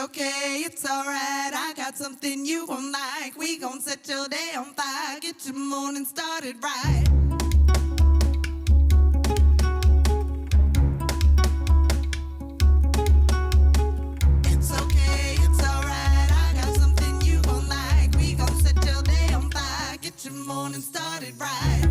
okay, it's alright. I got something you gon' like. We gon' set your day on fire. Get your morning started right. It's okay, it's alright. I got something you gon' like. We gon' set your day on fire. Get your morning started right.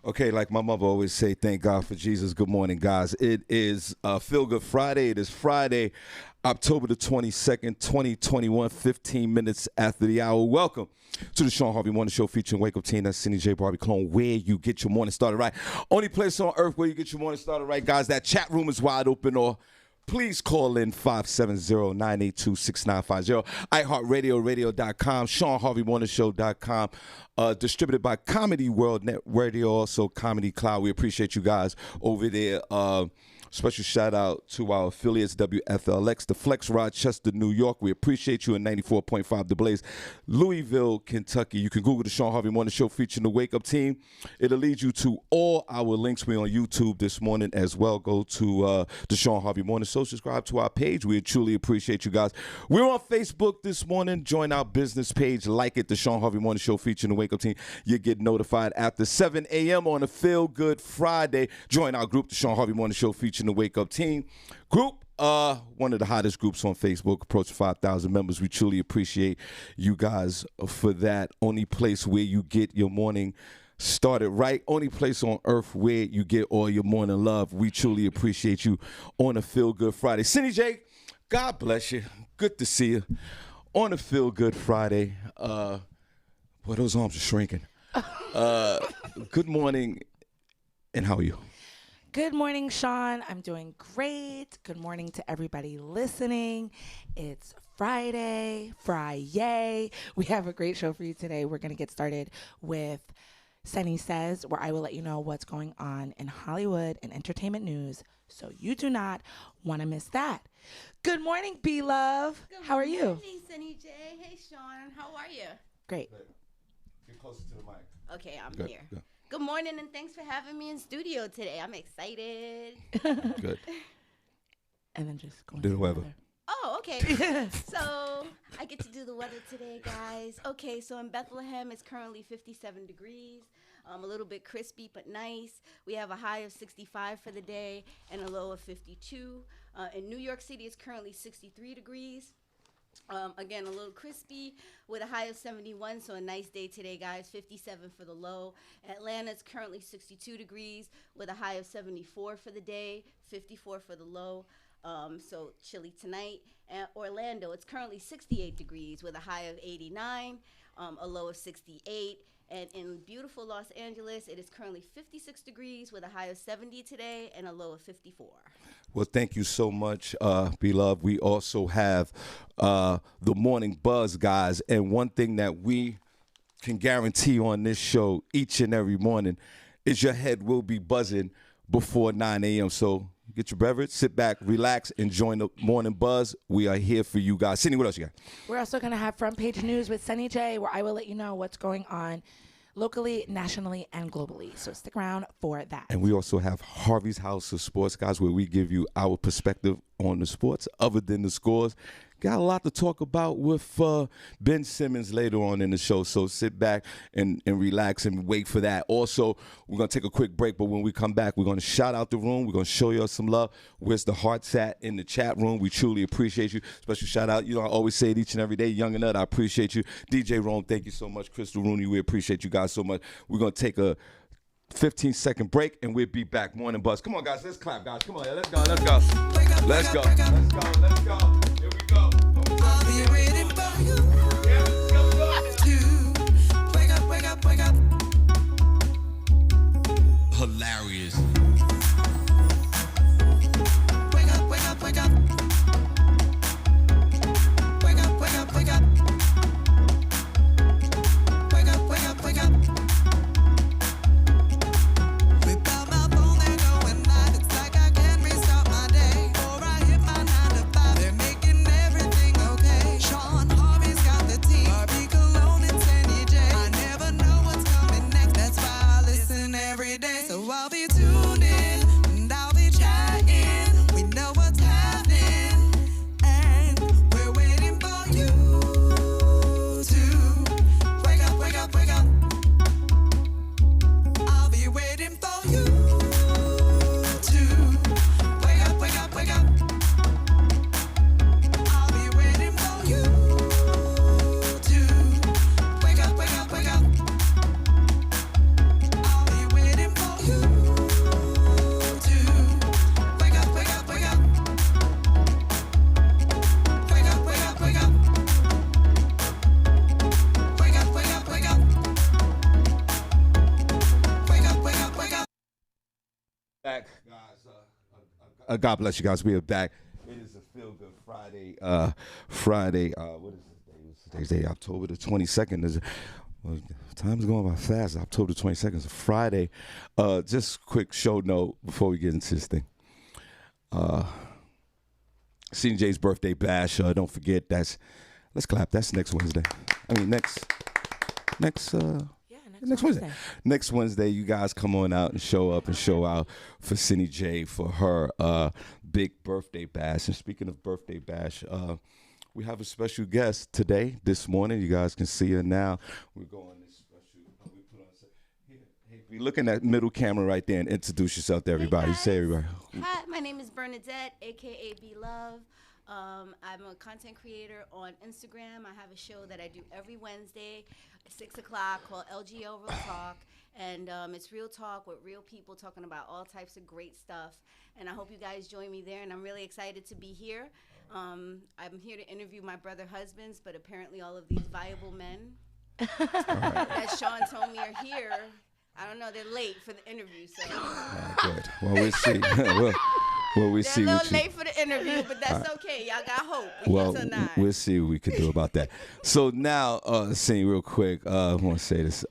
Okay, like my mother always say, thank God for Jesus. Good morning, guys. It is Feel Good Friday. It is Friday, October the 22nd, 2021, 15 minutes after the hour. Welcome to the Shawn Harvey Morning Show featuring Wake Up Team. That's Senny J. Barbi clone, where you get your morning started right. Only place on earth where you get your morning started right, guys. That chat room is wide open, or please call in 570-982-6950. iHeartRadio, radio.com, ShawnHarveyMorningShow.com. Distributed by Comedy World Net Radio, also Comedy Cloud. We appreciate you guys over there. Special shout out to our affiliates, WFLX, The Flex, Rochester, New York. We appreciate you in 94.5 The Blaze, Louisville, Kentucky. You can Google the Shawn Harvey Morning Show featuring the Wake Up Team. It'll lead you to all our links. We're on YouTube this morning as well. Go to the Shawn Harvey Morning Show. Subscribe to our page. We truly appreciate you guys. We're on Facebook this morning. Join our business page. Like it, the Shawn Harvey Morning Show featuring the Wake Up Team. You get notified after 7 a.m. on a Feel Good Friday. Join our group, the Shawn Harvey Morning Show featuring the Wake Up Team group. One of the hottest groups on Facebook, approaching 5,000 members. We truly appreciate you guys for that. Only place where you get your morning started right. Only place on earth where you get all your morning love. We truly appreciate you on a Feel Good Friday. Senny J, God bless you. Good to see you on a Feel Good Friday. Boy, those arms are shrinking. Good morning, and how are you? Good morning, Shawn. I'm doing great. Good morning to everybody listening. It's Friday. We have a great show for you today. We're going to get started with Senny Says, where I will let you know what's going on in Hollywood and entertainment news, so you do not want to miss that. Good morning, B-Love. How are you? Good morning, Senny J. Hey, Shawn. How are you? Great. Get closer to the mic. Okay, I'm Good. here. Good. Good morning, and thanks for having me in studio today. I'm excited. Good. And then just go Do the weather. Oh, okay. So I get to do the weather today, guys. Okay, so in Bethlehem, it's currently 57 degrees. A little bit crispy, but nice. We have a high of 65 for the day and a low of 52. In New York City, it's currently 63 degrees. Again, a little crispy with a high of 71, so a nice day today, guys. 57 for the low. Atlanta is currently 62 degrees with a high of 74 for the day, 54 for the low. So chilly tonight. And Orlando, it's currently 68 degrees with a high of 89, a low of 68. And in beautiful Los Angeles, it is currently 56 degrees with a high of 70 today and a low of 54. Well, thank you so much, beloved. We also have the Morning Buzz, guys. And one thing that we can guarantee on this show each and every morning is your head will be buzzing before 9 a.m. So get your beverage, sit back, relax, and join the Morning Buzz. We are here for you guys. Senny, what else you got? We're also going to have front page news with Senny J, where I will let you know what's going on locally, nationally, and globally. So stick around for that. And we also have Harvey's House of Sports, guys, where we give you our perspective on the sports other than the scores. Got a lot to talk about with Ben Simmons later on in the show, so sit back and relax and wait for that. Also, we're going to take a quick break, but when we come back, we're going to shout out the room. We're going to show you some love. Where's the hearts at in the chat room? We truly appreciate you. Special shout out. You know, I always say it each and every day. Young and Nut, I appreciate you. DJ Rome, thank you so much. Crystal Rooney, we appreciate you guys so much. We're going to take a 15-second break, and we'll be back. Morning Buzz. Come on, guys. Let's clap, guys. Come on. Let's go. Let's go. Let's go. Let's go. Let's go. Here we go. I'll be waiting for you to wake up, wake up, wake up. Hilarious. Wake up, wake up, wake up. Wake up, wake up, wake up. Wake up, wake up, wake up. Without my phone, they're going live. It's like I can't restart my day. Before I hit my 9 to 5, they're making everything okay. Shawn Harvey's got the team. Barbi, Cologne, and Senny J. I never know what's coming next. That's why I listen every day. So I'll be tuned in and I'll be chatting. We know what's happening and we're waiting for you to wake up, wake up, wake up. I'll be waiting for you to wake up, wake up, wake up. I'll be waiting for you to wake up, wake up, wake up. I'll be waiting for you to wake up, wake up, wake up. Wake up, wake up, wake up. Wake up, wake up, wake up. Wake up, wake up, wake up. Back, guys. God bless you guys. We are back. It is a Feel Good Friday. Friday. What is this day? Today's day, October the 22nd. Time's going by fast. October the 22nd is a Friday. Just quick show note before we get into this thing. CJ's birthday bash. Don't forget let's clap. That's next Wednesday. I mean next next Wednesday. Next Wednesday, you guys come on out and show up and show out for Senny J for her big birthday bash. And speaking of birthday bash, we have a special guest today, this morning. You guys can see her now. We're going this special. We put on. Hey, be looking at middle camera right there and introduce yourself to everybody. Hey guys. Say everybody. Hi, my name is Bernadette, aka B Love. I'm a content creator on Instagram. I have a show that I do every Wednesday at 6 o'clock called LGL Real Talk. And it's real talk with real people talking about all types of great stuff. And I hope you guys join me there. And I'm really excited to be here. I'm here to interview my brother husbands, but apparently all of these viable men that Shawn told me are here. I don't know, they're late for the interview, so. Good. Well, we'll see. We'll see. They're a little late for the interview, but that's okay. Y'all got hope. We'll see what we can do about that. So now, Senny, real quick, I want to say this.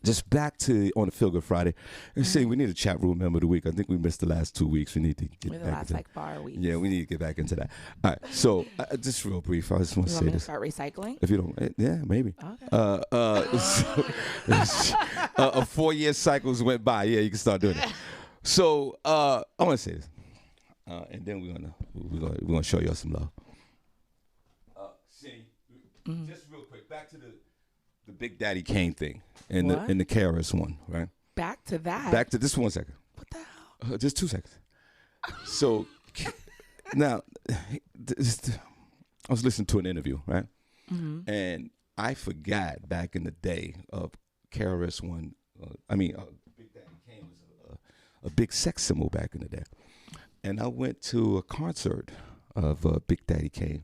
Just back to on the Feel Good Friday. And Senny, we need a chat room member of the week. I think we missed the last 2 weeks. We need to get back the last into 4 weeks. Yeah, we need to get back into that. All right. So just real brief. I just want to say this. Start recycling? If you don't, yeah, maybe. Okay. 4-year cycles went by. Yeah, you can start doing it. So I want to say this, and then we're gonna show y'all some love. Senny, just real quick, back to the Big Daddy Kane thing and the KRS one, right? Back to that. Back to this 1 second. What the hell? Just 2 seconds. So now, I was listening to an interview, right? Mm-hmm. And I forgot back in the day of KRS one. Big Daddy Kane was a big sex symbol back in the day. And I went to a concert of Big Daddy Kane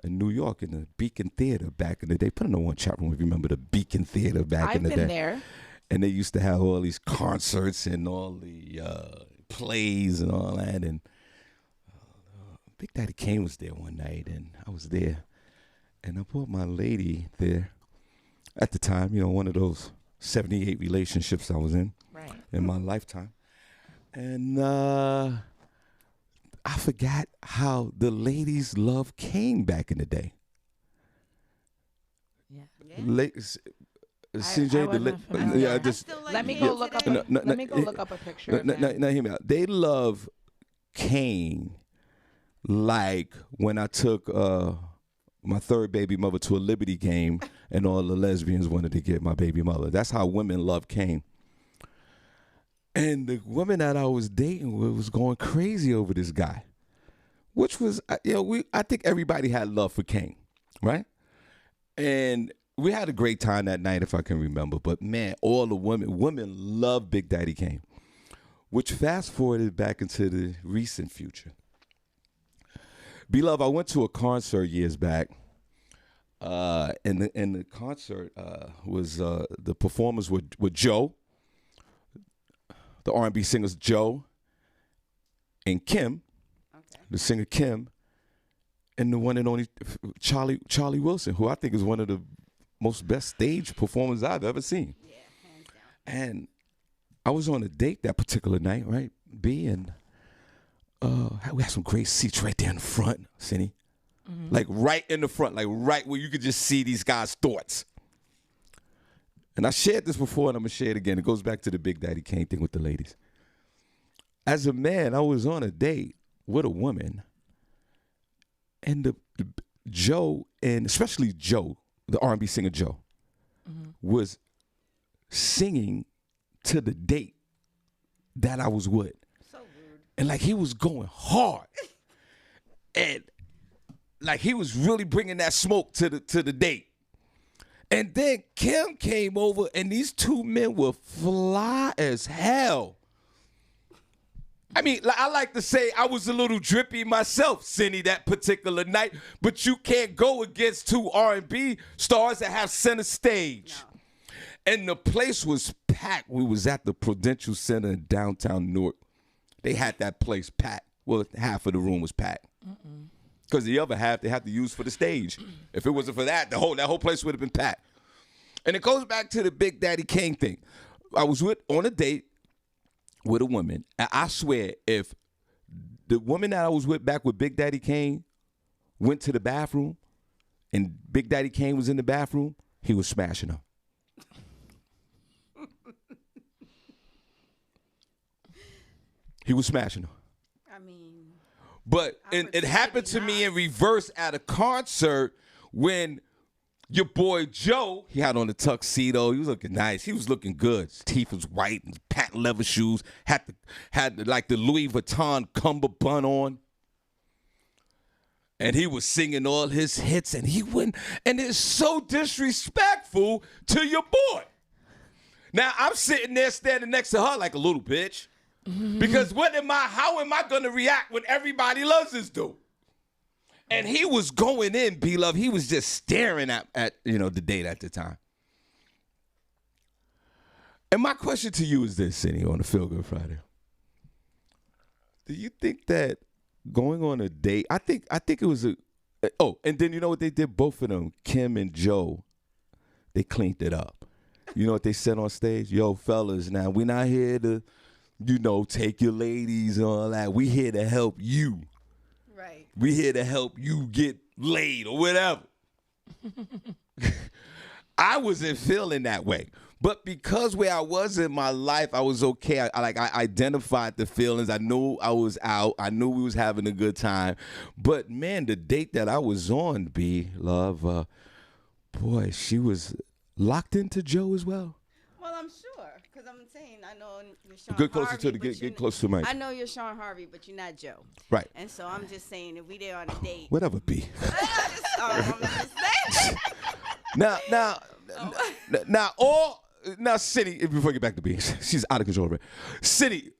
in New York in the Beacon Theater back in the day. Put in the one chat room if you remember the Beacon Theater back in the day. I've been there. And they used to have all these concerts and all the plays and all that. And Big Daddy Kane was there one night, and I was there. And I brought my lady there at the time, one of those 78 relationships I was in my lifetime. And I forgot how the ladies loved Kane back in the day. Yeah. Ladies, CJ, wasn't familiar. yeah, I just still like Let me Kane go look up. today. Let me go look up a picture. of him. now hear me out. They love Kane like when I took my third baby mother to a Liberty game and all the lesbians wanted to get my baby mother. That's how women love Kane. And the woman that I was dating was going crazy over this guy, which was, I think everybody had love for Kane, right? And we had a great time that night, if I can remember. But man, all the women love Big Daddy Kane, which fast forwarded back into the recent future. Beloved, I went to a concert years back, and the concert was the performers were Joe, the R&B singers Joe, and Kim, the singer Kim, and the one and only Charlie Wilson, who I think is one of the most best stage performers I've ever seen. Yeah, hands down. And I was on a date that particular night, right, B, and we had some great seats right there in the front, Senny. Like right in the front, like right where you could just see these guys' thoughts. And I shared this before, and I'm going to share it again. It goes back to the Big Daddy Kane thing with the ladies. As a man, I was on a date with a woman, and the Joe, and especially Joe, the R&B singer Joe, was singing to the date that I was with. So rude. And like he was going hard. And like he was really bringing that smoke to the date. And then Kim came over, and these two men were fly as hell. I mean, I like to say I was a little drippy myself, Senny, that particular night. But you can't go against two R&B stars that have center stage. No. And the place was packed. We was at the Prudential Center in downtown Newark. They had that place packed. Well, half of the room was packed. Because the other half they had to use for the stage. If it wasn't for that, that whole place would have been packed. And it goes back to the Big Daddy Kane thing. I was on a date with a woman, and I swear, if the woman that I was with back with Big Daddy Kane went to the bathroom, and Big Daddy Kane was in the bathroom, he was smashing her. He was smashing her. I mean, But it happened to me in reverse at a concert when your boy Joe, he had on a tuxedo. He was looking nice. He was looking good. His teeth was white and patent leather shoes. Had like the Louis Vuitton cummerbund on. And he was singing all his hits, and he went, and it's so disrespectful to your boy. Now I'm sitting there standing next to her like a little bitch. Because how am I gonna react when everybody loves this dude? And he was going in, beloved. He was just staring at the date at the time. And my question to you is this, Senny, on the Feel Good Friday. Do you think that going on a date, I think it was and then you know what they did? Both of them, Kim and Joe, they cleaned it up. You know what they said on stage? Yo, fellas, now we're not here to, take your ladies and all that. We here to help you. right. We here to help you get laid or whatever. I wasn't feeling that way. But because where I was in my life, I was okay. I identified the feelings. I knew I was out. I knew we was having a good time. But, man, the date that I was on, B-Love, boy, she was locked into Joe as well. Well, I'm sure, because I'm saying I know you're Shawn Get closer Harvey, to the but get closer to the mic. I know you're Shawn Harvey, but you're not Joe. Right. And so I'm just saying, if we there on a date, Whatever, B. I'm just saying. Now, City, before I get back to B, she's out of control already. City,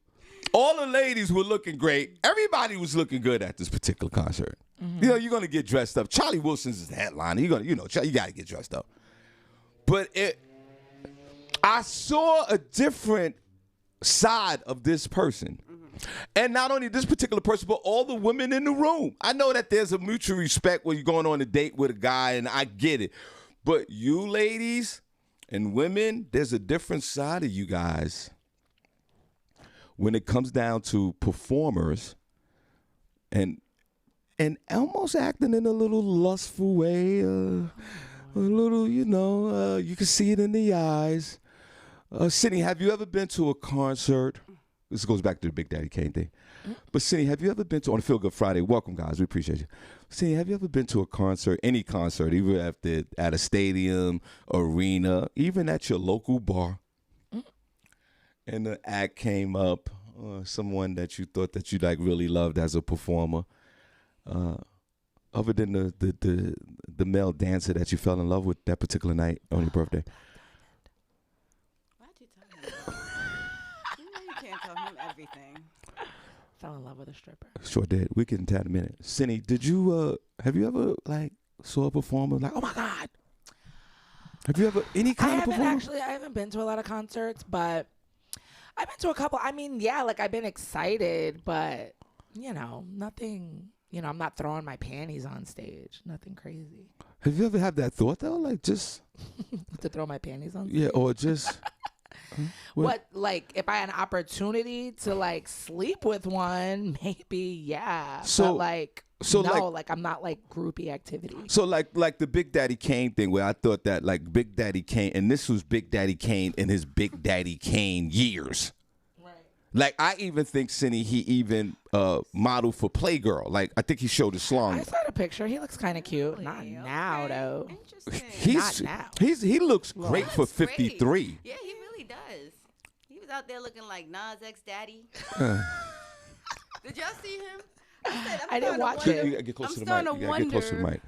all the ladies were looking great. Everybody was looking good at this particular concert. You're going to get dressed up. Charlie Wilson's the headliner. You got to get dressed up. But I saw a different side of this person. And not only this particular person, but all the women in the room. I know that there's a mutual respect when you're going on a date with a guy, and I get it. But you ladies and women, there's a different side of you guys when it comes down to performers and almost acting in a little lustful way a little, you can see it in the eyes. Senny, have you ever been to a concert? This goes back to the Big Daddy Kane thing. But Senny, have you ever been to, on Feel Good Friday, welcome guys, we appreciate you. Senny, have you ever been to a concert, any concert, even at a stadium, arena, even at your local bar, and the act came up, someone that you thought that you like really loved as a performer, other than the male dancer that you fell in love with that particular night on your birthday? Why'd you tell him? You know you can't tell him everything. Fell in love with a stripper. Sure did. We get into that in a minute. Senny, have you ever saw a performer like, oh my God? Have you ever any kind of performer? I haven't been to a lot of concerts, but I've been to a couple. I mean, yeah, I've been excited, but nothing. I'm not throwing my panties on stage. Nothing crazy. Have you ever had that thought though, like just to throw my panties on stage? Yeah, or just. What, if I had an opportunity to sleep with one, maybe, yeah. So, but I'm not groupie activity. So like the Big Daddy Kane thing, where I thought that Big Daddy Kane, and this was Big Daddy Kane in his Big Daddy Kane years. Right. I even think Senny, he even modeled for Playgirl. I think he showed a slong. I saw the picture. He looks kind of cute. Really? Not now though. Interesting. Not now. He looks great for That's 53. great. Yeah, he really does. He was out there looking like Nas X daddy. Did y'all see him? I didn't watch it. You gotta get close I'm to the starting mic. to You gotta get close to the wonder,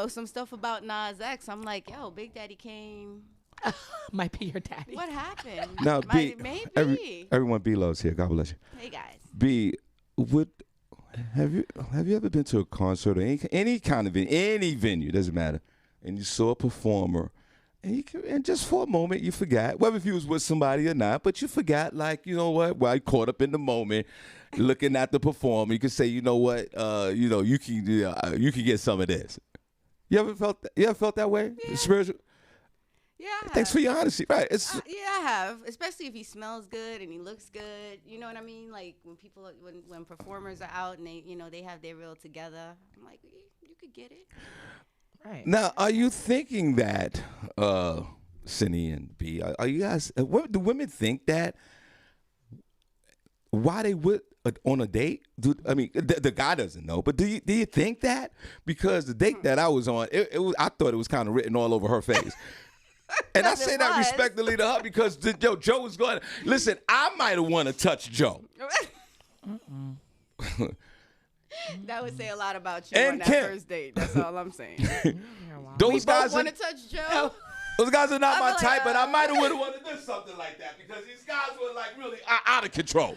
mic. some stuff about Nas X. I'm like, yo, Big Daddy Kane. Might be your daddy. What happened? Now, B, Maybe. everyone, B loves here. God bless you. Hey guys. B, have you ever been to a concert or any kind of any venue, doesn't matter, and you saw a performer, and just for a moment you forgot whether if you was with somebody or not, but you forgot, while you caught up in the moment, looking at the performer, you could say, you know what, you can get some of this. You ever felt that way? Yeah. Spiritual. Yeah. Thanks for your honesty. Right. Yeah, I have. Especially if he smells good and he looks good. You know what I mean? When performers are out and they have their reel together. I'm like, you could get it. Right. Now, are you thinking that, Senny and B, are you guys? Do women think that? Why they would on a date? The guy doesn't know, but do you think that? Because the date that I was on, I thought it was kind of written all over her face. And I say that respectfully to her because Joe was going, listen, I might have want to touch Joe. That would say a lot about you And on that Kim. first date. That's all I'm saying. Those guys want to touch Joe. Those guys are not I'm my like, type, but I might have wanted to do something like that because these guys were really out of control.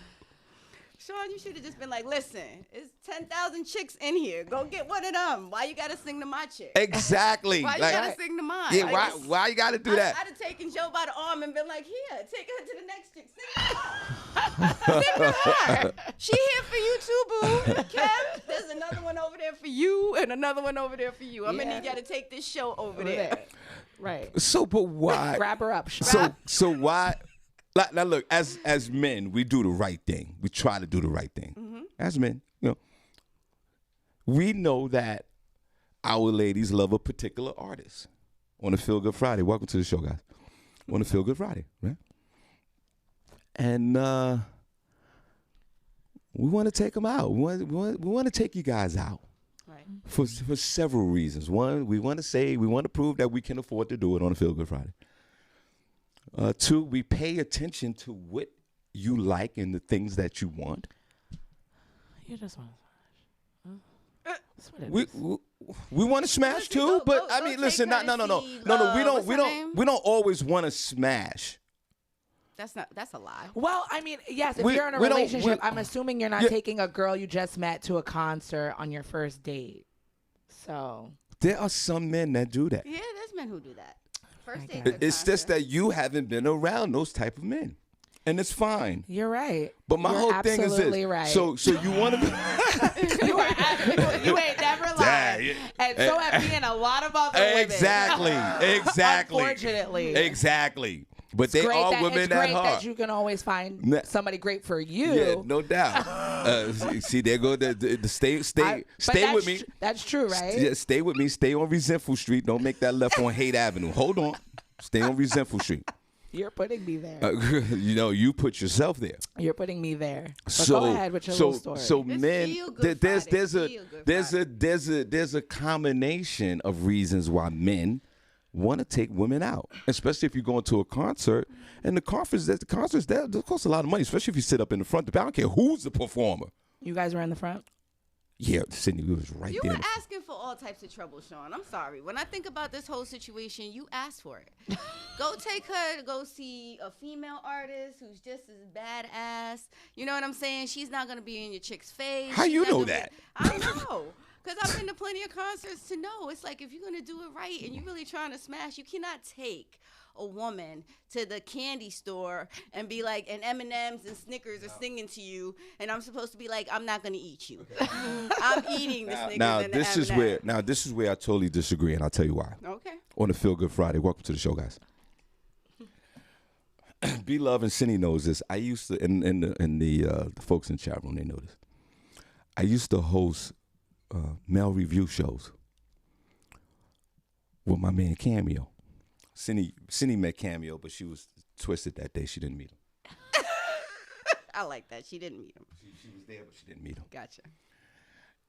Shawn, you should have just been like, listen, it's 10,000 chicks in here. Go get one of them. Why you got to sing to my chick? Exactly. Why you got to sing to mine? Yeah, why you got to do that? I'd have taken Joe by the arm and been like, here, take her to the next chick. Sing to her. She here for you too, boo. Kev, there's another one over there for you and another one over there for you. I'm going to need y'all to take this show over there. Right. So, but why? Grab her up, Shawn. So why? Now look, as men, we do the right thing. We try to do the right thing. Mm-hmm. As men, we know that our ladies love a particular artist. On a Feel Good Friday, welcome to the show, guys. On a Feel Good Friday, right? And we want to take them out. We want to take you guys out. Right. For several reasons. One, we want to prove that we can afford to do it on a Feel Good Friday. Two, we pay attention to what you like and the things that you want. You just want to smash. That's what it is. We want to smash too, but I mean, listen, no. We don't always want to smash. That's a lie. Well, I mean, yes, if We- you're in a we don't- relationship, we- I'm assuming you're not taking a girl you just met to a concert on your first date. So There are some men that do that. Yeah, there's men who do that. First Okay. date. It's just that you haven't been around those type of men, and it's fine. you're right. But my You're whole thing is absolutely this. right. So you want to be you ain't never lied. Yeah. And so have me and a lot of other women. exactly. Unfortunately. Exactly. But they are women it's that great hard. that you can always find somebody great for you. Yeah, no doubt. See, there go the stay with me. That's true, right? Yeah, stay with me. Stay on Resentful Street. Don't make that left on Haight Avenue. Hold on. Stay on Resentful Street. You're putting me there. You put yourself there. You're putting me there. But go ahead with your little story. So men, there's a combination of reasons why men want to take women out, especially if you go into a concert and the concerts that cost a lot of money, especially if you sit up in the front. I don't care who's the performer. You guys were in the front? Yeah, Sydney was right You there. were asking for all types of trouble, Shawn. I'm sorry. When I think about this whole situation, you asked for it. Go take her to go see a female artist who's just as badass. You know what I'm saying? She's not going to be in your chick's face. How you know that? I know. Because I've been to plenty of concerts to know. It's like if you're going to do it right and you're really trying to smash, you cannot take a woman to the candy store and be like, and M&Ms and Snickers are singing to you, and I'm supposed to be like, I'm not going to eat you. I'm eating the Snickers and the M&Ms. This is where I totally disagree, and I'll tell you why. Okay. On a Feel Good Friday, welcome to the show, guys. B Love and Senny knows this. I used to, and the folks in the chat room, they know this. I used to host male review shows with my man Cameo. Senny met Cameo, but she was twisted that day. She didn't meet him. I like that. She didn't meet him. She was there, but she didn't meet him. Gotcha.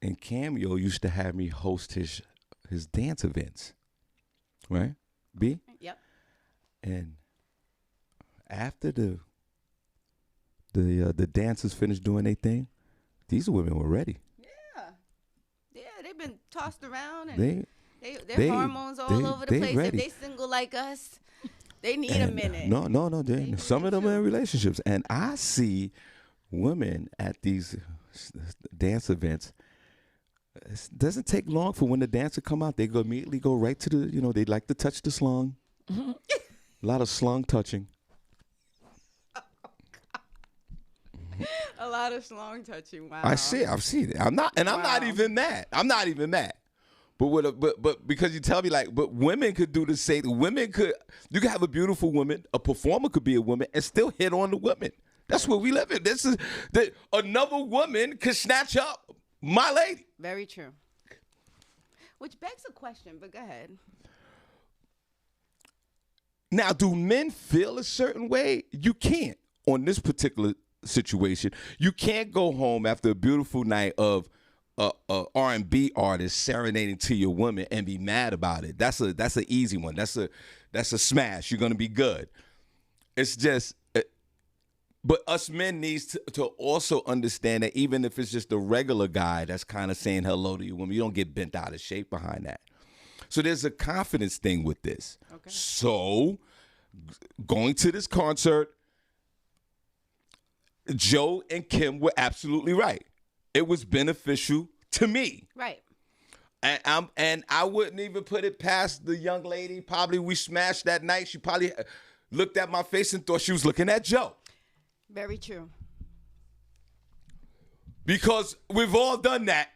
And Cameo used to have me host his dance events, right? B? Yep. And after the dancers finished doing their thing, these women were ready. Yeah, they've been tossed around and their hormones all over the place. Ready. If they single like us, they need a minute. No. Some of them are in relationships. And I see women at these dance events. It doesn't take long for when the dancer come out. They immediately go right to the, they like to touch the slung. A lot of slung touching. A lot of slung touching. Wow. I've seen it. I'm not even mad. But because you tell me but women could do the same. You could have a beautiful woman, a performer could be a woman, and still hit on the women. That's what we live in. Another woman could snatch up my lady. Very true. Which begs a question, but go ahead. Now, do men feel a certain way? You can't on this particular situation. You can't go home after a beautiful night of a R&B artist serenading to your woman and be mad about it. That's an easy one. That's a smash. You're gonna be good. It's just, but us men needs to also understand that even if it's just a regular guy that's kind of saying hello to your woman, you don't get bent out of shape behind that. So there's a confidence thing with this. Okay. So going to this concert, Joe and Kim were absolutely right. It was beneficial to me. Right. And I wouldn't even put it past the young lady. Probably we smashed that night. She probably looked at my face and thought she was looking at Joe. Very true. Because we've all done that.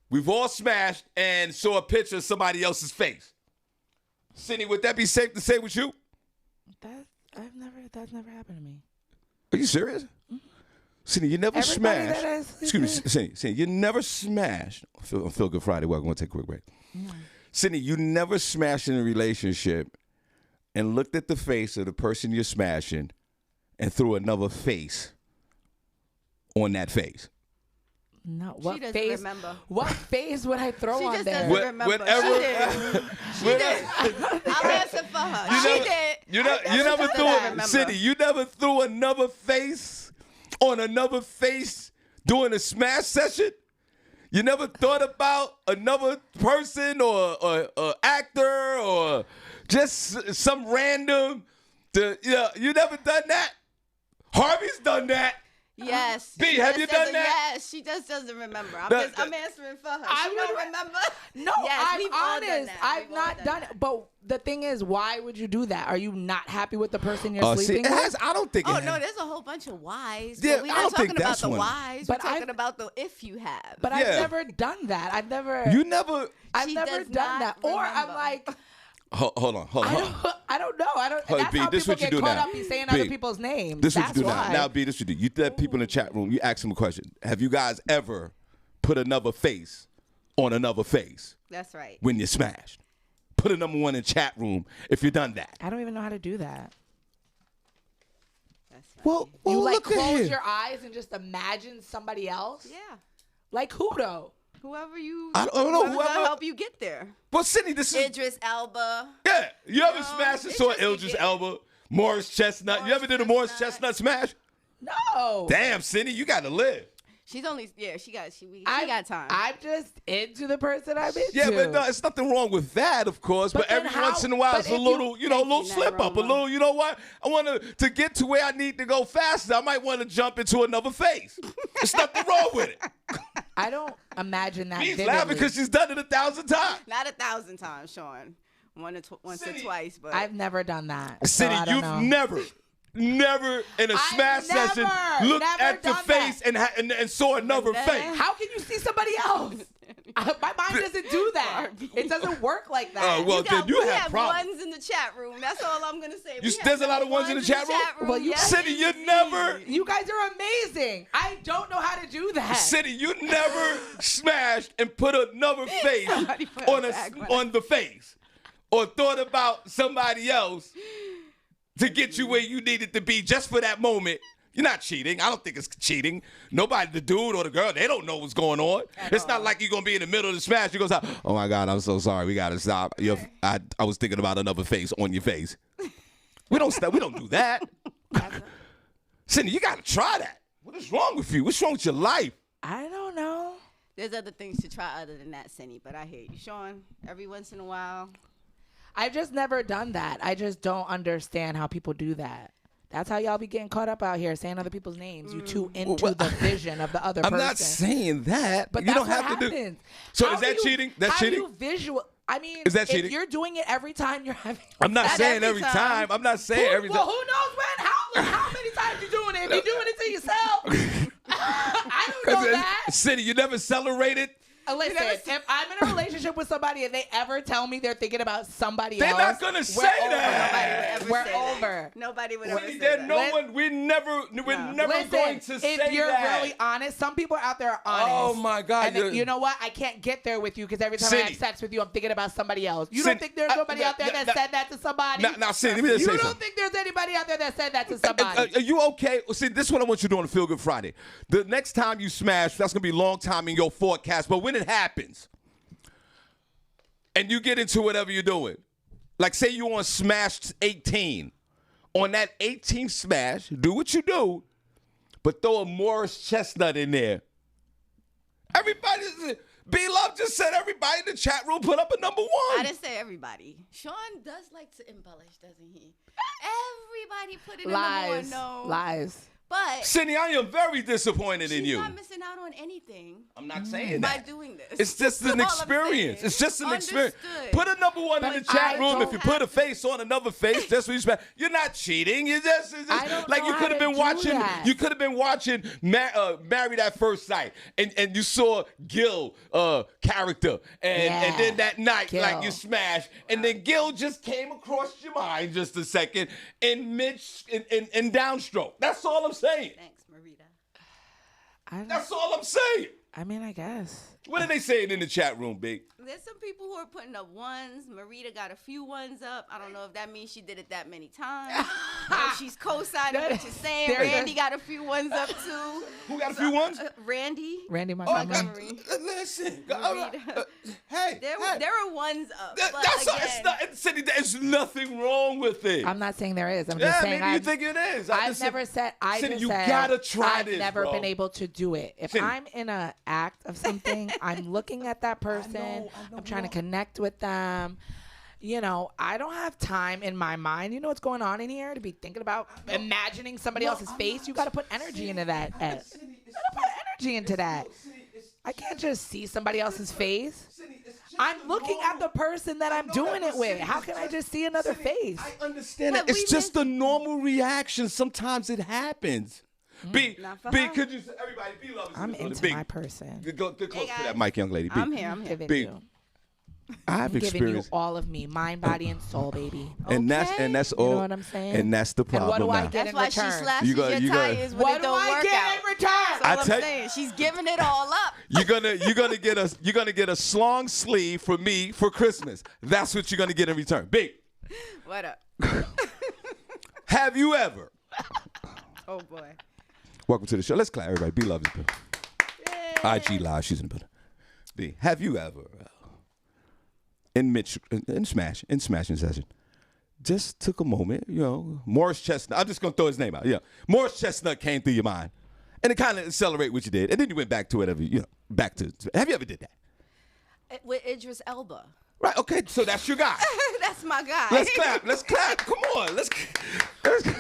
We've all smashed and saw a picture of somebody else's face. Senny, would that be safe to say with you? That's never happened to me. Are you serious? Mm-hmm. Senny, you never smashed. Excuse me, Senny, you never smashed. On Feel Good Friday, we're going to take a quick break. No. Senny, you never smashed in a relationship and looked at the face of the person you're smashing and threw another face on that face. No, what she doesn't face? Remember. What face would I throw she on just there? Doesn't remember. She did. I'll answer for her. She did. You never threw Senny. You never threw another face on another face during a smash session. You never thought about another person or actor or just some random. You never done that. Harvey's done that. Yes. B, have you done that? Yes, she just doesn't remember. I'm answering for her. She don't remember. No, yes, I'm honest. I've not done it. But the thing is, why would you do that? Are you not happy with the person you're sleeping with? I don't think. Oh no, there's a whole bunch of whys. Yeah, but we're I not don't talking think about that's the one. whys. But we're talking about the if you have. But I've never done that. I've never You never. done that. Or I'm like. Hold on. I don't know. I don't. Hey, That's B, how this people what you get do caught now. up in saying B, other people's names. This is That's what you do why. now. Now, B, this is what you do. You let people in the chat room. You ask them a question. Have you guys ever put another face on another face That's right. when you smashed? Put a number one in chat room if you've done that. I don't even know how to do that. That's right. Well, You like look at close here. your eyes and just imagine somebody else. Yeah. Like who though? Whoever you. I don't know, Whoever's whoever- gonna help you get there. Well, Cindy, this is Idris Elba. yeah. You ever No, smashed and it's saw just Idris you Elba, Morris Chestnut? You ever did a Morris Chestnut smash? No. Damn, Cindy, you got to live. She's only she got time. I'm just into the person I'm into. Yeah, but no, it's nothing wrong with that, of course. But, But then every how- once in a while, but it's a if little, you- a Thank little you, slip up, a Roma. little, you know what? I want to get to where I need to go faster. I might want to jump into another phase. There's nothing wrong with it. I don't imagine that. He's vividly. laughing because she's done it 1,000 times. Not 1,000 times, Sean. Once or City. twice, but I've never done that. so City, I don't you've know. never in a I've smash session looked never at the done face and saw another Never. face. How can you see somebody else? My mind doesn't do that. It doesn't work like that. Well, then you we have have problems. ones in the chat room. That's all I'm gonna say. There's a lot of ones in the chat room? Well, you- City, you never. You guys are amazing. I don't know how to do that. City, you never smashed and put another face Somebody put on a bag on on the face, or thought about somebody else to get you where you needed to be just for that moment. You're not cheating. I don't think it's cheating. Nobody, the dude or the girl, they don't know what's going on. It's not like you're gonna be in the middle of the smash. You go, oh my God, I'm so sorry. We gotta stop. I was thinking about another face on your face. We don't stop. We don't do that. Cindy, you gotta try that. What is wrong with you? What's wrong with your life? I don't know. There's other things to try other than that, Senny. But I hear you, Sean. Every once in a while. I've just never done that. I just don't understand how people do that. That's how y'all be getting caught up out here saying other people's names. You too into Well, the vision of the other I'm person. not saying that, But you that's don't have what to do. happens. So How is do that you- cheating? That's how cheating. do you visual? I mean, Is that cheating? if you're doing it every time you're having. I'm not Not saying every every time. time. I'm not saying every Well, time. who knows when? How many times you doing it? If you're doing it to yourself, I don't know that. City, you never celebrated. Listen, if I'm in a relationship with somebody and they ever tell me they're thinking about somebody They're else, not gonna say that. We're over. Nobody would ever say There, that. no one. We're never Listen, going to say if you're that. really honest, some people out there are honest. Oh my God! And then, you know what? I can't get there with you because every time I Cindy. have sex with you, I'm thinking about somebody else. You Cindy, don't think there's somebody out there that said that to somebody? Now, Cindy, let me just say You don't something. think there's anybody out there that said that to somebody? Are you okay? See, this is what I want you to do on a Feel Good Friday. The next time you smash, that's gonna be a long time in your forecast. But when it happens, and you get into whatever you're doing, like say you on Smash 18, on that 18th smash, do what you do, but throw a Morris Chestnut in there. Everybody, B-Love just said everybody in the chat room put up a number I one. didn't say everybody. Sean does like to embellish, doesn't he? Everybody put it in Lies. the one. No. Lies. But Cindy, I am very disappointed in she's you. not missing out on anything I'm not saying by that. doing this. It's just an That's all I'm experience. saying. It's just an experience. Understood. Put a number one in But the chat I room. If don't you put a have face on another face, that's what you spend. You're not cheating. It's just I don't like know you how could have to been do watching. that. You could have been watching Married at First Sight, and you saw Gil character, and then that night Gil. like you smashed, and then Gil just came across your mind just a second in downstroke. That's all I'm saying. Thanks, Marita. That's all I'm saying. I mean, I guess. What are they saying in the chat room, Big? There's some people who are putting up ones. Marita got a few ones up. I don't know if that means she did it that many times. Or if she's co-signing what you're saying. There it Randy is. got a few ones up too. Who got a few ones? Randy. Randy Oh, Montgomery. listen. Marita. Hey, There are ones up. that- but that's all, again, it's not. Cindy, there's nothing wrong with it. I'm not saying there is. I'm yeah, just saying maybe you I've, think it is. I've never said. I Cindy, just you said gotta try I've this, never bro. been able to do it. If Cindy. I'm in an act of something, I'm looking at that person. I know, I'm trying to bro. connect with them. You know, I don't have time in my mind. You know what's going on in here to be thinking about imagining somebody else's face. You got to put energy into that. You got to put energy into that. I can't just see somebody else's face. I'm looking at the person that I'm doing it with. How can I just see another face? I understand But that. we It's just a normal reaction. Sometimes it happens. B, Not for B, her. could you? Everybody, B, love. I'm into B. my person. Go close to guys. that mic, young lady. B. I'm here. Giving B. you. I've I'm giving you experienced, all of me, mind, body, and soul, baby. and Okay. that's You all. know what I'm saying? And that's the And problem. what do I now. get That's in why she return? slashes You got- your you got- tires when What it do don't I work get out. in return? That's I all I'm tell- saying. She's giving it all up. You're gonna get a long sleeve from me for Christmas. That's what you're gonna get in return. Big. What up? Have you ever? Oh boy. Welcome to the show. Let's clap, everybody. B Love is in the building. IG Live, she's in the building. B, have you ever in smashing session, just took a moment, Morris Chestnut. I'm just gonna throw his name out. Yeah, Morris Chestnut came through your mind, and it kind of accelerate what you did, and then you went back to whatever back to. Have you ever did that? With Idris Elba. Right. Okay. So that's your guy. That's my guy. Let's clap. Let's clap. Come on. Let's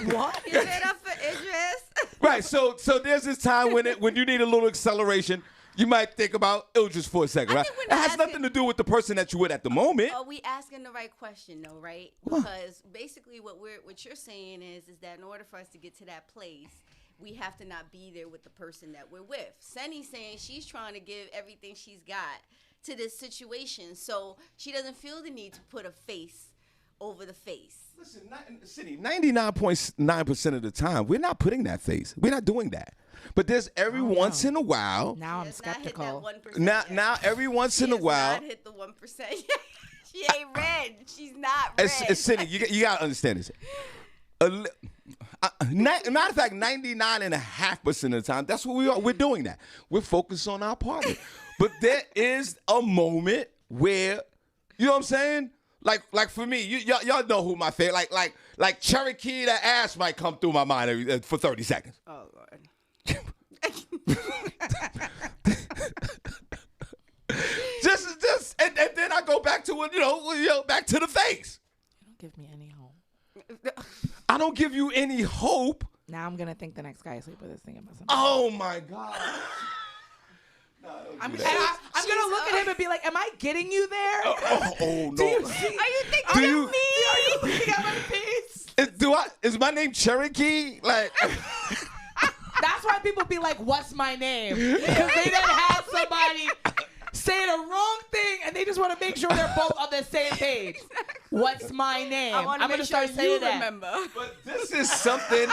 What? Give it up for Idris. Right. So there's this time when you need a little acceleration. You might think about Idris for a second, I right? think we're It not has asking- nothing to do with the person that you're with at the moment. Are we asking the right question though, right? Because basically what you're saying is that in order for us to get to that place, we have to not be there with the person that we're with. Senny's saying she's trying to give everything she's got to this situation, so she doesn't feel the need to put a face over the face. Listen, Senny, 99.9% of the time, we're not putting that face. We're not doing that. But there's every once in a while. Now I'm It's not hit that skeptical. 1% Now, yet. now every once in a She has while. not hit the 1% yet. She ain't red. She's not red. It's Senny, you got to understand this. Matter of fact, 99.5% of the time, that's what we are. We're doing that. We're focused on our partner. But there is a moment where, you know what I'm saying? Like for me, y'all know who my favorite. Like Cherokee, that ass might come through my mind for 30 seconds. Oh Lord. just and then I go back to it, back to the face. You don't give me any hope. I don't give you any hope. Now I'm gonna think the next guy I sleep with is thinking about something. Oh my God. I'm gonna look at him and be like, "Am I getting you there? Oh no. Do you see? Are you thinking Do of you- me? Are you looking at my face? Is my name Cherokee? Like That's why people be like, "What's my name?" Because they done had somebody say the wrong thing, and they just want to make sure they're both on the same page. What's my name? I want to I'm make gonna sure start saying you that. remember. But this is something.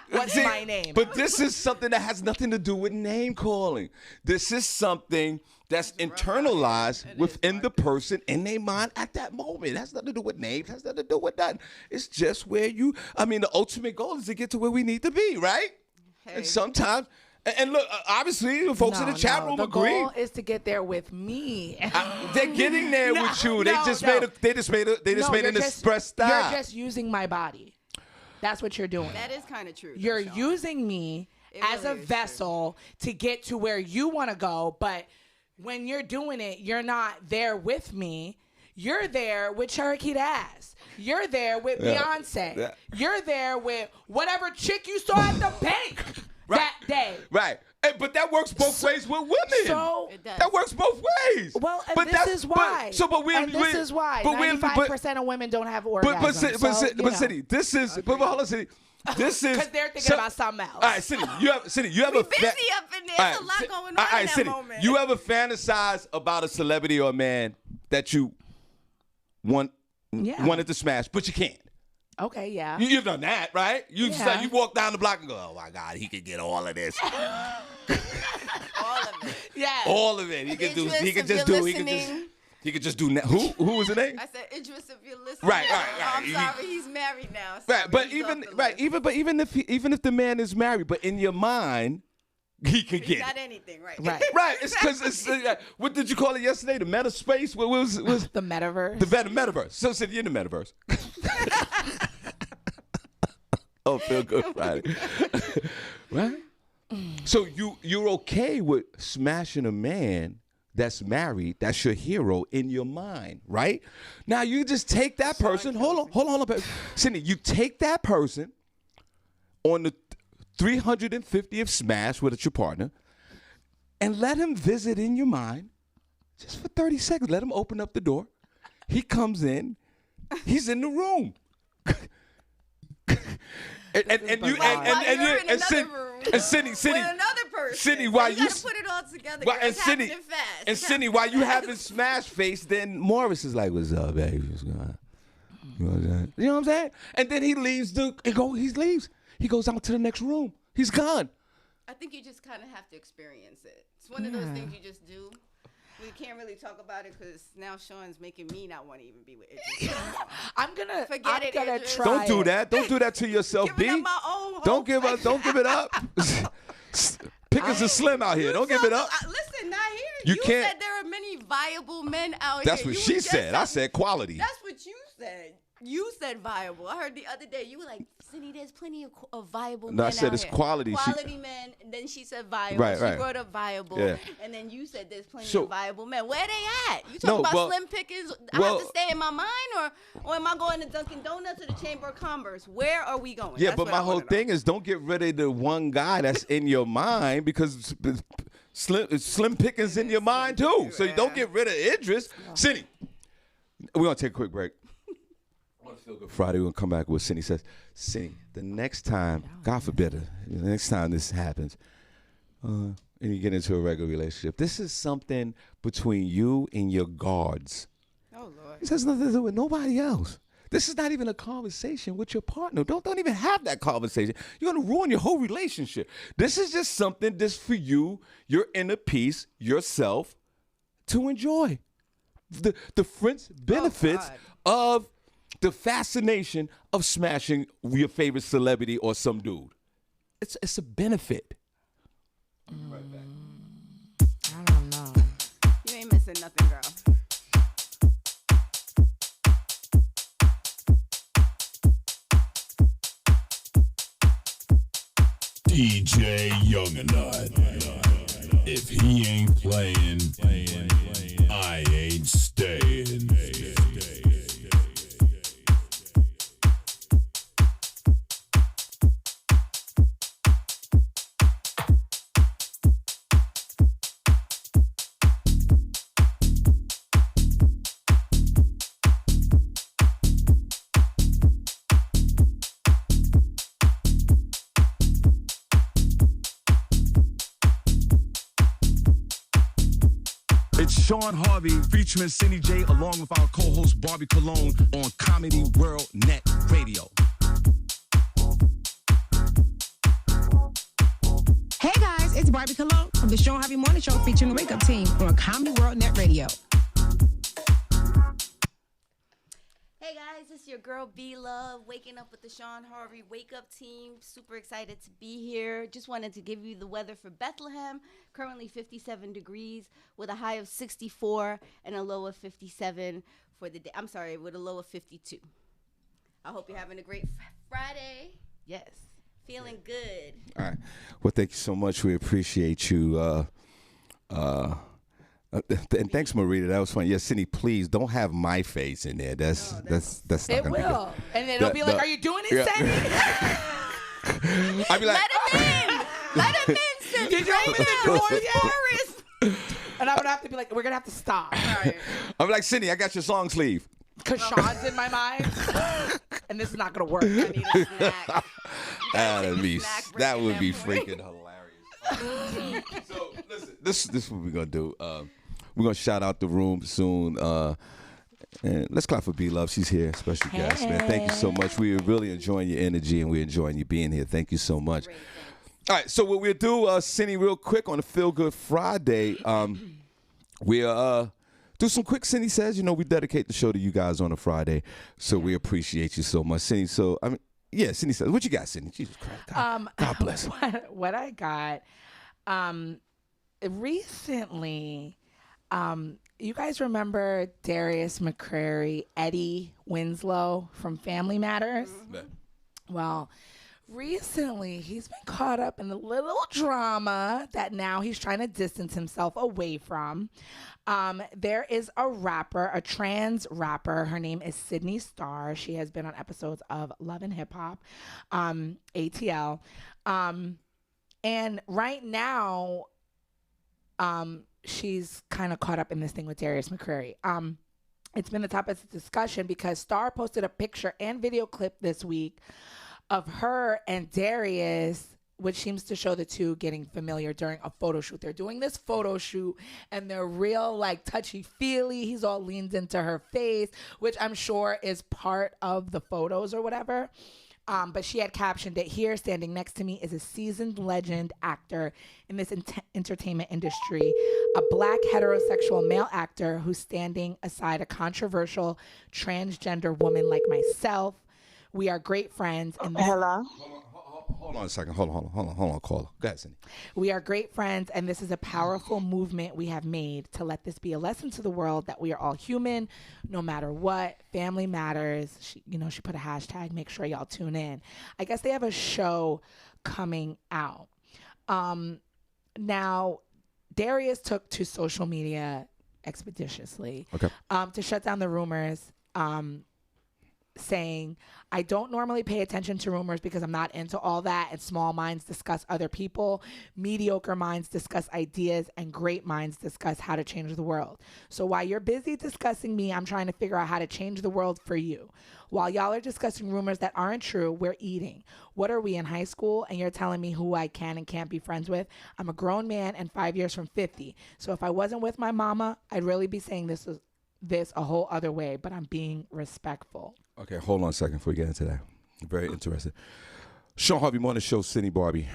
What's my name? But this is something that has nothing to do with name calling. This is something that's internalized within the person in their mind at that moment. It has nothing to do with names. It has nothing to do with that. It's just where the ultimate goal is to get to where we need to be, right? Hey. And sometimes, and look, obviously, the folks in the chat room the agree. goal is to get there with me. They're getting there No, with you. no, They just no. made an express style. You're just using my body. That's what you're doing. That is kind of true. You're Shawn. using me It as really a is vessel to get to where you want to go, but when you're doing it, you're not there with me. You're there with Cherokee Ass. You're there with Beyonce. Yeah. You're there with whatever chick you saw at the bank that day. Right. Hey, but that works both ways with women. So, It does. That works both ways. well, and But this that's- is why. But this is why. But 95% of women don't have orgasms. But Cindy, this is. But hold on, Cindy. This is because they're thinking about something else. All right, Cindy, you have We a busy up in there. There's a lot going on in that Cindy, moment. you ever fantasize about a celebrity or a man that you wanted to smash, but you can't? Okay, yeah. You've done that, right? Yeah. You walk down the block and go, oh my God, he could get all of this. All of it. Yeah. All of it. He could do. He could just do. He could just do. Who was the name? I said, Idris, if you're listening. Right. I'm sorry, he's married now. So Right, but he's even off the right, list. even if the man is married, but in your mind, he could He's get not it. anything, right? Right. Right, it's because it's what did you call it yesterday? The meta space. What was The metaverse. the metaverse? So said you're in the metaverse. Oh, feel good Friday, right? So you're okay with smashing a man that's married, that's your hero in your mind, right? Now you just take that person. Hold on. Cindy, you take that person on the 350th smash with your partner and let him visit in your mind just for 30 seconds. Let him open up the door. He comes in. He's in the room. While you're in another room and Cindy, with another person. Cindy, So why you you gotta put it all together. why, girl. and It's Cindy, happening fast. and It's Cindy, happening while you fast. having smash face, then Morris is like, "What's up, baby? What's going on?" You know what I'm saying? You know what I'm saying? And then he leaves. He leaves. He goes out to the next room. He's gone. I think you just kind of have to experience it. It's one of those things you just do. We can't really talk about it because now Sean's making me not want to even be with Idris. I'm gonna Forget it, gonna Idris. try. Don't do it. that. Don't do that to yourself, B. Giving up my own hope. Don't give up. Don't give it up. Pickers are slim out here. Don't give it up. Listen, not here. You You can't- said there are many viable men out That's here. what You she was just said. I said quality. That's what you said. You said viable. I heard the other day you were like, Cindy, there's plenty of viable men No, I said out it's here. quality. Quality men. And then she said viable. Right, she right. brought up viable. Yeah. And then you said there's plenty So- of viable men. Where they at? You No, talking about well- slim pickings? I well- have to stay in my mind, or am I going to Dunkin' Donuts or the Chamber of Commerce? Where are we going? Yeah, That's but what my I whole wanna know. thing is don't get rid of the one guy that's in your mind because slim pickings in your mind too. So you don't get rid of Idris. Cindy, we're gonna take a quick break. On Feel Good Friday, we're gonna come back with Cindy says, Cindy, the next time, God forbid, the next time this happens, and you get into a regular relationship, this is something between you and your guards. Oh, Lord. This has nothing to do with nobody else. This is not even a conversation with your partner. Don't even have that conversation. You're gonna ruin your whole relationship. This is just something just for you, your inner peace, yourself, to enjoy. The fringe benefits of the fascination of smashing your favorite celebrity or some dude. It's a benefit. I don't know. You ain't missing nothing, girl. DJ Youngnut. If he ain't playing, I ain't staying. It's Shawn Harvey featuring Senny J along with our co-host Barbi Cologne on Comedy World Net Radio. Hey guys, it's Barbi Cologne from the Shawn Harvey Morning Show featuring the Wake Up Team on Comedy World Net Radio. Hey guys, it's your girl B Love, waking up with the Shawn Harvey Wake Up Team. Super excited to be here. Just wanted to give you the weather for Bethlehem. Currently 57 degrees with a high of 64 and a low of 57 for the day. I'm sorry, with a low of 52. I hope you're having a great Friday. Yes. Feeling good. All right. Well, thank you so much. We appreciate you. And thanks, Marita. That was fun. Yes, Cindy, please don't have my face in there. That's not It gonna be good. will. And it'll be like, are you doing it, Yeah. Senny? I'd be like, Let him in. Let him in, Cindy. Did you Right open the now. door He's yet? Paris. And I'm going to have to be like, we're going to have to stop. I'm like, Cindy, I got your long sleeve. Because Sean's in my mind. And this is not going to work. I need a snack. That would be Snack break. freaking hilarious. So listen, this is what we're gonna do. We're gonna shout out the room soon. And let's clap for B Love. She's here, special guest, man. Thank you so much. We are really enjoying your energy and we're enjoying you being here. Thank you so much. All right, so what we'll do, Cindy, real quick on the Feel Good Friday, we'll do some quick Cindy says. You know, we dedicate the show to you guys on a Friday, so we appreciate you so much, Cindy. So I mean, yeah, Cindy says, what you got, Cindy? Jesus Christ, God bless. What I got recently, you guys remember Darius McCrary, Eddie Winslow from Family Matters? Well, recently he's been caught up in a little drama that now he's trying to distance himself away from. There is a rapper, a trans rapper. Her name is Sydney Starr. She has been on episodes of Love and Hip Hop, ATL. And right now, she's kind of caught up in this thing with Darius McCrary. It's been the topic of discussion because Starr posted a picture and video clip this week of her and Darius which seems to show the two getting familiar during a photo shoot. They're doing this photo shoot and they're real like touchy-feely. He's all leaned into her face, which I'm sure is part of the photos or whatever. But she had captioned it here. Standing next to me is a seasoned legend actor in this entertainment industry, a black heterosexual male actor who's standing aside a controversial transgender woman like myself. We are great friends. And Hello? Hold on a second. Hold on, caller. Go ahead, Senny. We are great friends, and this is a powerful movement we have made to let this be a lesson to the world that we are all human, no matter what. Family matters. She put a hashtag. Make sure y'all tune in. I guess they have a show coming out. Now, Darius took to social media expeditiously to shut down the rumors. Saying, I don't normally pay attention to rumors because I'm not into all that, and small minds discuss other people, mediocre minds discuss ideas, and great minds discuss how to change the world. So while you're busy discussing me, I'm trying to figure out how to change the world for you. While y'all are discussing rumors that aren't true, we're eating. What are we, in high school? And you're telling me who I can and can't be friends with? I'm a grown man and 5 years from 50. So if I wasn't with my mama, I'd really be saying this a whole other way, but I'm being respectful. Okay, hold on a second before we get into that. Very interesting. Shawn Harvey Morning Show, Senny, Barbi,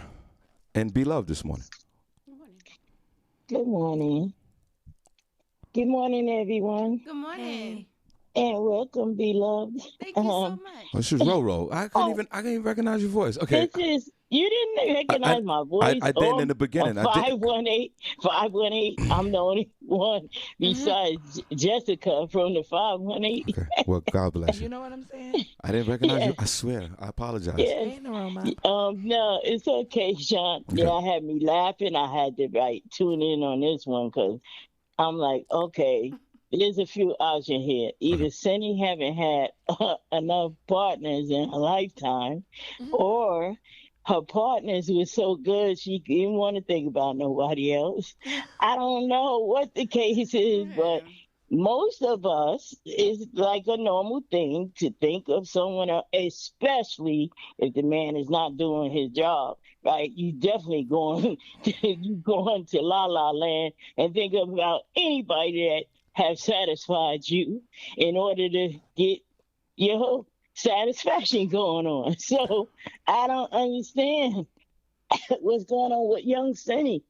and Be Loved this morning. Good morning. Good morning, everyone. Good morning. And welcome, beloved. Thank you so much. This is Roro. I couldn't even recognize your voice. Okay. You didn't recognize my voice. I didn't in the beginning. 518. I'm the only one besides Jessica from the 518. Okay. Well, God bless you. You know what I'm saying? I didn't recognize you. I swear. I apologize. Yes. No, it's okay, Sean. Okay. Yeah, I had me laughing. I had to tune in on this one because I'm like, okay, there's a few options here. Either Senny haven't had enough partners in her lifetime, or her partners were so good she didn't want to think about nobody else. I don't know what the case is, but most of us, it's like a normal thing to think of someone else, especially if the man is not doing his job, right? You definitely going to La La Land and think about anybody that have satisfied you in order to get your satisfaction going on. So I don't understand what's going on with young Senny.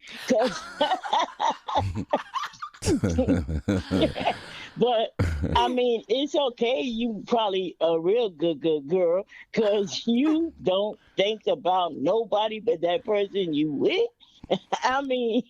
But I mean, it's okay. You probably a real good girl because you don't think about nobody but that person you with. I mean,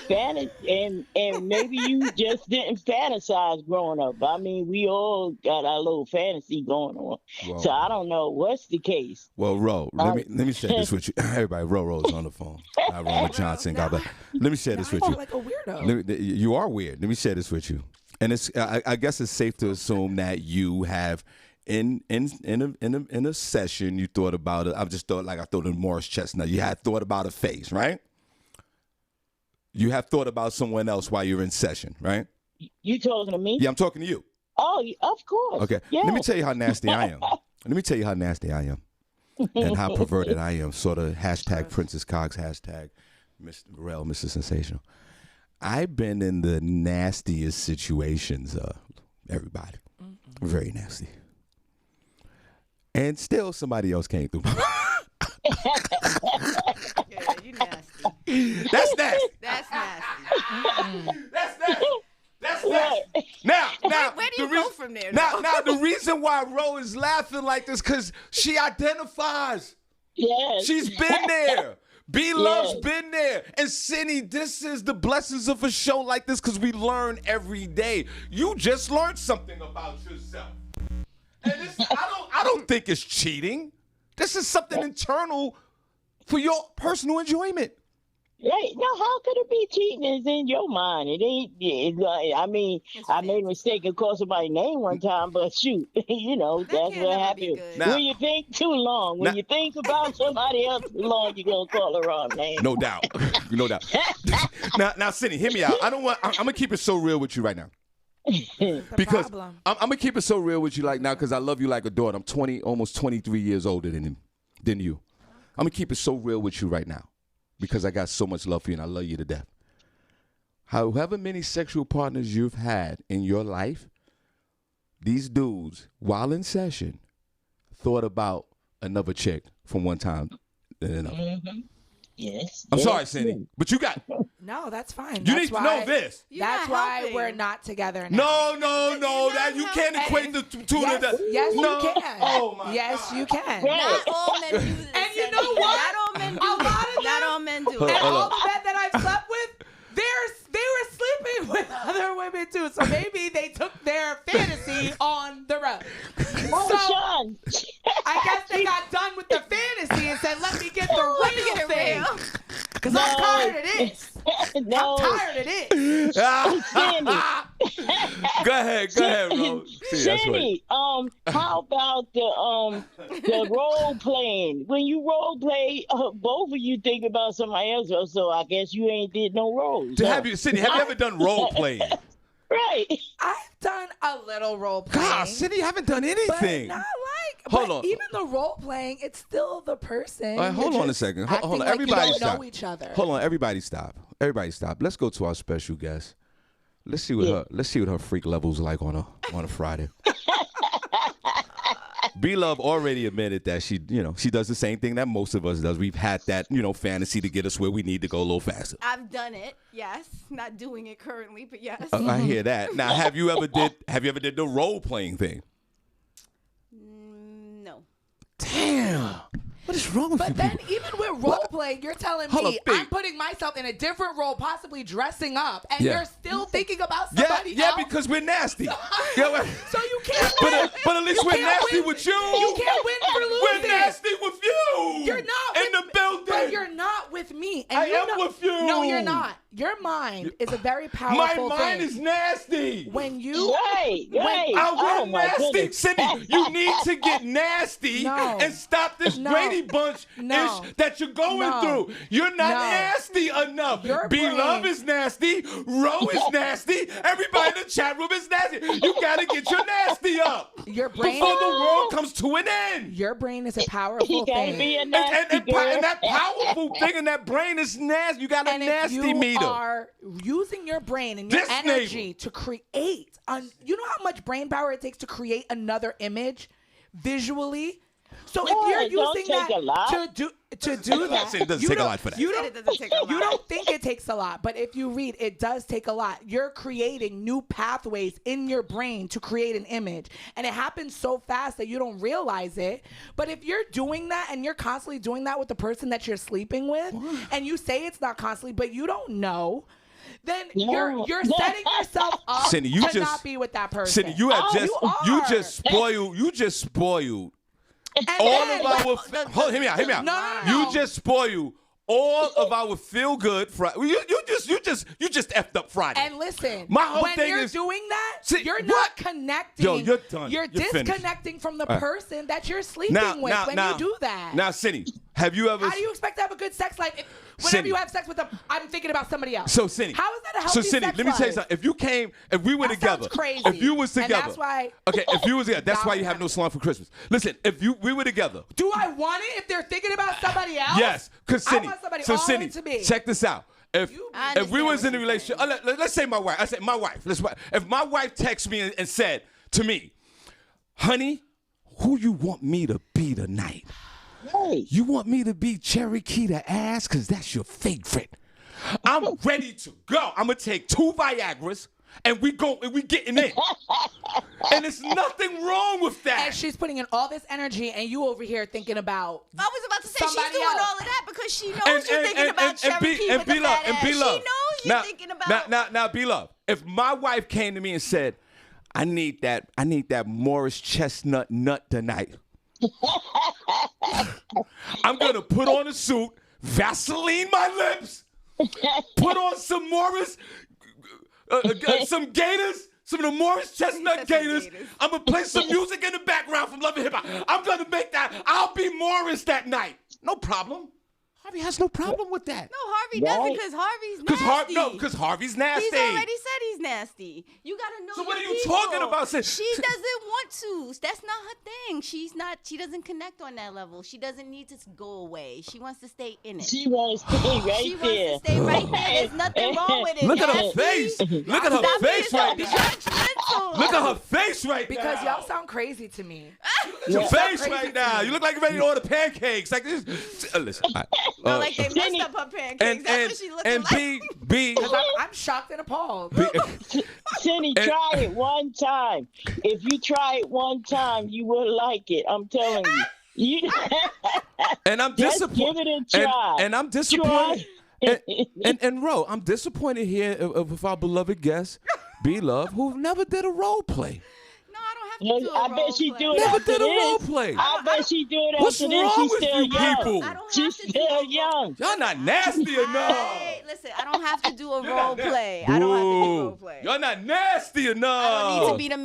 fantasy, and maybe you just didn't fantasize growing up. I mean, we all got our little fantasy going on. Whoa. So I don't know what's the case. Well, Ro, let me share this with you. Everybody, Ro's on the phone. Not Roma Johnson. God bless. Let me share this with you. Like a weirdo. You are weird. Let me share this with you. And it's I guess it's safe to assume that you have in a session you thought about it. I just thought I thought of Morris Chestnut. You had thought about a face, right? You have thought about someone else while you're in session, right? You talking to me? Yeah, I'm talking to you. Oh, of course. Okay. Yes. Let me tell you how nasty I am. And how perverted I am. Sort of hashtag Princess Cox, hashtag Mr. Rel, Mr. Sensational. I've been in the nastiest situations, everybody. Very nasty. And still somebody else came through. Yeah, you nasty. That's nasty. That's nasty. That's nasty. That's nasty. Now, where do you go from there? Now, the reason why Ro is laughing like this because she identifies. Yes. She's been there. B Love's been there. And Senny, this is the blessings of a show like this because we learn every day. You just learned something about yourself. And this, I don't think it's cheating. This is something internal for your personal enjoyment. Right. Now, how could it be cheating? It's in your mind. It ain't. I mean, I made a mistake and called somebody's name one time, but shoot, that's what happens. When you think too long, when you think about somebody else too long, you're going to call the wrong name. No doubt. Now, Senny, hear me out. I'm going to keep it so real with you right now. Because I'm going to keep it so real with you like now because I love you like a daughter. I'm almost 23 years older than you. I'm going to keep it so real with you right now because I got so much love for you and I love you to death. However many sexual partners you've had in your life, these dudes, while in session, thought about another chick from one time than another. Mm-hmm. Yes. I'm sorry, Senny, but you got. No, that's fine. You need to know this. That's why we're not together now. No. That you can't equate the two to that. Yes, no. you can. Oh my yes, God. you can. Not all men do this. And you know what? Not all men do it. Not all men do Hold it. on, And hold all on. the men that I've slept with, they were sleeping with other women too. So maybe they took their fantasy on the road. Sean. I guess they got done with the fantasy and said, "Let me get the real thing." Because I'm tired of this. No. I'm tired of this. Go ahead, Ro. Senny, how about the role playing? When you role play, both of you think about somebody else, so I guess you ain't did no roles. Senny, have you ever done role playing? Right. I've done a little role playing. God, Senny, you haven't done but anything. not like. Hold but on. Even the role playing, it's still the person. All right, hold You're on a just second. acting Hold on. like Everybody you don't stop. know each other. Hold on. Everybody stop. Let's go to our special guest. Let's see what her freak level's like on a Friday. B-Love already admitted that she does the same thing that most of us does. We've had that, fantasy to get us where we need to go a little faster. I've done it. Yes. Not doing it currently, but yes. I hear that. Now, have you ever did the role playing thing? No. Damn. What is wrong with you But then people? even with role playing, you're telling Hold me up, Big. I'm putting myself in a different role, possibly dressing up, and Yeah. you're still thinking about Yeah, somebody yeah, else? because we're nasty. So you can't but, win. but at least You we're can't nasty win. with you. You can't win for losing. We're nasty with you. You're not in with the me, building. But you're not with me. And I you am know, with you. No, you're not. Your mind is a very My powerful mind thing. is nasty. When you Right. We're my nasty. goodness. Cindy, you need to get nasty No. and stop this No. Brady Bunch No. ish that you're going No. through. You're not No. nasty enough. Your B-Love brain- is nasty. Ro is nasty. Everybody in the chat room is nasty. You got to get your nasty up your brain before the world comes to an end. your brain is a powerful You gotta thing. be a And, nasty and girl. that powerful thing in that brain is nasty. You got a And if nasty you meter. are using your brain and your This energy to create, you know how much brain power it takes to create another image visually? So Yeah, if you're it don't using take a lot. that to do I'm that, not saying it doesn't you take a don't- lot for that. You Said don't, it doesn't take a lot. you don't think it takes a lot, but if you read, it does take a lot. You're creating new pathways in your brain to create an image, and it happens so fast that you don't realize it. But if you're doing that and you're constantly doing that with the person that you're sleeping with, and you say it's not constantly, but you don't know, then No. you're setting yourself up Cindy, you to just- not be with that person. Cindy, you have you just spoiled And all then- of our hear me out. No. You just spoiled all of our feel good Friday. You just effed up Friday. And listen, My whole when thing you're is- doing that, See, you're what? not connecting. Yo, you're done. You're You're finished. disconnecting from the All right. person that you're sleeping with when you do that. Now, Cindy, have you ever? How do you expect to have a good sex life if whenever Cindy. you have sex with them, I'm thinking about somebody else? So, Cindy. How is that a healthy So, Cindy, sex let me tell you life? something. If we were That together, sounds crazy. if you was And together, that's why- Okay, if you was together, that's Now why I'm you have no happy. salon for Christmas. Listen, we were together. Do I want it if they're thinking about somebody else? Yes, because I Cindy. want somebody So, all Cindy, into me. check this out. If I if we understand was what in a you're relationship, saying. let's say my wife. I said my wife. If my wife texts me and said to me, "Honey, who you want me to be tonight? Hey. You want me to be Cherokee the ass? Because that's your favorite. I'm ready to go. I'm gonna take 2 Viagras and we getting in. And there's nothing wrong with that. And she's putting in all this energy, and you over here thinking about. I was about to say she's Somebody doing else. all of that because she knows you're thinking about Cherokee with the B-Love, fat ass. She knows you're thinking about. Now, B-Love, if my wife came to me and said, I need that Morris chestnut nut tonight. I'm gonna put on a suit, Vaseline my lips, put on some Morris, some Gators, some of the Morris chestnut said some Gators. Gators. I'm gonna play some music in the background from Love and Hip Hop. I'm gonna make that. I'll be Morris that night. No problem. Harvey has no problem with that. No, Harvey doesn't because Harvey's nasty. Because Harvey's nasty. He's already said he's nasty. You gotta know. So what are your you people. talking about? She doesn't want to. That's not her thing. She's not. She doesn't connect on that level. She doesn't need to go away. She wants to stay in it. She wants to stay right She there. wants to stay right there. There's nothing wrong with it. Look at her Nasty. face. Look at her Stop face being so right now. judgmental. Look at her face right now. Because y'all sound crazy to me. Your face crazy right to now. me. You look like you're ready to order pancakes. Like this. Listen. No, like they messed up her pancakes. That's what she looking and like. B. I'm shocked and appalled. Cindy, try it one time. If you try it one time, you will like it. I'm telling you. And I'm Just disappointed. give it a try. And I'm disappointed. And Ro, I'm disappointed here of our beloved guest, B Love, who never did a role play. No, I don't have to do a I bet she role do play. it Never after did a role this. play. I bet she do it What's after this. wrong She's with still you young. people? I don't have She's to do still a young. Y'all not nasty enough. Hey, listen, I don't have to do a role play. I don't have to do a role play. Y'all not nasty enough. I don't need to be the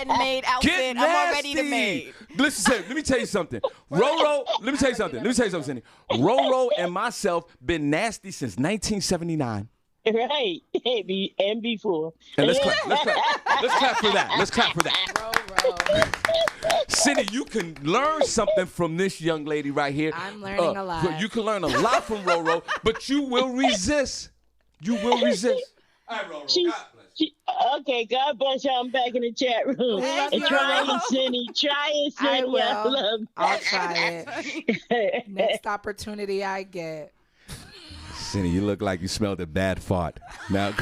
maid outfit. Get I'm already the nasty. maid. Listen, let me tell you something. Roro, let me tell you something, Cindy. Roro and myself been nasty since 1979. Right. And before. And let's clap for that. Let's clap for that. Cindy, you can learn something from this young lady right here. I'm learning a lot. You can learn a lot from Roro, but you will resist. You will resist. All right, Roro, She- God bless. Okay, God bless you. I'm back in the chat room. Thank And you. try it, Cindy. Try it, I Cindy. I will. love I'll try it. Next opportunity I get. Cindy, you look like you smelled a bad fart. Now,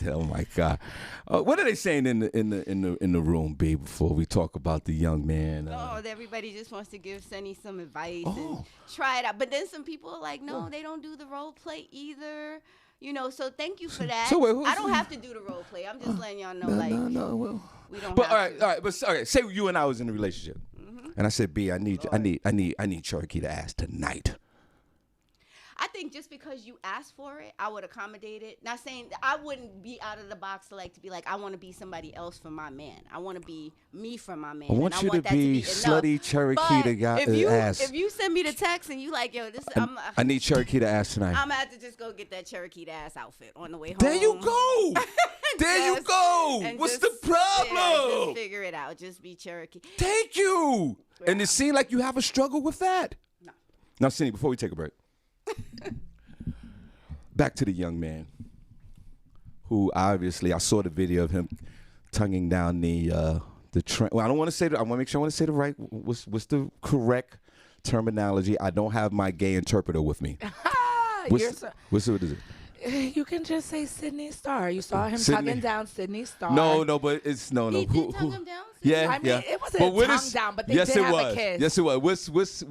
oh my God, what are they saying in the room, B? Before we talk about the young man, Everybody just wants to give Senny some advice Oh. and try it out. But then some people are like, no, they don't do the role play either. You know, so thank you for that. So wait, who's- I don't have to do the role play. I'm just letting y'all know, well. we don't But have all right, to. all right. But okay, say you and I was in a relationship, and I said, B, I need Cherokee to ask tonight. I think just because you asked for it, I would accommodate it. Not saying I wouldn't be out of the box to be like, I want to be somebody else for my man. I want to be me for my man. I want and you I want to that be enough. slutty Cherokee But to ask. if you send me the text and you like, yo, this, I need Cherokee to ask tonight. I'm gonna have to just go get that Cherokee ass outfit on the way home. There you go. There you Just- go. and What's just- the problem? Yeah, just figure it out. Just be Cherokee. Thank you. And Yeah. it seemed like you have a struggle with that. No. Now, Cindy, before we take a break, back to the young man who obviously I saw the video of him tonguing down the train. Well, I don't want to say that. I want to make sure I want to say the right. What's the correct terminology? I don't have my gay interpreter with me. What is it? You can just say Sydney Starr. You saw him Sydney. tugging down Sydney Starr. No, but it's no. He Who? did tongue him down? Yeah, I mean, yeah. it wasn't a what tongue is- down, but they yes, did it have a was. kiss. Yes, it was.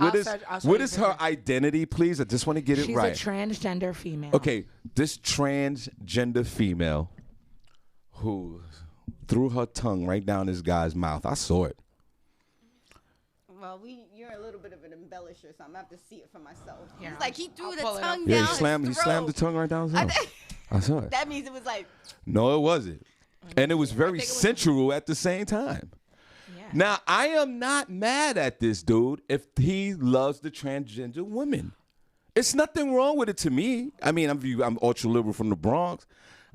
I'll show What you is her pictures. identity, please? I just want to get it She's right. a transgender female. Okay, this transgender female who threw her tongue right down this guy's mouth. I saw it. Well, you're a little bit of an embellisher, so I'm gonna have to see it for myself. Here, It's like he threw I'll the pull it up. tongue Yeah, down he slammed his the throat. tongue right down his mouth. I saw it. That means it was like, No, it wasn't. And it was very sensual at the same time. Yeah. Now, I am not mad at this dude if he loves the transgender women. It's nothing wrong with it to me. I mean, I'm ultra liberal from the Bronx.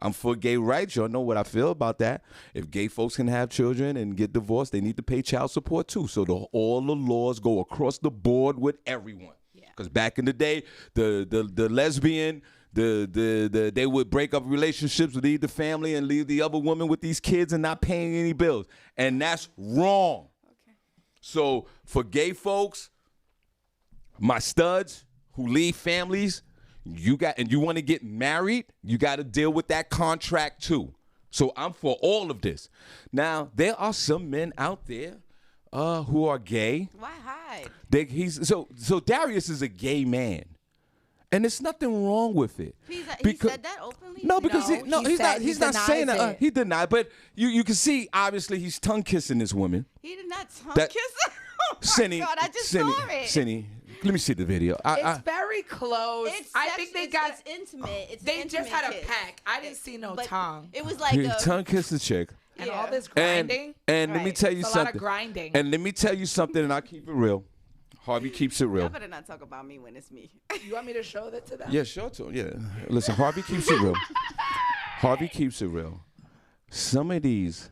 I'm for gay rights. Y'all know what I feel about that. If gay folks can have children and get divorced, they need to pay child support too. So all the laws go across the board with everyone. Because back in the day, the lesbian, they would break up relationships, leave the family, and leave the other woman with these kids and not paying any bills. And that's wrong. okay. So for gay folks, my studs who leave families, you want to get married, you got to deal with that contract too. So I'm for all of this. Now, there are some men out there who are gay. Why hide? So Darius is a gay man. And there's nothing wrong with it. He Because- said that openly? No, because No, he he's said- not. he He's not saying denies that. it. He denied, but you can see obviously he's tongue kissing this woman. He did not tongue That- kiss her. Oh my Cindy, God, I just Cindy, saw it. Cindy, let me see the video. It's very close. I think they got. It's intimate. It's They an just intimate had a kiss. peck. I didn't see no But tongue. It was like he a tongue kissed the chick. And Yeah. all this And grinding. let me Right. tell you It's a something. lot of grinding. And let me tell you something, and I'll keep it real. Harvey keeps it real. Y'all better not talk about me when it's me. You want me to show that to them? Yeah, show it to him. Yeah. Listen, Harvey keeps it real. Harvey keeps it real. Some of these,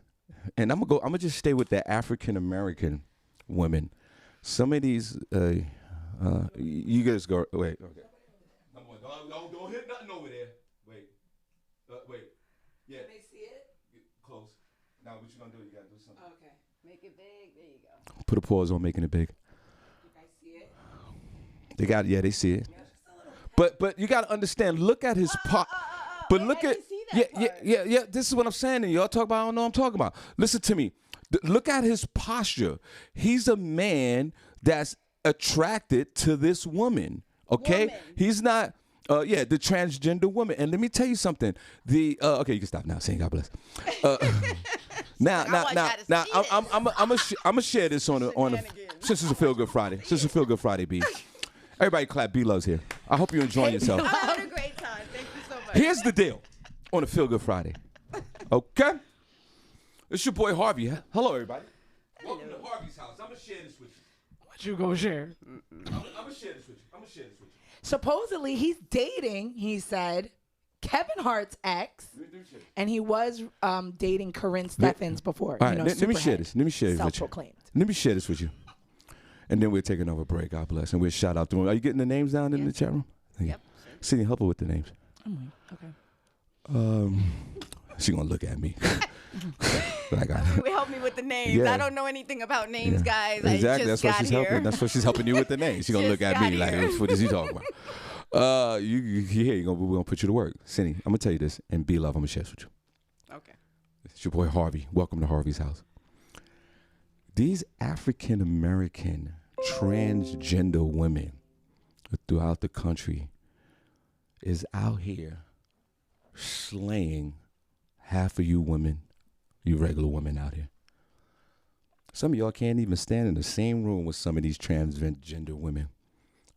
and I'm gonna just stay with the African American women. Some of these, you guys go. Wait. Okay. Don't hit nothing over there. Wait. Yeah. Can they see it? Close. Now what you gonna do? You gotta do something. Okay. Make it big. There you go. Put a pause on making it big. You guys see it? They see it. But you gotta understand. Look at his pot. But wait, look I at didn't see that yeah. This is what I'm saying. And y'all talk about. I don't know what I'm talking about. Listen to me. Look at his posture. He's a man that's attracted to this woman. Okay, he's not. The transgender woman. And let me tell you something. Okay, you can stop now. Saying God bless. Now, I'm gonna share this on the since it's a Feel Good Friday. Since it's a Feel Good Friday, B. Everybody clap. B Love's here. I hope you're enjoying yourself. I had a great time. Thank you so much. Here's the deal on a Feel Good Friday. Okay? It's your boy Harvey. Hello, everybody. Welcome to Harvey's house. I'm going to share this with you. What you gonna share? I'm going to share this with you. Supposedly, he's dating, he said, Kevin Hart's ex, and he was dating Corinne Steffens before. All right, let me share this. Let me share this with you. Self-proclaimed. Let me share this with you. And then we'll take another break. God bless. And we'll shout out to them. Are you getting the names down in the chat room? Yep. Sydney, help her with the names. Okay. She going to look at me. But I got Help me with the names. Yeah. I don't know anything about names, guys. Exactly. I just That's why got she's here. helping. That's why she's helping you with the names. She's gonna look Just at me got like, here. what is he talking about? We're gonna put you to work. Cindy, I'm gonna tell you this, and be love, I'm gonna share this with you. Okay. It's your boy Harvey. Welcome to Harvey's house. These African American transgender women throughout the country is out here slaying half of you women, you regular women out here. Some of y'all can't even stand in the same room with some of these transgender women.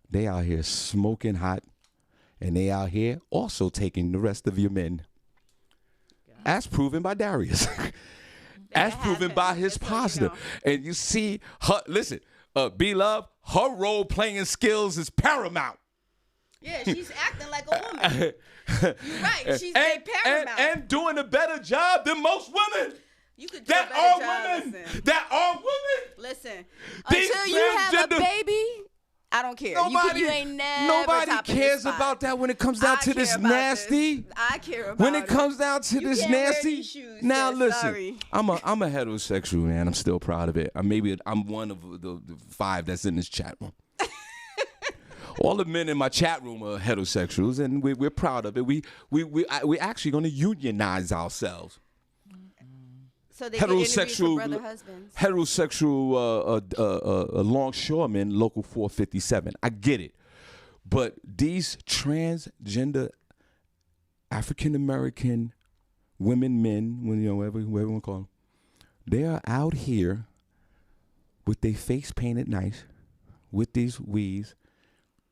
They out here smoking hot, and they out here also taking the rest of your men. As proven by Darius. As proven by his posture. And you see her, listen, B-Love, her role-playing skills is paramount. Yeah, she's acting like a woman. You're right. She's paramount. And doing a better job than most women. You could do That a better are job. women. Listen. That are women. Listen. These Until you have a transgender- baby, I don't care. You ain't never Nobody topping cares this spot. about that when it comes down I to this care about nasty. this. I care about When it comes down to You this can't wear nasty. these shoes, Now sis. listen, Sorry. I'm a heterosexual man. I'm still proud of it. I'm one of the 5 that's in this chat room. All the men in my chat room are heterosexuals, and we're proud of it. We actually going to unionize ourselves. So they get interviews Heterosexual, for brother husbands. longshoremen, local 457. I get it, but these transgender African American women, men, whoever you want to call them, they are out here with their face painted nice, with these weaves.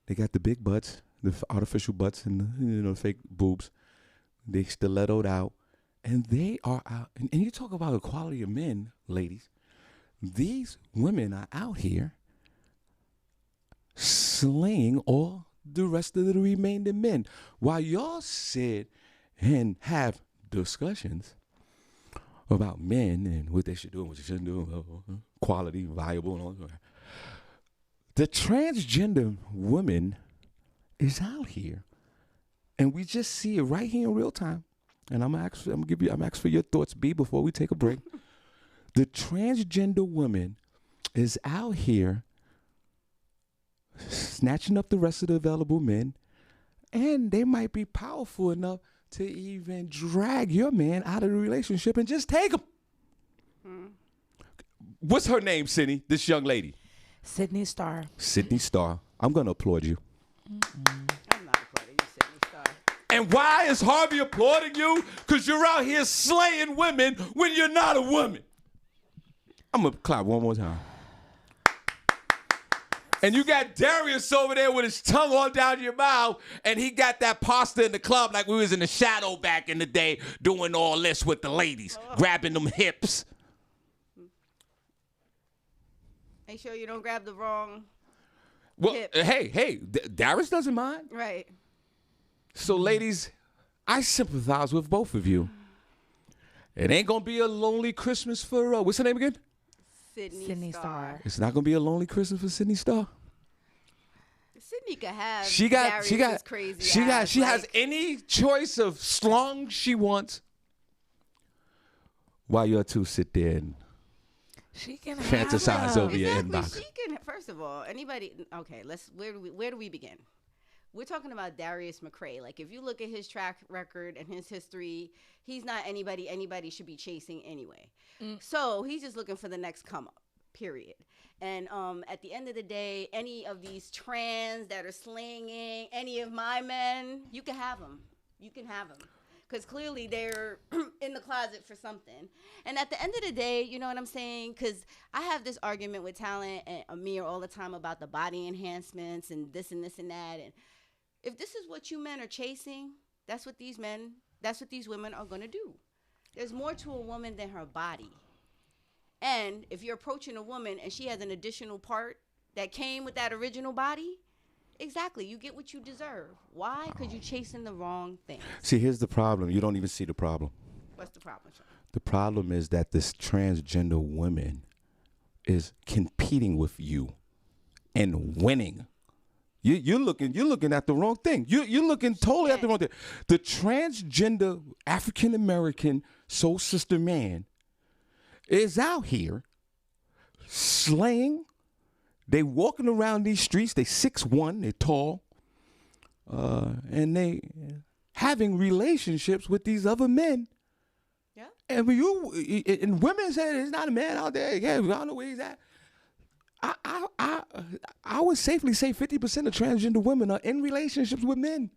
They got the big butts, the artificial butts, and the fake boobs. They stilettoed out, and they are out. And you talk about equality of men, ladies. These women are out here slaying all the rest of the remaining men, while y'all sit and have discussions about men and what they should do and what they shouldn't do, quality, viable, and all that. The transgender woman is out here, and we just see it right here in real time. And I'm asking for your thoughts, B, before we take a break. The transgender woman is out here snatching up the rest of the available men, and they might be powerful enough to even drag your man out of the relationship and just take him. What's her name, Senny? This young lady. Sydney Starr. Sydney Starr. I'm going to applaud you. I'm not applauding you, Sydney Starr. And why is Harvey applauding you? Because you're out here slaying women when you're not a woman. I'm going to clap one more time. And you got Darius over there with his tongue all down your mouth, and he got that pasta in the club like we was in the shadow back in the day doing all this with the ladies, grabbing them hips. Make sure you don't grab the wrong Well, hip. hey, Darius doesn't mind. Right. So, ladies, I sympathize with both of you. It ain't gonna be a lonely Christmas for what's her name again? Sydney Starr. It's not gonna be a lonely Christmas for Sydney Starr. Sydney could have. She got crazy. She has any choice of song she wants. While you two sit there and She can fantasize over your Exactly. inbox. She can. First of all, anybody. Okay, where do we begin? We're talking about Darius McCray. Like, if you look at his track record and his history, he's not anybody should be chasing anyway. So he's just looking for the next come up, period. And at the end of the day, any of these trans that are slinging, any of my men, you can have them. You can have them. Because clearly they're in the closet for something. And at the end of the day, you know what I'm saying? Because I have this argument with Talent and Amir all the time about the body enhancements and this and this and that. And if this is what you men are chasing, that's what these women are going to do. There's more to a woman than her body. And if you're approaching a woman and she has an additional part that came with that original body, exactly, you get what you deserve. Why? Because you're chasing the wrong thing. See, here's the problem. You don't even see the problem. What's the problem, Sean? The problem is that this transgender woman is competing with you and winning. You're looking at the wrong thing. You're looking totally at the wrong thing. The transgender African American soul sister man is out here slaying. They walking around these streets. They 6'1", they're tall, and they having relationships with these other men. Yeah. And when women say there's not a man out there, yeah, I don't know where he's at. I would safely say 50% of transgender women are in relationships with men.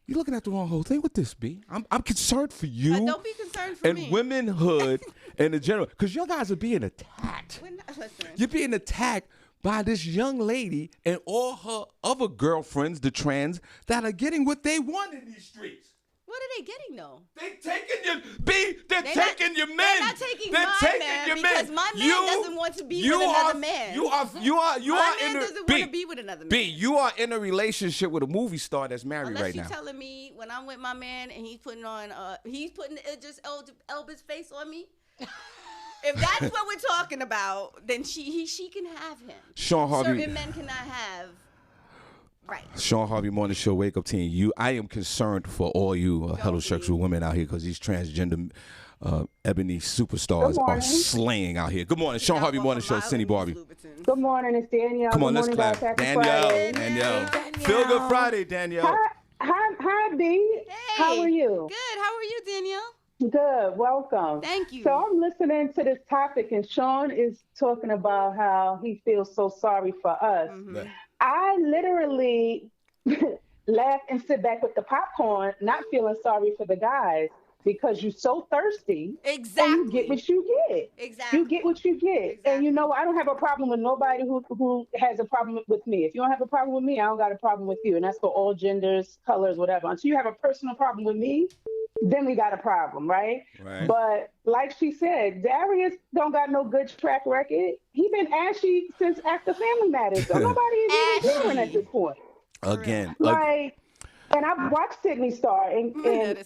You're looking at the wrong whole thing with this, B. I'm concerned for you. Don't be concerned for and me. Womanhood in the general, because you guys are being attacked. Listen. You're being attacked by this young lady and all her other girlfriends, the trans, that are getting what they want in these streets. What are they getting though? They taking your B. They're They're taking not- your men. They're not taking my man because my man doesn't want to be with another man. You are My in man a doesn't B. want to be with another man. B. You are in a relationship with a movie star that's married Unless right you're now. telling me when I'm with my man and he's putting Idris Elba's face on me. If that's what we're talking about, then she can have him. Shawn Harvey. Certain men cannot have. Right. Shawn Harvey Morning Show Wake Up Team. I am concerned for all you heterosexual women out here because these transgender ebony superstars are slaying out here. Good morning, Shawn Harvey Morning Show, Senny Barbi. Good morning, it's Danielle. Come on, Good let's morning, clap. guys. Happy Danielle. Friday. Feel Good Friday, Danielle. Hi, B. Hey. How are you? Good. How are you, Danielle? Good. Welcome. Thank you. So I'm listening to this topic, and Shawn is talking about how he feels so sorry for us. Mm-hmm. Yeah. I literally laugh and sit back with the popcorn, not feeling sorry for the guys because you're so thirsty. Exactly. And you get what you get. Exactly. You get what you get. Exactly. And you know, I don't have a problem with nobody who has a problem with me. If you don't have a problem with me, I don't got a problem with you. And that's for all genders, colors, whatever. Until you have a personal problem with me, then we got a problem, right? Right. But like she said, Darius don't got no good track record. He been ashy since after Family Matters. So nobody is even hearing at this point. Again. Like, and I've watched Sydney Starr in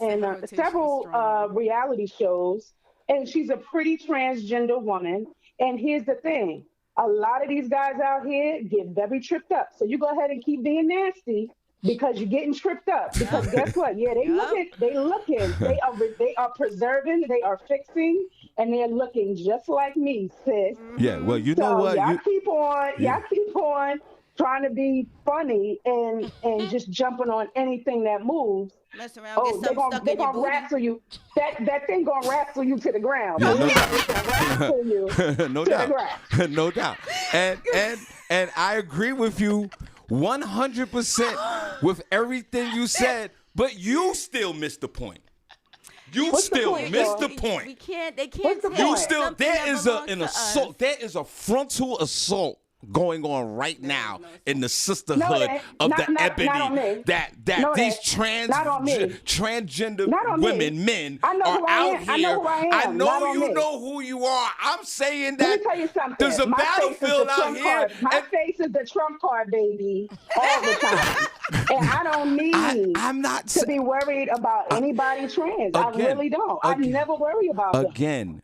several reality shows, and she's a pretty transgender woman. And here's the thing. A lot of these guys out here get very tripped up. So you go ahead and keep being nasty because you're getting tripped up. Because guess what? Yeah, they looking. They are preserving, they are fixing, and they're looking just like me, sis. Yeah, well, you know what? Y'all keep on trying to be funny and just jumping on anything that moves. Mess around, get something stuck in your booty. Wrestle you. That thing gonna wrestle you to the ground. Yeah, Wrestle you no to doubt. the ground. No doubt. And I agree with you 100% with everything you said, but you still missed the point. You What's the still point, missed though? the point. They can't What's the take point? You still something there that is belongs an to assault. us. There is a frontal assault going on right now in the No, sisterhood it ain't. of Not- the not- ebony not on me. that No, it these ain't. Not on me. transgender Not on me. women, men I know are who I out am. here. I know who I am. I know Not on you me. know who you are. I'm saying Let that me tell you something. there's a My face is the battlefield out trump here. card. My face is the trump card, baby, all the time. And I don't need I'm not to be worried about anybody trans. I Again, really don't. I again, never worry about them.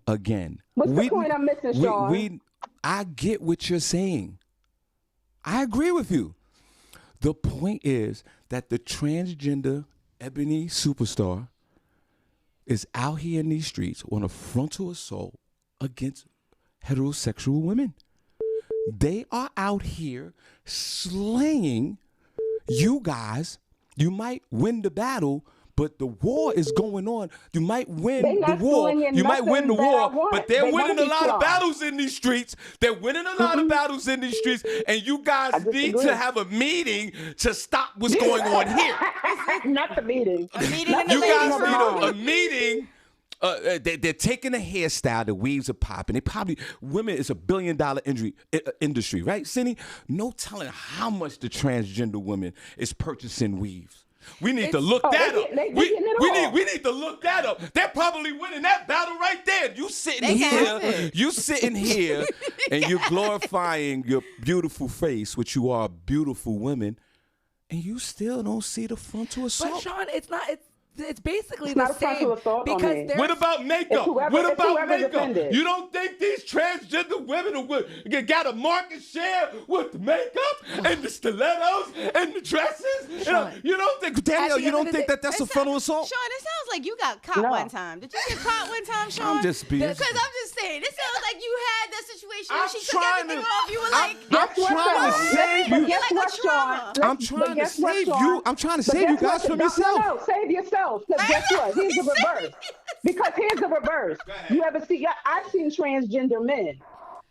Again. What's the point I'm missing, Shawn? I get what you're saying. I agree with you. The point is that the transgender ebony superstar is out here in these streets on a frontal assault against heterosexual women. They are out here slaying you guys. You might win the battle, but the war is going on. You might win They the not war. slinging You might win the nothing that I war, want. but they're They winning wanna a be lot of strong. battles in these streets. They're winning a lot of battles in these streets, and you guys need disagree. to have a meeting to stop what's going on here. Not the meeting. A meeting in the You ladies' guys room. need a meeting. They're taking a hairstyle, the weaves are popping. Women is $1 billion industry, right, Senny? No telling how much the transgender woman is purchasing weaves. We need to look that up. they getting it We need to look that up. They're probably winning that battle right there. You sitting here, and you're glorifying your beautiful face, which you are beautiful women, and you still don't see the frontal assault. But Shawn, it's not. It's basically It's the not a same frontal assault on because me. there's What about makeup? What about whoever's makeup? offended. You don't think these transgender women got a market share with the makeup and the stilettos and the dresses? You don't think, Danielle, you don't think that that's a frontal assault? Sean, it sounds like you got caught No. one time. Did you get caught one time, Sean? I'm just being. Because I'm just saying, it sounds like you had that situation where I'm she took trying everything to- off. You were I'm like, trying to save you. Guess like what, a trauma. Shawn? I'm trying to save you. I'm trying to save you guys from yourself. No, save yourself. Because guess what? Here's the reverse. Because here's the reverse. You ever see? I've seen transgender men,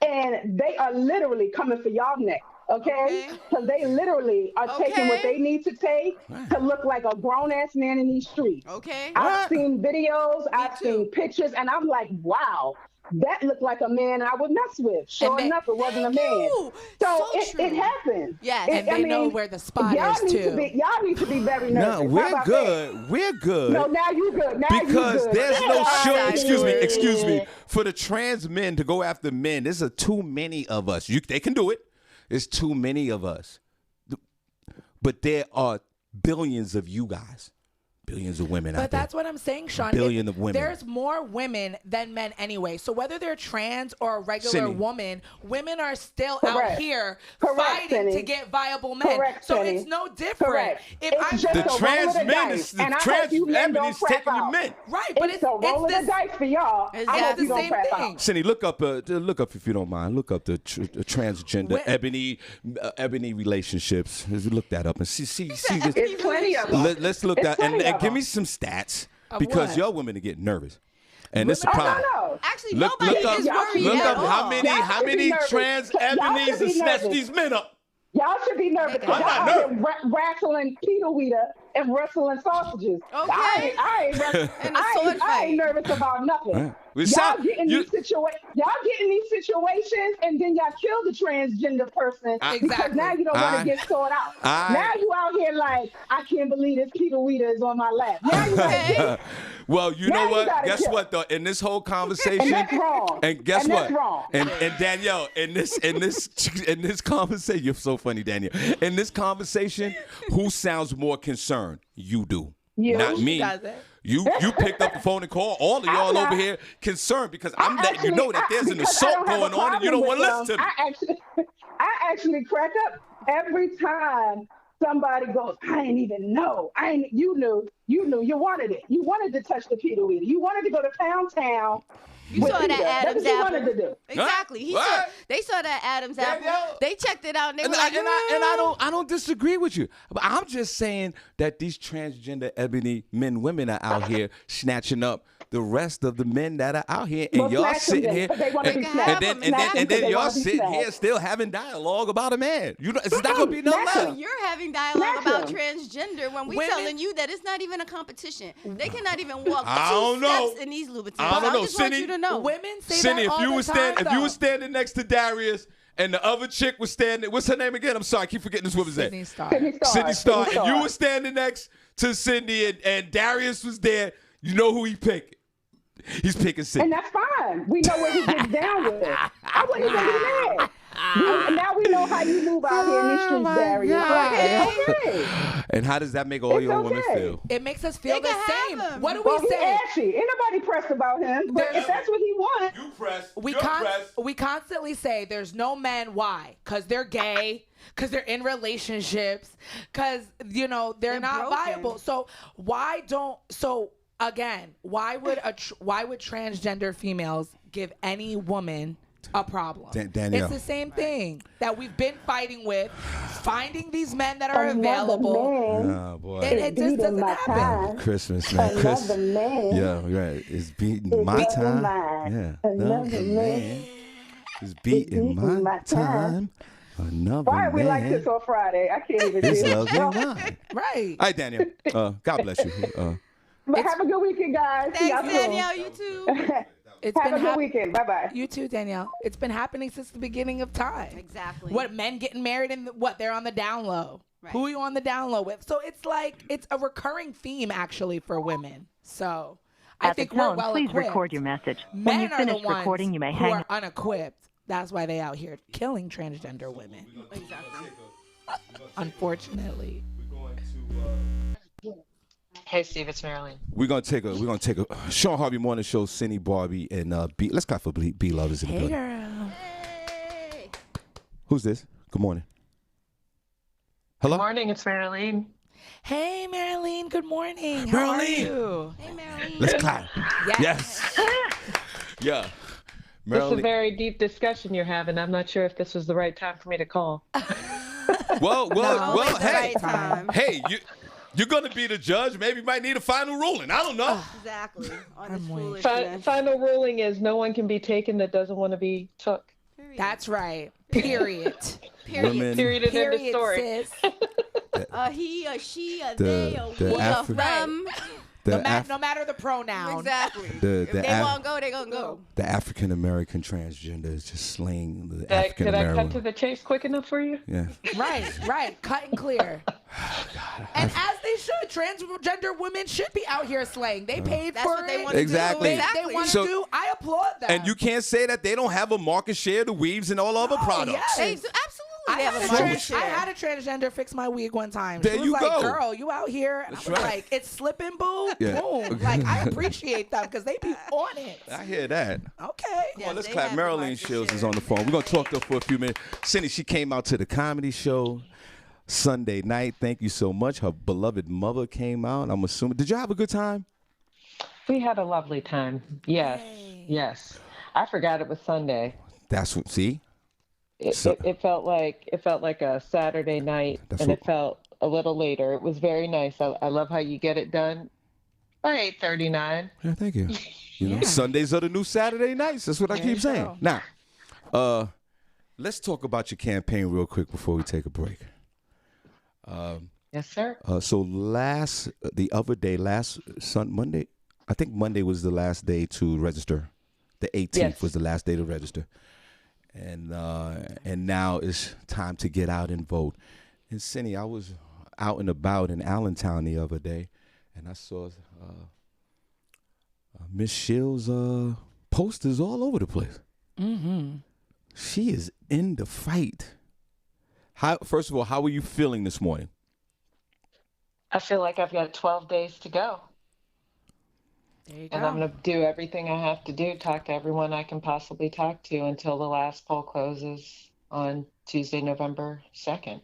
and they are literally coming for y'all neck. Okay? Because they literally are taking what they need to take to look like a grown ass man in these streets. okay. I've seen videos, I've too. seen pictures, and I'm like, wow, that looked like a man I would mess with. Sure enough, it wasn't a man. you. So So it true. happens. Yes. and they know where the spot y'all is need too. to be, y'all need to be very nervous. No, How we're about good. that? We're good. No, now you good. Now Because you good. there's no Yeah. show. Excuse me. For the trans men to go after men, there's too many of us. They can do it. There's too many of us. But there are billions of you guys. Billions of women out But there. that's what I'm saying, Shawn. Billion of women. There's more women than men anyway. So whether they're trans or a regular Senny. woman, women are still Correct. out here Correct, fighting Senny. to get viable men. Correct, so Senny. it's no different. Correct. If It's I'm just The a roll trans of the men dice, is the and I trans hope you men don't ebony's crap taking the out. men. right, but It's a roll of the dice for y'all. I hope Exactly you the don't same crap thing. out. Cindy, look up if you don't mind. Look up the transgender ebony relationships. Look that up and see this. It's plenty of them. Let's look It's at and plenty of give them. me some stats Of because what? y'all women are getting nervous, and this is a Oh, problem. no. Actually, Look nobody up, is worried look at up all. how many Y'all should be nervous. trans Y'all should ebonies be have snatched nervous. these men up. Y'all should be nervous because I'm y'all not out here wrestling Peter Weeder and wrestling sausages. Okay. I ain't And a sword I ain't fight. nervous about nothing. Right. We Y'all sound- getting you- y'all getting these situations, and then y'all kill the transgender person because Exactly. now you don't want I- to get sorted out. I- Now you out here like, I can't believe this Peter Weeder is on my lap. Now you gotta get Well, you Now know you what? gotta Guess kill. what though? In this whole conversation, And that's wrong. And guess And what? that's wrong. And Danielle, in this conversation, you're so funny, Danielle. In this conversation, who sounds more concerned? You do. You. Not me. doesn't. You picked up the phone and called all of y'all I'm not- over here concerned because I'm I letting you know that there's an assault going on and you don't want to listen to me. I actually crack up every time somebody goes, I didn't even know. You knew, you wanted it. You wanted to touch the Peter Weeder. You wanted to go to Pound Town. You saw that That's Adam's what you apple. wanted to do. Exactly. What? They saw that Adam's apple. Danielle. They checked it out and they And were like, I don't disagree with you. But I'm just saying that these transgender ebony women are out here snatching up the rest of the men that are out here, and Well, y'all snatch them sitting then, here, 'cause they wanna and, be and snatched. then Snatch them 'cause and they then y'all wanna be sitting snatched. here still having dialogue about a man. You know, it's not gonna be no Snatch love. them. You're having dialogue Snatch about them. transgender when we Women- telling you that it's not even a competition. They cannot even walk I two don't know. steps in these Louboutins. I don't know. just want Senny, you to know. Women say Cindy, that all if you the were time, if you though. were standing next to Darius and the other chick was standing. What's her name again? I'm sorry, I keep forgetting this woman's name. Sydney Starr. Sydney Starr. And you were standing next to Cindy, and Darius was there. You know who he picked. He's picking Cindy. And that's fine. We know what he gets down with. I wouldn't even be mad. Now we know how you move out here in these streets, Darius. Okay. And how does that make all your women feel? It makes us feel the same. What do Well, we say? Ashy. Ain't nobody pressed about him. But if that's what he wants. You press. We constantly say there's no men. Why? Because they're gay. Because they're in relationships. Because, they're not broken. viable. So again, why would transgender females give any woman a problem? Danielle. It's the same thing that we've been fighting with, finding these men that are available. Oh, boy. And it just doesn't happen. Christmas, man. Another man. Yeah, right. It's beating my time. Yeah. Another man. It's beating my time. Another Why are we man. like this on Friday? I can't even This do it. love's mine. Right. All right, Daniel. God bless you. But have a good weekend, guys. See y'all Thanks, soon. Danielle. You too. Have a good weekend. Bye-bye. You too, Danielle. It's been happening since the beginning of time. Exactly. What, men getting married and they're on the down low. Right. Who are you on the down low with? So it's like, it's a recurring theme actually for women. So I think we're well please equipped. record your message. Men When you are finish the ones recording, you may who hang are unequipped. That's why they out here killing transgender women. Exactly. Unfortunately. Hey, Steve, it's Marilyn. We're gonna take a Shawn Harvey morning show. Senny, Barbi, and B. Let's clap for B lovers in the Hey, building. girl. Who's this? Good morning. Hello. Good morning, it's Marilyn. Hey, Marilyn. Good morning. How are you? Hey, Marilyn. Let's clap. Yes. Yeah. This is a Marilyn. very deep discussion you're having. I'm not sure if this was the right time for me to call. Well, Always the hey, right time. hey, you're gonna be the judge. Maybe you might need a final ruling. I don't know. Exactly. On this I'm waiting. foolishness. Final ruling is no one can be taken that doesn't want to be took. That's right. Period. Women, Period. End of Period, story. sis. A he, a she, a The- they, a the we, a Afri- them. No matter the pronoun. Exactly. the If they won't go, they gonna go. the African American transgender is just slaying the Did African I cut to American. the chase quick enough for you? Yeah. Right. Cut and clear. And as they should, transgender women should be out here slaying. They paid That's for what they it. want to Exactly. do. They want to So- do. I applaud them. And you can't say that they don't have a market share of the weaves and all other products. yes. They do- absolutely. I They have a had, market I share. had a transgender fix my wig one time. There She was you like, go. girl, you out here. And I That's was right. like, it's slipping, boo. Yeah. Boom. Like, I appreciate them because they be on it. I hear that. Okay. Yeah, Well, let's they clap. have the Marilyn market Shields is share. on the phone. We're going to talk to her for a few minutes. Cindy, she came out to the comedy show Sunday night. Thank you so much. Her beloved mother came out. I'm assuming. Did you have a good time? We had a lovely time. Yes. Yes. I forgot it was Sunday. That's what, see? It felt like a Saturday night, That's and what- it felt a little later. It was very nice. I love how you get it done by 8:39. Yeah, thank you. You know, Sundays are the new Saturday nights. That's what I keep saying. go. Now, let's talk about your campaign real quick before we take a break. Yes, sir. So the other day, Monday, I think Monday was the last day to register. The 18th Yes. was the last day to register. And now it's time to get out and vote. And Senny, I was out and about in Allentown the other day, and I saw Miss Shields' posters all over the place. Mm-hmm. She is in the fight. First of all, how are you feeling this morning? I feel like I've got 12 days to go. There you And go. I'm going to do everything I have to do, talk to everyone I can possibly talk to until the last poll closes on Tuesday, November 2nd.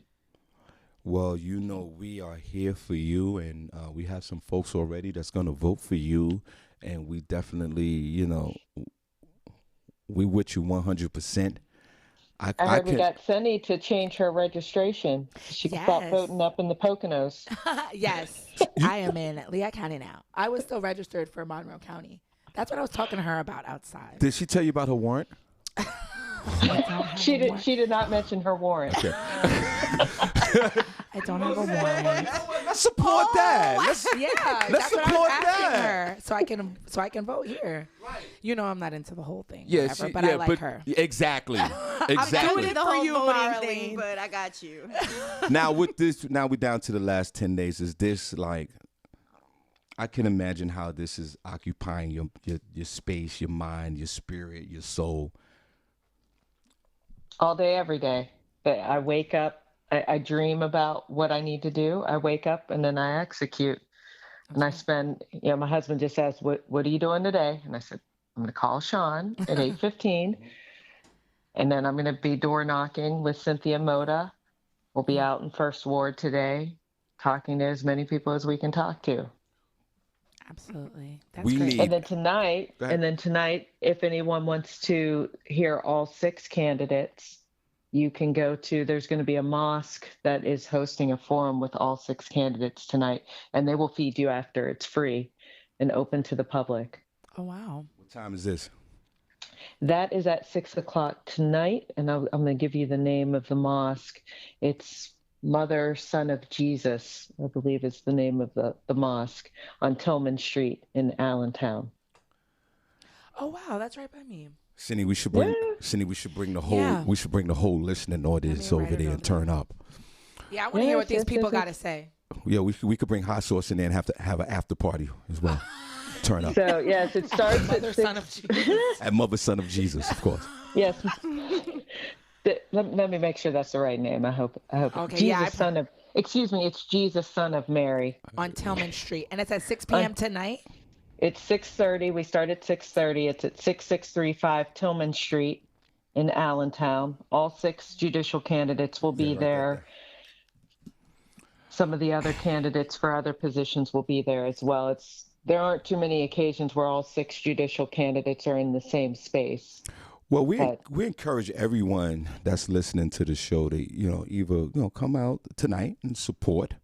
Well, you know, we are here for you, and we have some folks already that's going to vote for you, and we definitely, you know, we with you 100%. I heard we got Senny to change her registration. She can stop Yes. voting up in the Poconos. Yes. I am in Lehigh County now. I was still registered for Monroe County. That's what I was talking to her about outside. Did she tell you about her warrant? She did not mention her warrant. Okay. I don't have a warrant. Let's support that. Let's that's what I support was asking that. her, so I can vote here. Right. You know, I'm not into the whole thing. Yeah, whatever, but I like her. Exactly. I'm Exactly. doing the for whole you, voting Marlene. thing, but I got you. Now with this, now we're down to the last 10 days. Is this like? I can imagine how this is occupying your space, your mind, your spirit, your soul. All day, every day. But I wake up, I dream about what I need to do. I wake up and then I execute. And I spend, my husband just asked, what are you doing today? And I said, I'm going to call Shawn at 8:15. And then I'm going to be door knocking with Cynthia Moda. We'll be out in First Ward today, talking to as many people as we can talk to. Absolutely. That's We great. need- And then tonight, if anyone wants to hear all 6 candidates, you can go to, there's going to be a mosque that is hosting a forum with all 6 candidates tonight, and they will feed you after. It's free and open to the public. Oh, wow. What time is this? That is at 6:00 tonight, and I'm going to give you the name of the mosque. It's Mother, Son of Jesus, I believe is the name of the mosque on Tillman Street in Allentown. Oh, wow. That's right by me. Cindy, we should bring the whole we should bring the whole listening audience over there and turn up. Yeah, I want to hear what these people got to say. Yeah, we could bring hot sauce in there and have to have an after party as well. Turn up. So yes, it starts Mother, at Son of Jesus. At Mother, Son of Jesus, of course. Yes. Let me make sure that's the right name. I hope. Okay, Jesus, it's Jesus, Son of Mary. On Tillman Street. And it's at 6 p.m. tonight? It's 6:30. We start at 6:30. It's at 6635 Tillman Street in Allentown. All 6 judicial candidates will be there. Some of the other candidates for other positions will be there as well. There aren't too many occasions where all 6 judicial candidates are in the same space. Well, we encourage everyone that's listening to the show to either come out tonight and support,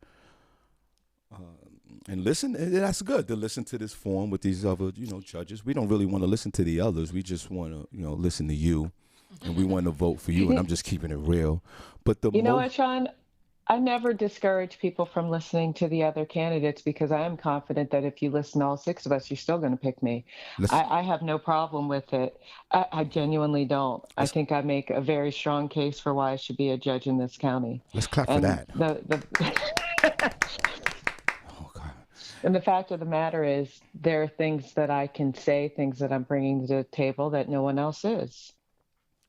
and listen. And that's good to listen to this forum with these other judges. We don't really want to listen to the others. We just want to listen to you, and we want to vote for you. And I'm just keeping it real. But know what, Shawn? I never discourage people from listening to the other candidates because I am confident that if you listen to all 6 of us, you're still going to pick me. I have no problem with it. I genuinely don't. I think I make a very strong case for why I should be a judge in this county. Let's clap for that. Oh, God. And the fact of the matter is there are things that I can say, things that I'm bringing to the table that no one else is.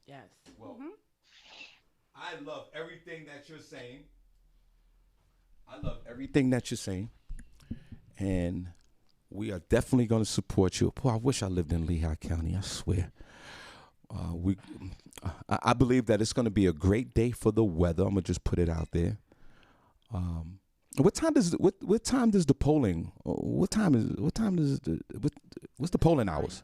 Yes. Well, I love everything that you're saying. And we are definitely going to support you. Boy, I wish I lived in Lehigh County, I swear. I believe that it's going to be a great day for the weather. I'm going to just put it out there. What time does the polling? What's the polling hours?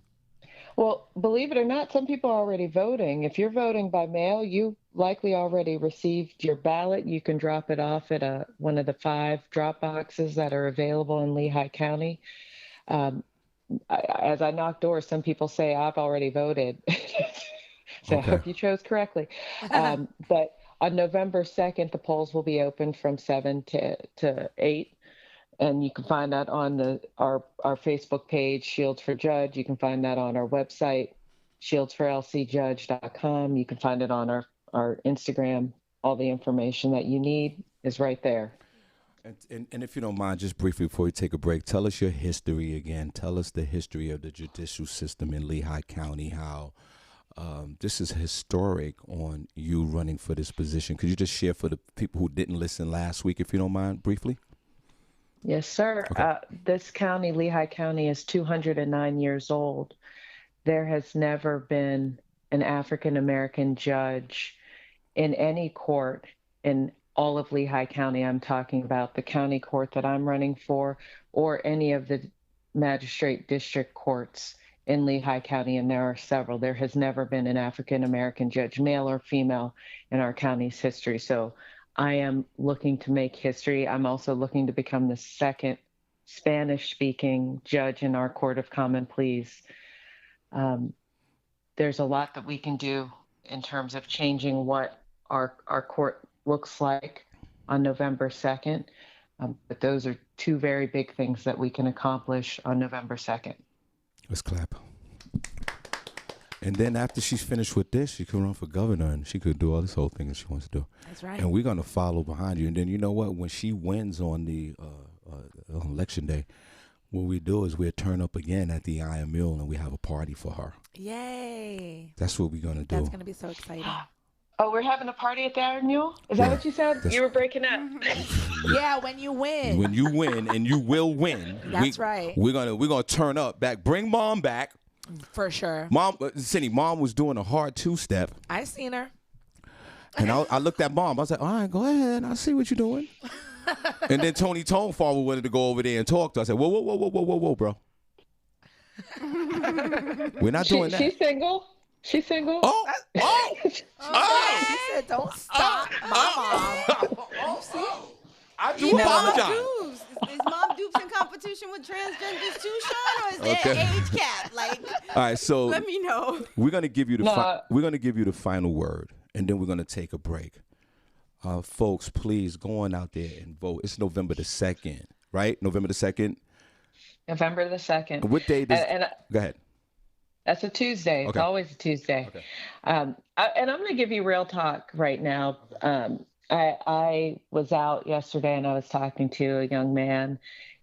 Well, believe it or not, some people are already voting. If you're voting by mail, you likely already received your ballot. You can drop it off at one of the 5 drop boxes that are available in Lehigh County. As I knock doors, some people say, I've already voted. So I hope you chose correctly. But on November 2nd, the polls will be open from 7 to 8. And you can find that on our Facebook page, Shields for Judge. You can find that on our website, shieldsforlcjudge.com. You can find it on our Instagram. All the information that you need is right there. And if you don't mind, just briefly before we take a break, tell us your history again. Tell us the history of the judicial system in Lehigh County, how this is historic on you running for this position. Could you just share for the people who didn't listen last week, if you don't mind, briefly? Yes, sir. Okay. This county, Lehigh County, is 209 years old. There has never been an African-American judge in any court in all of Lehigh County. I'm talking about the county court that I'm running for or any of the magistrate district courts in Lehigh County, and there are several. There has never been an African-American judge, male or female, in our county's history. So I am looking to make history. I'm also looking to become the 2nd Spanish-speaking judge in our Court of Common Pleas. There's a lot that we can do in terms of changing what our court looks like on November 2nd. But those are two very big things that we can accomplish on November 2nd. Let's clap. And then after she's finished with this, she can run for governor and she could do all this whole thing that she wants to do. That's right. And we're going to follow behind you. And then you know what? When she wins on the election day, what we do is we'll turn up again at the Iron Mule and we have a party for her. Yay. That's what we're going to do. That's going to be so exciting. Oh, we're having a party at the Iron Mule? Is that what you said? You were breaking up. Yeah, when you win. When you win, and you will win. That's right. We're gonna turn up back. Bring Mom back. For sure. Mom, Senny, Mom was doing a hard two-step. I seen her. And I looked at Mom. I was like, all right, go ahead. I see what you're doing. And then Tony Tonefather wanted to go over there and talk to her. I said, whoa, bro. We're not doing that. She's single? She's single? Oh! She said, don't stop my mom. See? I do apologize. Is mom dupes in competition with transgenders too, Shawn, or is there an age cap? Like, all right, so let me know. We're gonna give you the final word, and then we're gonna take a break. Folks, please go on out there and vote. It's November the 2nd, right? November the 2nd. November the 2nd. What day does? Go ahead. That's a Tuesday. It's always a Tuesday. Okay. And I'm going to give you real talk right now. I was out yesterday and I was talking to a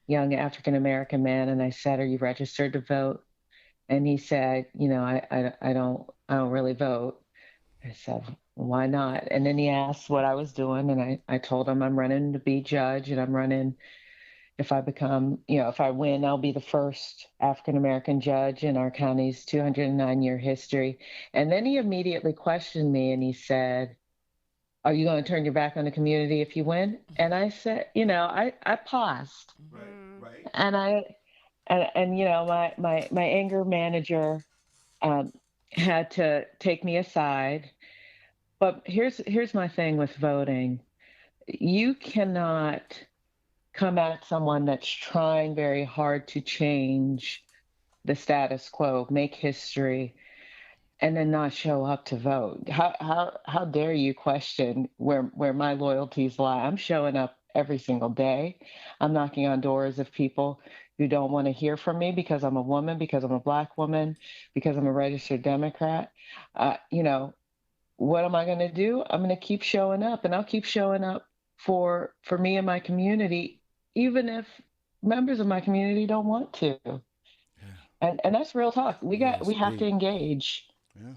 young African-American man, and I said, "Are you registered to vote?" And he said, I don't really vote. I said, "Why not?" And then he asked what I was doing, and I told him I'm running to be judge, and I'm running. If I win, I'll be the first African-American judge in our county's 209-year history. And then he immediately questioned me and he said, "Are you going to turn your back on the community if you win?" And I said, I paused. Right. And my anger manager had to take me aside. But here's my thing with voting. You cannot come at someone that's trying very hard to change the status quo, make history, and then not show up to vote. How dare you question where my loyalties lie? I'm showing up every single day. I'm knocking on doors of people who don't want to hear from me because I'm a woman, because I'm a Black woman, because I'm a registered Democrat. What am I going to do? I'm going to keep showing up, and I'll keep showing up for me and my community, even if members of my community don't want to. Yeah. And that's real talk. We have to engage. Yeah.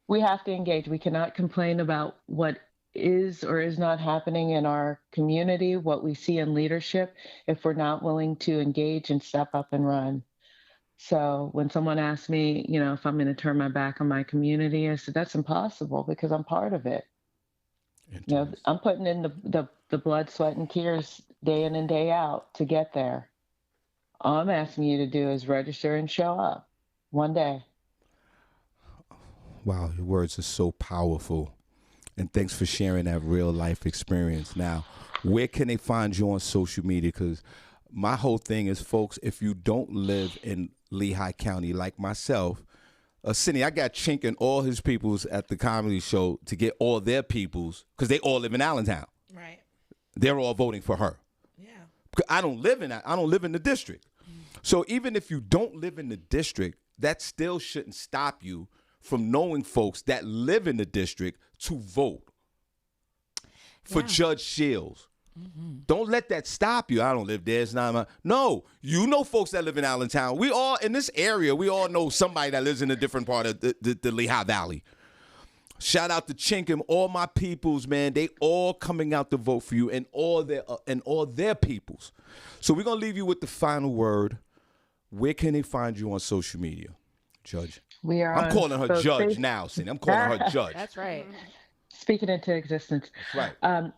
We have to engage. We cannot complain about what is or is not happening in our community, what we see in leadership, if we're not willing to engage and step up and run. So when someone asks me, if I'm going to turn my back on my community, I said, that's impossible because I'm part of it. I'm putting in the blood, sweat, and tears day in and day out to get there. All I'm asking you to do is register and show up one day. Wow, your words are so powerful. And thanks for sharing that real life experience. Now, where can they find you on social media? Because my whole thing is, folks, if you don't live in Lehigh County like myself, Senny, I got Chink and all his peoples at the comedy show to get all their peoples, because they all live in Allentown. Right. They're all voting for her. Yeah. Because I don't live in the district. So even if you don't live in the district, that still shouldn't stop you from knowing folks that live in the district to vote for Judge Shields. Mm-hmm. Don't let that stop you. I don't live there. It's not my... No, you know folks that live in Allentown. We all, in this area, we all know somebody that lives in a different part of the Lehigh Valley. Shout out to Chinkem, all my peoples, man. They all coming out to vote for you, and all their peoples. So we're going to leave you with the final word. Where can they find you on social media, Judge? I'm calling her Judge now, Cindy. I'm calling her Judge. That's right. Speaking into existence. That's right.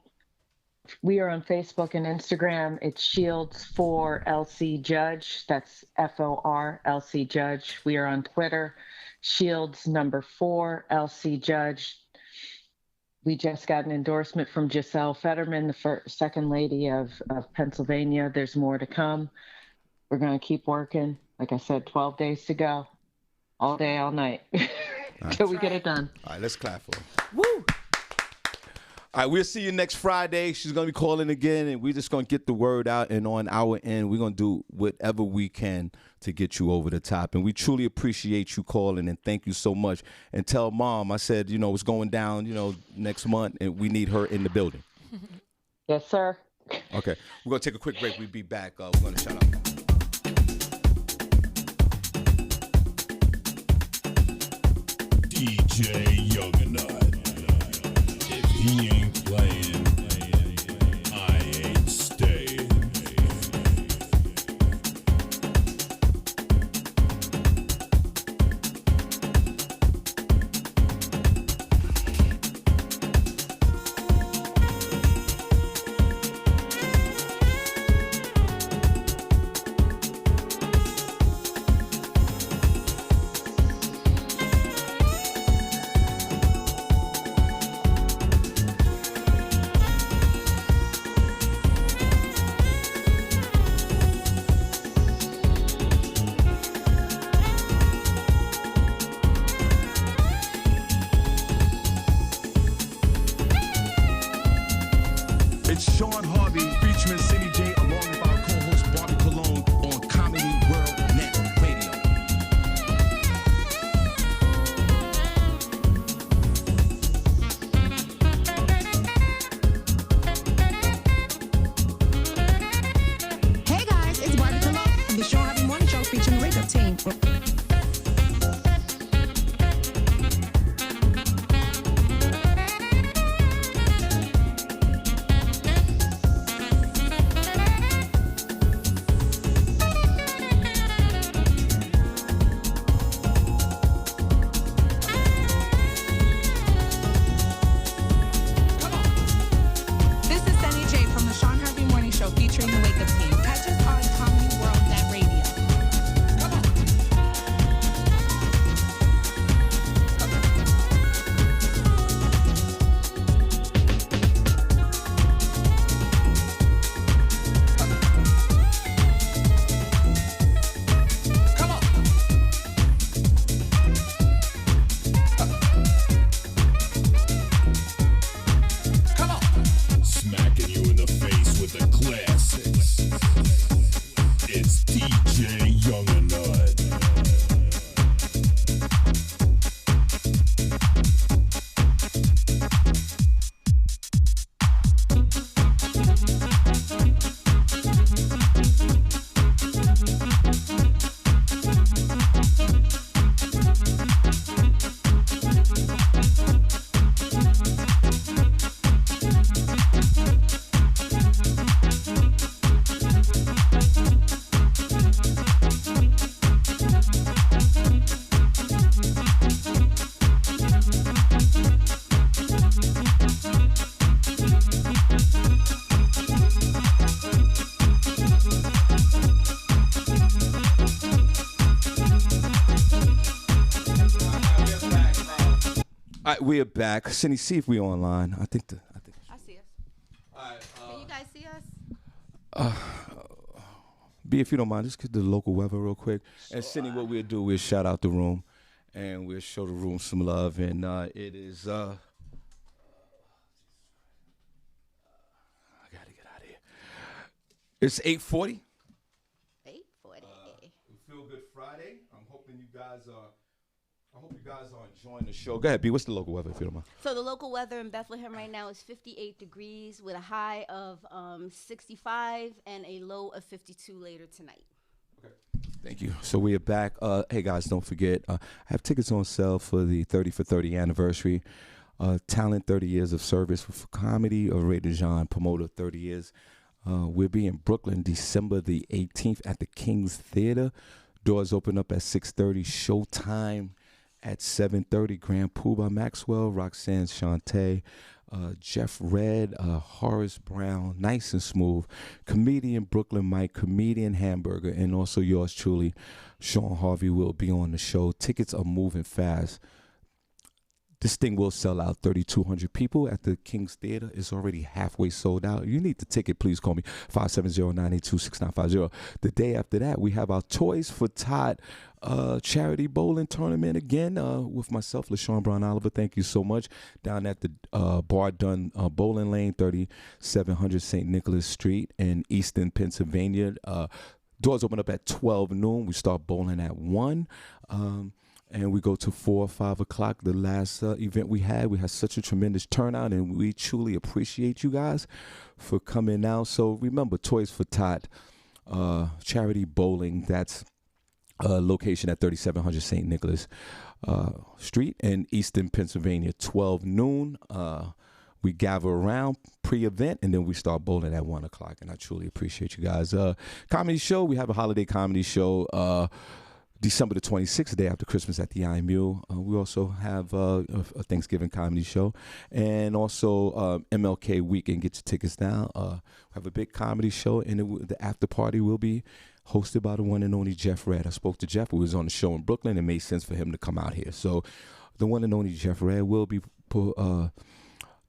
We are on Facebook and Instagram. It's Shields for LC Judge. That's FOR LC Judge. We are on Twitter, Shields #4 LC Judge. We just got an endorsement from Giselle Fetterman, the second lady of Pennsylvania. There's more to come. We're going to keep working. Like I said, 12 days to go. All day, all night. Until we get it done. All right, let's clap for her. Woo! All right, we'll see you next Friday. She's going to be calling again, and we're just going to get the word out. And on our end, we're going to do whatever we can to get you over the top. And we truly appreciate you calling, and thank you so much. And tell Mom, I said, it's going down, next month, and we need her in the building. Yes, sir. Okay, we're going to take a quick break. We'll be back. We're going to shout out. DJ Juggernaut. If he ain't playing, I ain't staying. It's Shawn Harvey featuring Senny J along with our co-host Barbi Cologne on Comedy World Net Radio. Hey guys, it's Barbi Cologne from the Shawn Harvey Morning Show featuring the Wake Up Team. This is Senny J from the Shawn Harvey Morning Show featuring the Wake Up Team. Catch us on Comedy World Net Radio. Smacking you in the face with the classics. It's DJ Juggernaut. All right, we're back. Senny, see if we're online. I think. I see us. Can you guys see us? B, if you don't mind, just get the local weather real quick. And Senny, what we'll do is shout out the room, and we'll show the room some love. And it is. I gotta get out of here. It's 8:40. 8:40. Feel Good Friday. I'm hoping you guys are. I hope you guys are enjoying the show. Go ahead, B. What's the local weather, if you don't mind? So the local weather in Bethlehem right now is 58 degrees with a high of 65 and a low of 52 later tonight. Thank you. So we are back. Hey, guys, don't forget, I have tickets on sale for the 30 for 30 anniversary. Talent 30 years of service for comedy. Rated Jean, promoter 30 years. We'll be in Brooklyn December the 18th at the King's Theater. Doors open up at 6:30. Showtime at 7:30. Grand Poobah Maxwell, Roxanne Shante, Jeff Red, Horace Brown, Nice and Smooth, comedian Brooklyn Mike, comedian Hamburger, and also yours truly, Shawn Harvey, will be on the show. Tickets are moving fast. This thing will sell out 3,200 people at the King's Theater. It's already halfway sold out. You need the ticket, please call me 570-982-6950. The day after that, we have our Toys for Tot charity bowling tournament again with myself, LaShawn Brown Oliver. Thank you so much. Down at the Bar Done Bowling Lane, 3700 St. Nicholas Street in Easton, Pennsylvania. Doors open up at 12 noon. We start bowling at 1. And we go to 4 or 5 o'clock. The last event we had such a tremendous turnout, and we truly appreciate you guys for coming out. So remember, Toys for Tot charity bowling. That's location at 3700 St. Nicholas Street in Easton, Pennsylvania, 12 noon. We gather around pre-event, and then we start bowling at 1 o'clock. And I truly appreciate you guys. Comedy show. We have a holiday comedy show. December the 26th, day after Christmas at the IMU. We also have a Thanksgiving comedy show, and also MLK weekend. Get your tickets now. We have a big comedy show, and the after party will be hosted by the one and only Jeff Red. I spoke to Jeff, who was on the show in Brooklyn. It made sense for him to come out here. So the one and only Jeff Red will be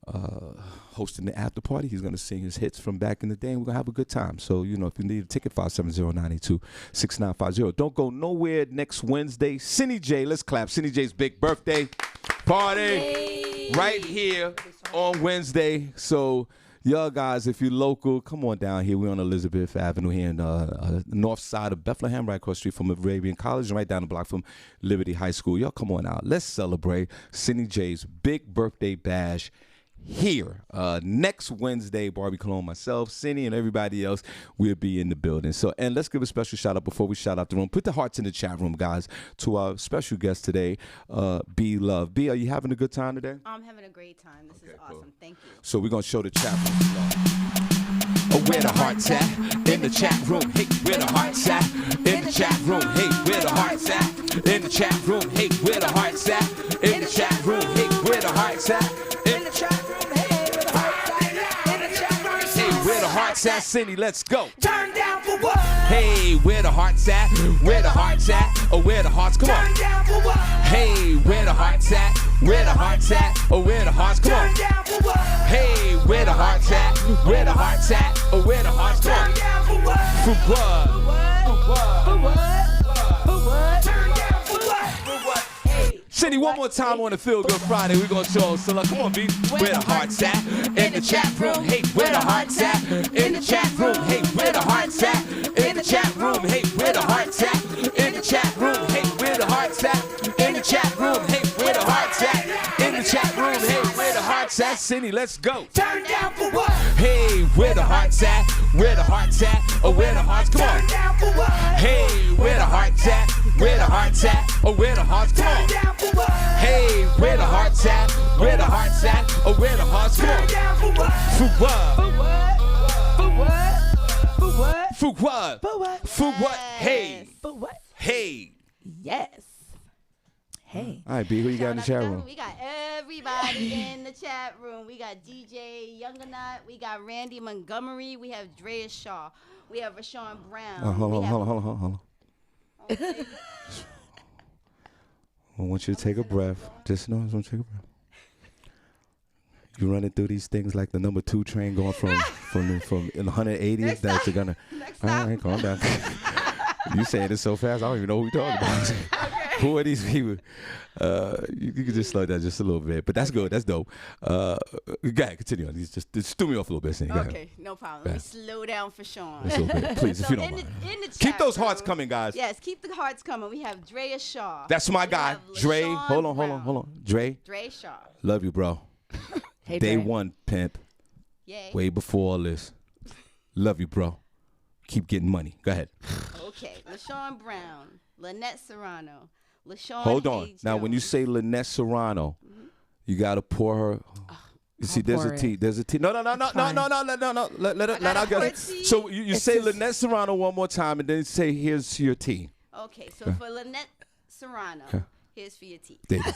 hosting the after party. He's going to sing his hits from back in the day, and we're going to have a good time. So, if you need a ticket, 570-982-6950. Don't go nowhere next Wednesday. Senny J, let's clap. Senny J's big birthday party. Yay. Right here on Wednesday. So, y'all guys, if you're local, come on down here. We're on Elizabeth Avenue here in the north side of Bethlehem, right across the street from Arabian College, and right down the block from Liberty High School. Y'all come on out. Let's celebrate Senny J's big birthday bash here next Wednesday. Barbi Cologne, myself, Senny, and everybody else will be in the building. So, and let's give a special shout out before we shout out the room. Put the hearts in the chat room, guys, to our special guest today, B Love. B, are you having a good time today? I'm having a great time. This is awesome. Cool. Thank you. So we're gonna show the chat room. Where the hearts at? In the chat room. Hey, where the hearts at? In the chat room. Hey, where the hearts at? In the chat room. Hey, where the hearts at? In the chat room. Hey, where the hearts at? In the chat room. Where the hearts at, Senny, let's go. Turn down for what? Hey, where the hearts at? Where the hearts at? Oh, where the hearts? Come on. Turn down for what? Hey, where the hearts at? Where the hearts at? Oh, where the hearts? Come on. Turn down for what? Hey, where the hearts at? Where the hearts at? Oh, where the hearts? Come on. Turn down for what? For what? For what? For what? For what? Turn down for what? For what? Hey. Senny, one more time on the Feel Good Friday. We're going to show so come on, B. Where the hearts at? In the chat room. Hey, where the hearts at? In the chat room. Hey, where the hearts at? In the chat room. Hey, where the hearts at? In the chat room. Hey, where the hearts at? In the chat room. Hey, where the hearts at? In the chat room. Hey, where the hearts at? Senny, let's go. Turn down for what? Hey, where the hearts at? Where the hearts at? Oh, where the hearts? Come on. Turn down for what? Hey, where the hearts at? Where the hearts at? Oh, where the hearts? Come on. Turn down for what? Hey, where the hearts at? Where the hearts at? Oh, where the hearts? Come on. Turn down for what? For what? For what? For what? For what? For what? For what? For what? Hey. For what? Hey. Yes. Hey. All right, B, who you got in the chat room? We got everybody in the chat room. We got DJ Younganut. We got Randy Montgomery. We have Drea Shaw. We have Rashawn Brown. Hold on. Okay. I want you to take a breath. Just know I want you to take a breath. You running through these things like the number 2 train going from in 180. That's gonna. All right, calm down. You saying it so fast, I don't even know who you're talking about. Who are these people? You can just slow down just a little bit, but that's good. That's dope. Go ahead, continue on. Just threw me off a little bit. Okay, no problem. Let me slow down for Shawn. Just a little bit, please, if you don't mind. Keep those hearts coming, guys. Yes, keep the hearts coming. We have Drea Shaw. That's my guy, Dre. Hold on. Dre Shaw. Love you, bro. Hey, Day Dre. 1, pimp. Yay. Way before all this. Love you, bro. Keep getting money. Go ahead. Okay, LaShawn Brown, Lynette Serrano, LaShawn Hold on. Hayes Now, when you Jones. say Lynette Serrano, you got to pour her. You see, there's a T. There's a T. No. Let her go. So you say Lynette Serrano one more time, and then say, here's your T. Okay, so for Lynette Serrano, here's for your tea. There you go.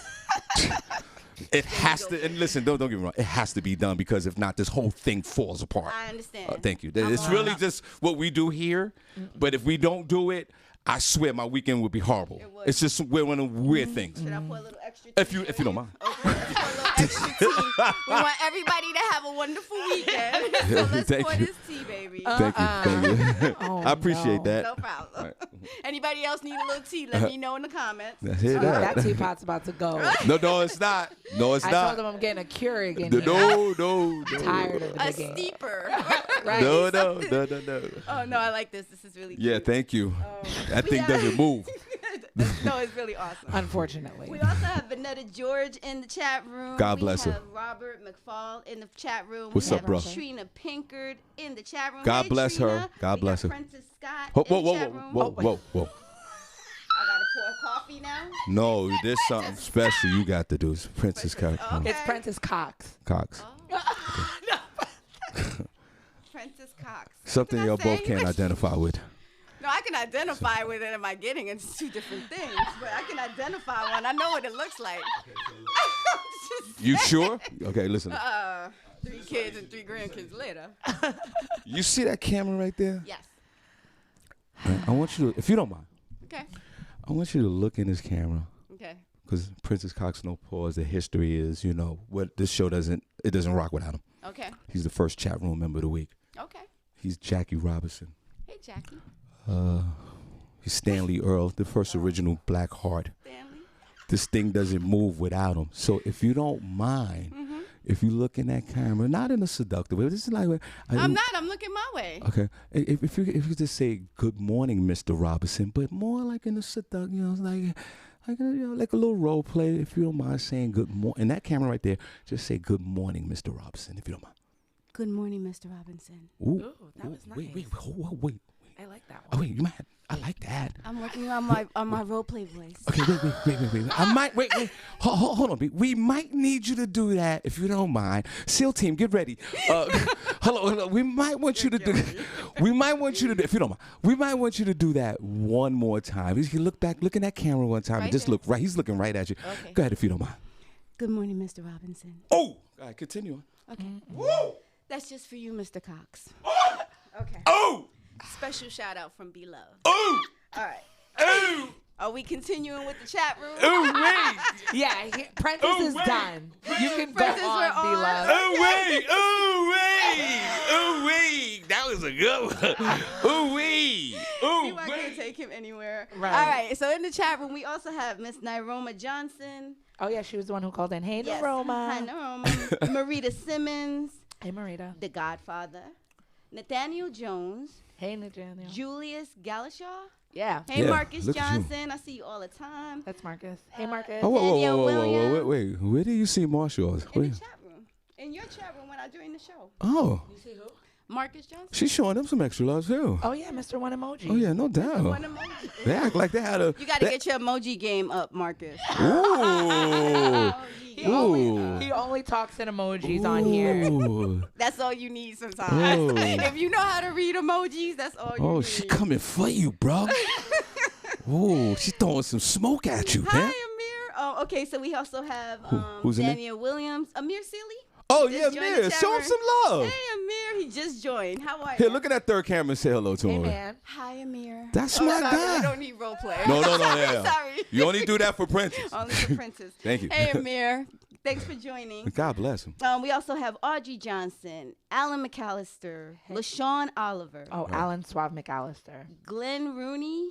It has to, and listen, don't get me wrong, it has to be done, because if not, this whole thing falls apart. I understand. Thank you. It's really just what we do here, but if we don't do it, I swear my weekend would be horrible. It's just we're one of the weird things. Should I put a little extra? If you don't mind. Okay. extra tea. We want everybody to have a wonderful weekend. So let's Thank pour you. this tea, baby. Thank you. Oh, I appreciate that. No problem. Anybody else need a little tea? Let me know in the comments. I hear that. That teapot's about to go. No, it's not. No, it's I not. told him I'm getting a Keurig in No. here. Tired of the A game. steeper. Right. No. Oh, no, I like this. This is really cute. Yeah, thank you. That thing doesn't move. No, it's really awesome. Unfortunately. We also have Vanetta George in the chat room. God bless her. We have Robert McFall in the chat room. What's we up, have bro? Trina Pinkard in the chat room. God Hey, bless her. Trina. God We bless got her. Prentice Scott Whoa. in the chat room. Whoa. I gotta pour coffee now. No, there's something special you got to do. It's Princess Cox. Okay. It's Prentice Cox. Cox. Prentice Cox. Something What y'all did I both say? can't identify with. No, I can identify with it. Am I getting? It's two different things, but I can identify one. I know what it looks like. You sure? Okay, listen. 3 kids and 3 grandkids later. You see that camera right there? Yes. I want you to, if you don't mind, Okay. I want you to look in this camera. Okay. Because Princess Cox No Pause, the history is, what this show doesn't rock without him. Okay. He's the first chat room member of the week. Okay. He's Jackie Robinson. Hey, Jackie. He's Stanley Earl, the first original Black Heart. Stanley. This thing doesn't move without him. So if you don't mind, if you look in that camera, not in a seductive way, this is like I'm not. I'm looking my way. Okay, if you just say good morning, Mr. Robinson, but more like in a seductive, like a little role play. If you don't mind saying good morning, in that camera right there, just say good morning, Mr. Robinson, if you don't mind. Good morning, Mr. Robinson. Ooh, that was nice. Wait. I like that Oh one. wait, you might. I like that. I'm working on my role play voice. Okay, wait. I might wait. Hold on. We might need you to do that if you don't mind. SEAL team, get ready. Hello. We might want you to do. We might want you to do. If you don't mind, we might want you to do that one more time. You look back, look in that camera one time, and just there? look right. He's looking right at you. Okay. Go ahead if you don't mind. Good morning, Mr. Robinson. Oh, all right, continue on. Okay. Woo! That's just for you, Mr. Cox. Okay. Oh, Special shout out from Beloved. oh, All right. oh, Are we continuing with the chat room? oh, wait. Yeah, Prentice is done. You can go Princess, on, we're on. beloved. Oh, wait. That was a good one. Oh, wait. See why I can't take him anywhere. Right. All right. So in the chat room, we also have Miss Nyroma Johnson. Oh, yeah, she was the one who called in. Hey, Yes. Naroma. Hi, Nyroma. Marita Simmons. Hey, Marita. The Godfather. Nathaniel Jones. Hey, Nathaniel. Julius Galashaw. Yeah, Hey, Yeah, Marcus look at you. Johnson. I see you all the time. that's Marcus. Hey, Marcus. Oh, Danielle Williams. wait. Where do you see Marshall? In Wait. the chat room. In your chat room when I joined the show. Oh, You see who? Marcus Johnson. she's showing them some extra love too. Oh, yeah, Mr. One Emoji. Oh yeah, no doubt. One emoji. They act like they had a. You got to get your emoji game up, Marcus. Ooh. He Ooh. only talks in emojis on here. Ooh. That's all you need sometimes. Oh. If you know how to read emojis, that's all you Oh, need. she coming for you, bro. Oh, she throwing some smoke at you, Hi, man. Amir. Oh, okay, so we also have who's in there? Daniel Williams. Amir Sealy. Oh Just yeah, joined the Amir, chat show him room. some love. Hey, Amir. He just joined. How are you? Here, look at that third camera and say hello to Hey, him. man. Hi, Amir. That's Oh, my sorry, guy. We don't need role play. No, sorry, yeah. sorry. You only do that for Princess. Only for Princess. Thank you. Hey, Amir. Thanks for joining. God bless him. We also have Audrey Johnson, Alan McAllister, LaShawn Oliver, Oh, Alan Suave McAllister. Glenn Rooney,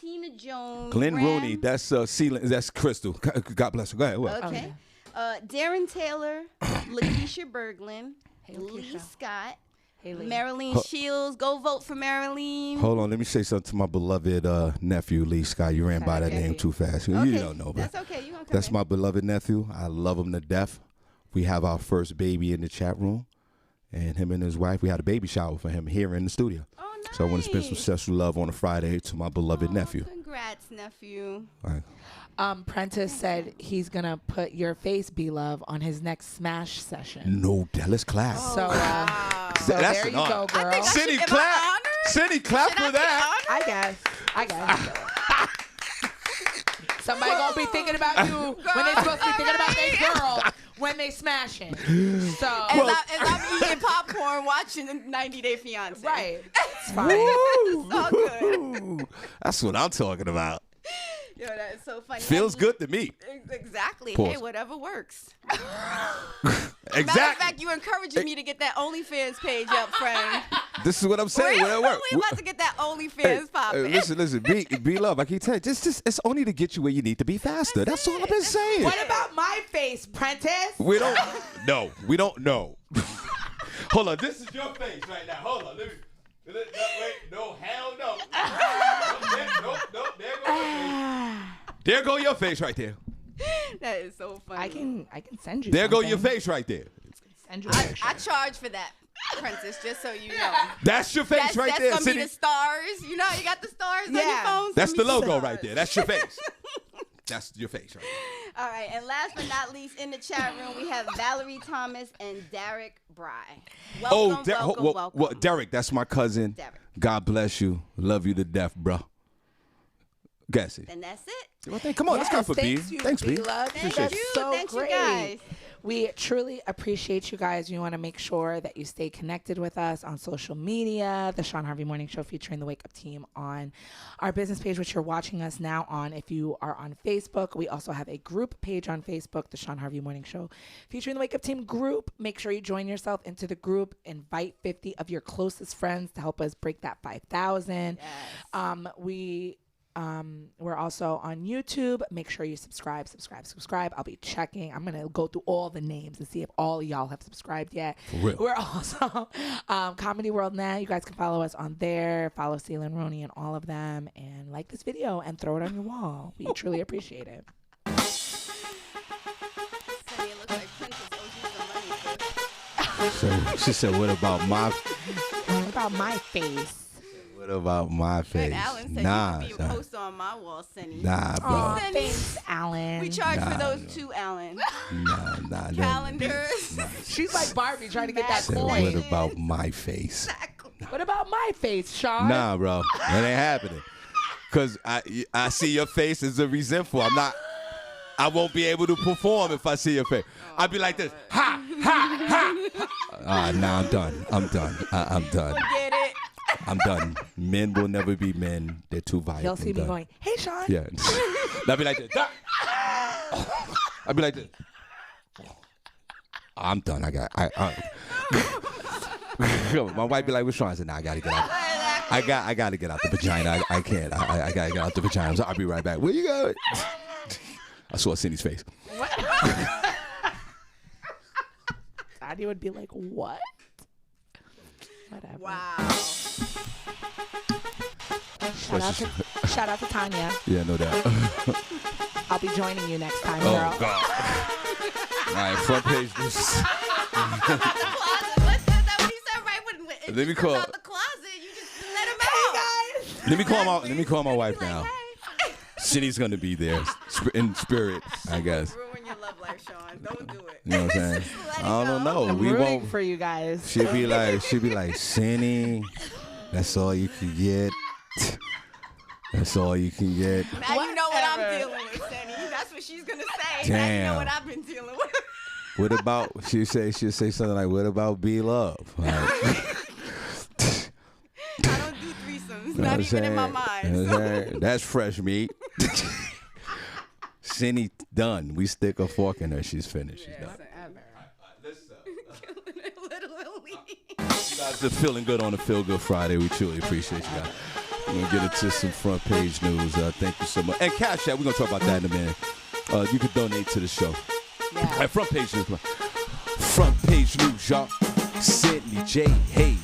Tina Jones. Glenn Graham. Rooney, that's that's Crystal. God bless her. Go ahead. What? Okay. Darren Taylor, Lakeisha Berglund, Hey, Lee Lakeisha. Scott, Hey, Lee. Marilyn Shields. Go vote for Marilyn. Hold on, let me say something to my beloved nephew, Lee Scott. You ran by that Okay. name too fast. You Okay, don't know, but that's okay. You gonna come that's in. my beloved nephew. I love him to death. We have our first baby in the chat room, and him and his wife, we had a baby shower for him here in the studio. Oh, nice. So I want to spend some special love on a Friday to my beloved nephew. Congrats, nephew. All right. Prentice said he's going to put your face, Be-Love, on his next Smash session. No, let's clap. So, so That's there an you honor. go, girl. Cindy, Am I clap. honored? Cindy, clap Should I for be that. honored? I guess. Somebody gonna be thinking about you when they supposed to be thinking about their girl when they smashing. So As I'm eating popcorn watching 90 Day Fiance. right, it's fine. It's all good. Ooh, that's what I'm talking about. Yo, that is so funny. Feels good to me. Exactly. Pause. Hey, whatever works. Exactly. Matter of fact, you encouraging me to get that OnlyFans page up, friend. This is what I'm saying. We're Whatever. about to get that OnlyFans popping. Listen. Be love. I keep telling you, it's only to get you where you need to be faster. That's all I've been saying. What about my face, Prentice? We don't. No, we don't know. Hold on. This is your face right now. Hold on. Let me. Wait. No. Hell no. No. There go your face right there. That is so funny. I can send you. There go something. your face right there. Send you. I charge for that, Princess, just so you know. That's your face right there. That's gonna be the stars. You know, how you got the stars on your phone. That's the logo right there. That's your face. That's your face right there. All right, and last but not least, in the chat room, we have Valerie Thomas and Derek Bry. Welcome. Well, Derek, that's my cousin. Derek. God bless you. Love you to death, bro. Guess it. And that's it. Well, come on, let's go for B. Thanks, B. Love. Thank you. So Thank great. you guys. We truly appreciate you guys. We want to make sure that you stay connected with us on social media, the Shawn Harvey Morning Show featuring the Wake Up Team on our business page, which you're watching us now on. If you are on Facebook, we also have a group page on Facebook, the Shawn Harvey Morning Show featuring the Wake Up Team group. Make sure you join yourself into the group. Invite 50 of your closest friends to help us break that 5,000. Yes. We're also on YouTube. Make sure you subscribe. I'll be checking. I'm going to go through all the names and see if all of y'all have subscribed yet. For real. We're also Comedy World Net. You guys can follow us on there. Follow Celia and Ronnie and all of them. And like this video and throw it on your wall. We truly appreciate it. Sonny, it looks like Princess owes you some money. So she said, "What about my face?" What about my face? Alan said Nah, you could be a poster on my wall, Senny. Nah, bro. Aw, thanks, Alan. We charge for those too, Alan. Nah. Calendars. She's like Barbi trying to get that Said, coin. what about my face? What about my face, Shawn? Nah, bro. That ain't happening. Cause I see your face as a resentful. I won't be able to perform if I see your face. I'll be like this. Ha. Nah, I'm done. I'm done. Forget it. I'm done. Men will never be men. They're too violent. He'll see me going, "Hey, Shawn." Yeah. I'll be like this. I'll be like this. I'm done. My wife be like, "What's wrong?" I said, "Nah, I gotta get out. I gotta get out the vagina. I can't. I gotta get out the vagina. So I'll be right back. Where you going?" I saw Cindy's face. Daddy would be like, "What?" Whatever. Wow. Shout out to Tanya. Yeah, no doubt. I'll be joining you next time, Oh, girl. God. All right, front page news. The closet. What's that what he said, right? When Let me call. out the closet, you just let him out. Let me call my wife now. Cindy's gonna be there in spirit, I guess. Ruin your love life, Shawn. Don't do it. You know what I'm saying? Just let it I don't go. know. I'm We rooting won't. for you guys. She'd be like, Senny, that's all you can get. That's all you can get. Now you know what I'm Whatever. dealing with, Senny. That's what she's gonna say. Damn. Now you know what I've been dealing with. What about? She'll say something like, "What about B Love?" Like, I don't do threesomes. know Not what I'm even in my saying? mind. You know what I'm saying? That's fresh meat. Senny done. We stick a fork in her. She's finished. She's done. Literally. You guys are feeling good on a Feel Good Friday. We truly appreciate you guys. We're going to get into some front page news. Thank you so much. And Cash App, we're going to talk about that in a minute. You can donate to the show. Yeah. All right, front page news. Front page news, y'all. Senny J. Hey.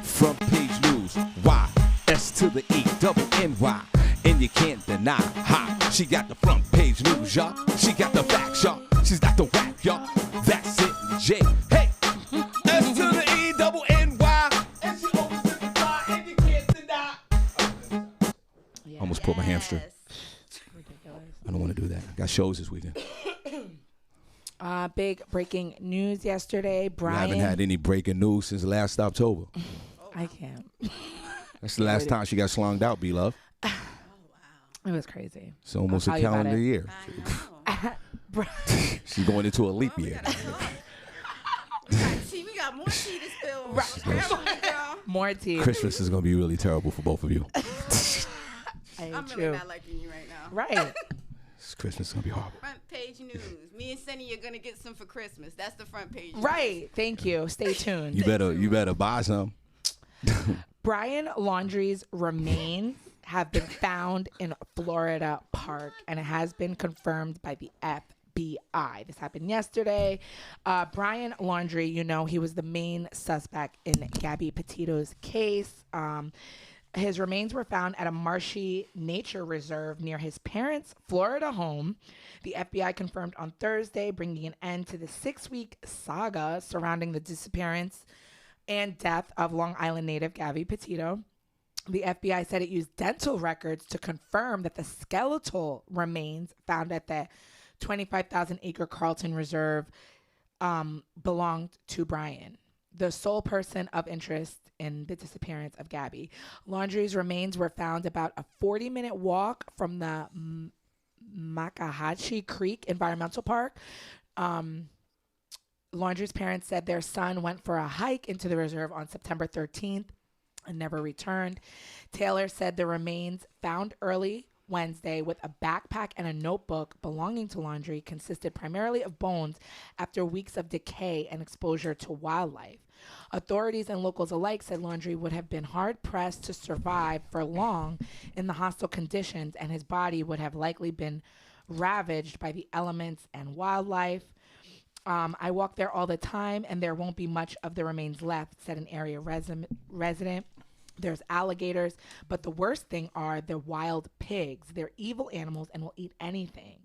Front page news. Y. S to the E. Double N-Y. And you can't deny how she got the front page news, y'all. She got the facts, y'all. She's got the whack, y'all. That's Senny J. Hey. S to the E. Double N-Y. And she always in the fly. And you can't deny. Almost pulled my hamstring. Ridiculous. I don't want to do that. Got shows this weekend. Big breaking news yesterday. We Brian. haven't had any breaking news since last October. I can't. That's the last time she got slonged out, B-Love. It was crazy. It's almost I'll a tell you about calendar it. year. She's going into a leap year. We got more tea to spill. More tea. Christmas is going to be really terrible for both of you. I'm hate really you. not liking you right now. Right. This Christmas is gonna be horrible. Front page news. Me and Senny are gonna get some for Christmas. That's the front page news. Right. Thank you. Stay tuned. You better buy some. Brian Laundrie's remains have been found in Florida Park, and it has been confirmed by the FBI. This happened yesterday. Brian Laundrie, he was the main suspect in Gabby Petito's case. His remains were found at a marshy nature reserve near his parents' Florida home. The FBI confirmed on Thursday, bringing an end to the 6-week saga surrounding the disappearance and death of Long Island native Gabby Petito. The FBI said it used dental records to confirm that the skeletal remains found at the 25,000-acre Carlton Reserve belonged to Brian, the sole person of interest in the disappearance of Gabby. Laundrie's remains were found about a 40-minute walk from the Makahatchee Creek Environmental Park. Laundrie's parents said their son went for a hike into the reserve on September 13th and never returned. Taylor said the remains found early Wednesday with a backpack and a notebook belonging to Laundrie consisted primarily of bones after weeks of decay and exposure to wildlife. Authorities and locals alike said Laundrie would have been hard-pressed to survive for long in the hostile conditions, and his body would have likely been ravaged by the elements and wildlife. I walk there all the time, and there won't be much of the remains left, said an area resident. There's alligators, but the worst thing are the wild pigs. They're evil animals and will eat anything.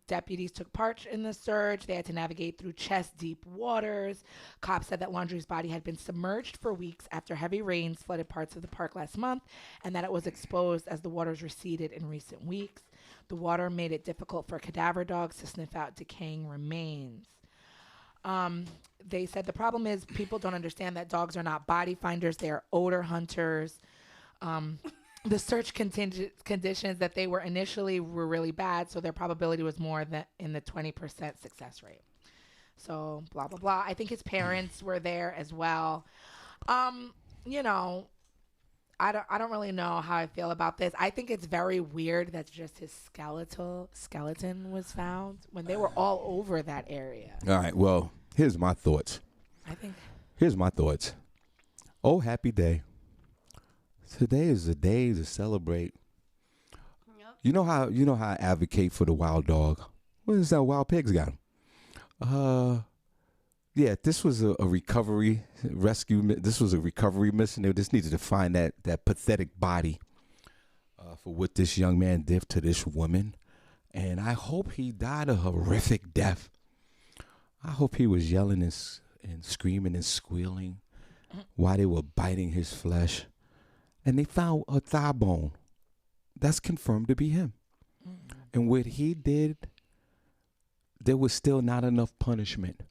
Deputies took part in the search. They had to navigate through chest-deep waters. Cops said that Laundrie's body had been submerged for weeks after heavy rains flooded parts of the park last month, and that it was exposed as the waters receded in recent weeks. The water made it difficult for cadaver dogs to sniff out decaying remains. They said the problem is people don't understand that dogs are not body finders. They are odor hunters. The search conditions that they were initially were really bad, so their probability was more than in the 20% success rate. So blah, blah, blah. I think his parents were there as well. I don't really know how I feel about this. I think it's very weird that just his skeleton was found when they were all over that area. All right, well, here's my thoughts. Here's my thoughts. Oh, happy day. Today is the day to celebrate. Yep. You know how I advocate for the wild dog. What is that wild pigs got him? Yeah, this was a recovery rescue. This was a recovery mission. They just needed to find that pathetic body for what this young man did to this woman. And I hope he died a horrific death. I hope he was yelling and screaming and squealing while they were biting his flesh. And they found a thigh bone. That's confirmed to be him. And what he did, there was still not enough punishment.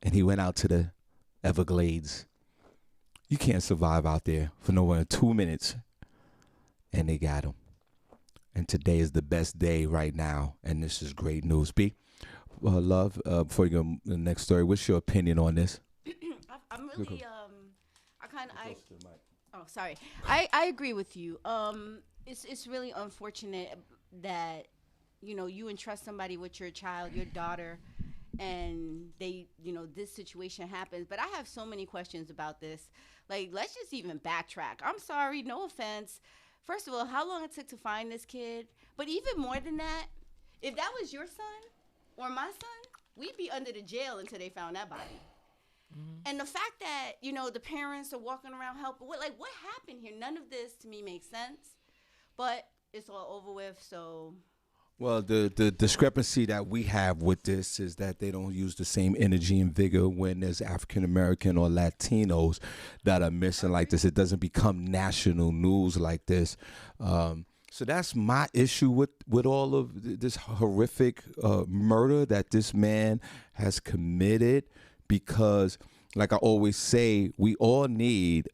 And he went out to the Everglades. You can't survive out there for no more than 2 minutes. And they got him. And today is the best day right now. And this is great news. B, love, before you go to the next story, what's your opinion on this? I'm really, I agree with you. It's really unfortunate that, you entrust somebody with your child, your daughter, and they, this situation happens. But I have so many questions about this. Like, let's just even backtrack. I'm sorry, no offense. First of all, how long it took to find this kid? But even more than that, if that was your son or my son, we'd be under the jail until they found that body. Mm-hmm. And the fact that, the parents are walking around helping, what happened here? None of this to me makes sense. But it's all over with, so... Well, the discrepancy that we have with this is that they don't use the same energy and vigor when there's African American or Latinos that are missing like this. It doesn't become national news like this. So that's my issue with all of this horrific murder that this man has committed, because, like I always say, we all need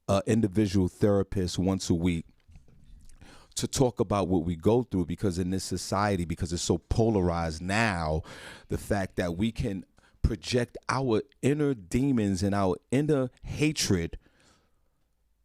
an individual therapist once a week to talk about what we go through, because in this society, because it's so polarized now, the fact that we can project our inner demons and our inner hatred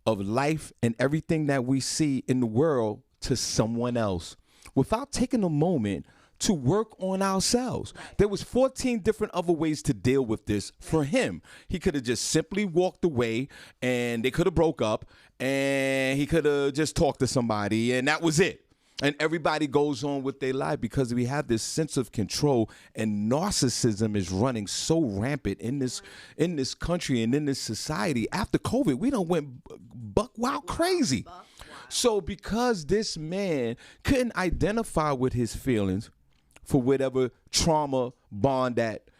of life and everything that we see in the world to someone else without taking a moment to work on ourselves. There was 14 different other ways to deal with this for him. He could have just simply walked away and they could have broke up and he could have just talked to somebody and that was it. And everybody goes on with their life because we have this sense of control, and narcissism is running so rampant in this country and in this society. After COVID, we done went buck wild crazy. So because this man couldn't identify with his feelings for whatever trauma bond that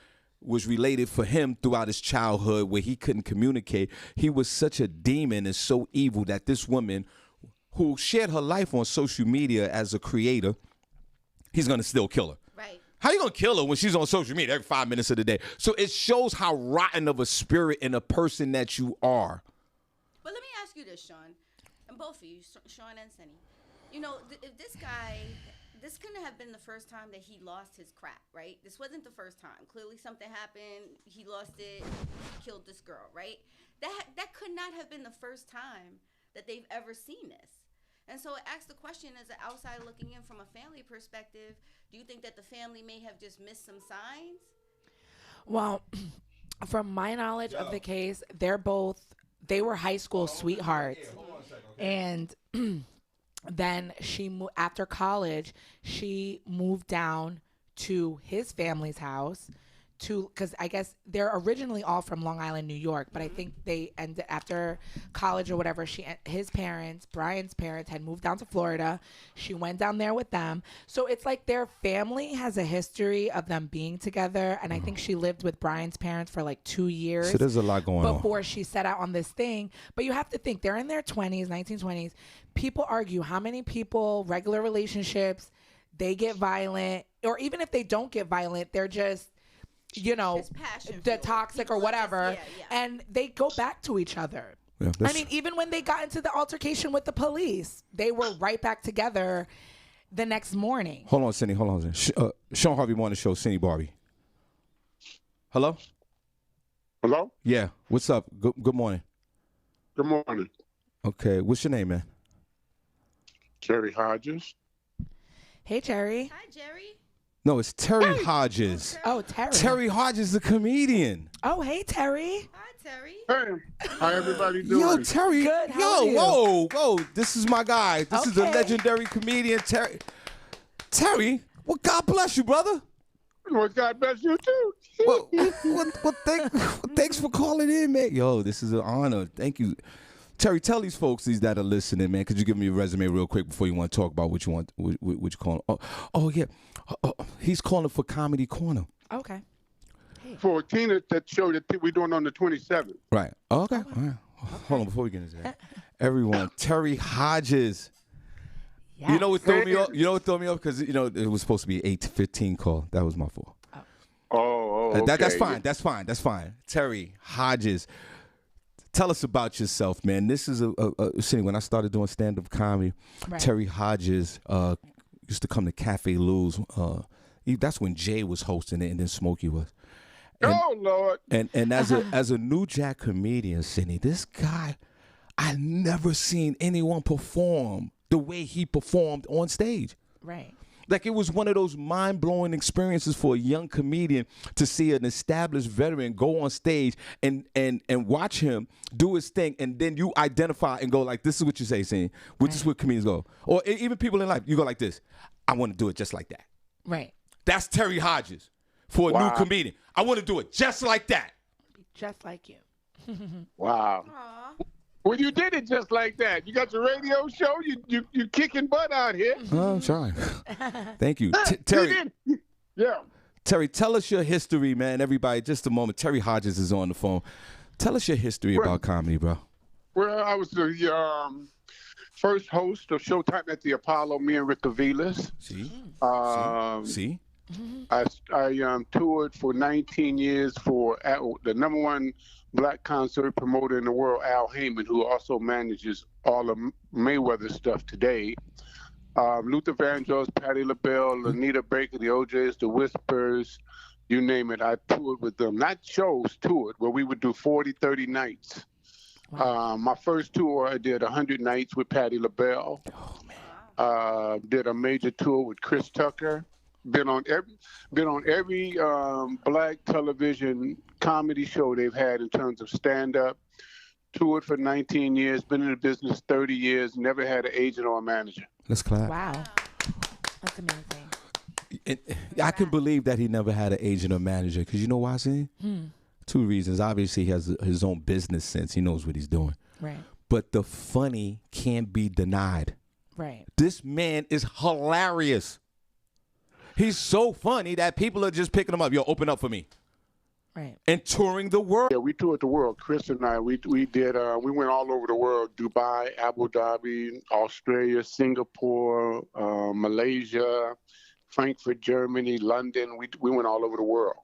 was related for him throughout his childhood where he couldn't communicate, he was such a demon and so evil that this woman who shared her life on social media as a creator, he's going to still kill her. Right. How you going to kill her when she's on social media every 5 minutes of the day? So it shows how rotten of a spirit and a person that you are. But let me ask you this, Shawn, and both of you, Shawn and Senny. You know, if this guy, this couldn't have been the first time that he lost his crap, right? This wasn't the first time. Clearly something happened, he lost it, he killed this girl, right? That could not have been the first time that they've ever seen this. And so it asks the question, as an outsider looking in from a family perspective, do you think that the family may have just missed some signs? Well, from my knowledge of the case, they were high school sweethearts. And then after college, she moved down to his family's house because I guess they're originally all from Long Island, New York, but I think they ended after college or whatever. His parents, Brian's parents, had moved down to Florida. She went down there with them. So it's like their family has a history of them being together, and I think she lived with Brian's parents for like 2 years. So there's a lot going on before she set out on this thing. But you have to think, they're in their 20s, 1920s. People argue how many people, regular relationships, they get violent, or even if they don't get violent, they're just, you know, the toxic or whatever, and they go back to each other. Yeah, I mean, even when they got into the altercation with the police, they were right back together the next morning. Hold on, Senny. Hold on. Shawn Harvey Morning Show, Senny, Barbi. Hello? Hello? Yeah. What's up? Good morning. Good morning. Okay. What's your name, man? Terry Hodges. Hey, Terry. Hi, Jerry. No, it's Terry Hodges. Oh, Terry. Terry Hodges, the comedian. Oh, hey, Terry. Hi, Terry. Hey, how everybody doing? Yo, Terry. Good. How are you? Whoa. This is my guy. This is the legendary comedian, Terry. Terry, well, God bless you, brother. Well, God bless you, too. Thanks for calling in, man. Yo, this is an honor. Thank you. Terry, tell these folks that are listening, man. Could you give me your resume real quick before you want to talk about what you want, what you calling? Oh yeah. He's calling for Comedy Corner. Okay. Hey. For Tina, that show that we're doing on the 27th. Right. Okay. All right. Hold on before we get into that. Everyone, Terry Hodges. Yes. You know what threw me off? Because it was supposed to be 8:15 call. That was my fault. Okay. That's fine. That's fine. Terry Hodges. Tell us about yourself, man. This is when I started doing stand-up comedy, right. Terry Hodges used to come to Cafe Lou's. That's when Jay was hosting it, and then Smokey was. Oh Lord! And as a New Jack comedian, Senny, this guy, I never seen anyone perform the way he performed on stage. Right. Like, it was one of those mind-blowing experiences for a young comedian to see an established veteran go on stage and watch him do his thing, and then you identify and go like, this is what you say, Senny. This is what comedians go. Or even people in life, you go like this. I want to do it just like that. Right. That's Terry Hodges for a new comedian. I want to do it just like that. Just like you. Wow. Aww. Well, you did it just like that. You got your radio show. You kicking butt out here. Oh, I'm trying. Thank you, Terry. Yeah. Terry, tell us your history, man. Everybody, just a moment. Terry Hodges is on the phone. Tell us your history about comedy, bro. Well, I was the first host of Showtime at the Apollo. Me and Rick Aviles. See. I toured for 19 years for the number one Black concert promoter in the world, Al Heyman, who also manages all of Mayweather stuff today. Luther Vandross, Patti LaBelle, Lanita Baker, the OJs, the Whispers, you name it. I toured with them. Not shows, toured, where we would do 40, 30 nights. My first tour, I did 100 nights with Patti LaBelle. Oh man. Did a major tour with Chris Tucker. Been on every black television comedy show they've had in terms of stand-up. Toured for 19 years. Been in the business 30 years. Never had an agent or a manager. Let's clap. Wow. That's amazing. I can believe that he never had an agent or manager because you know why, Senny? 2 reasons. Obviously, he has his own business sense. He knows what he's doing. Right. But the funny can't be denied. Right. This man is hilarious. He's so funny that people are just picking him up. Yo, open up for me. Right. And touring the world. Yeah, we toured the world. Chris and I, we went all over the world. Dubai, Abu Dhabi, Australia, Singapore, Malaysia, Frankfurt, Germany, London. We went all over the world.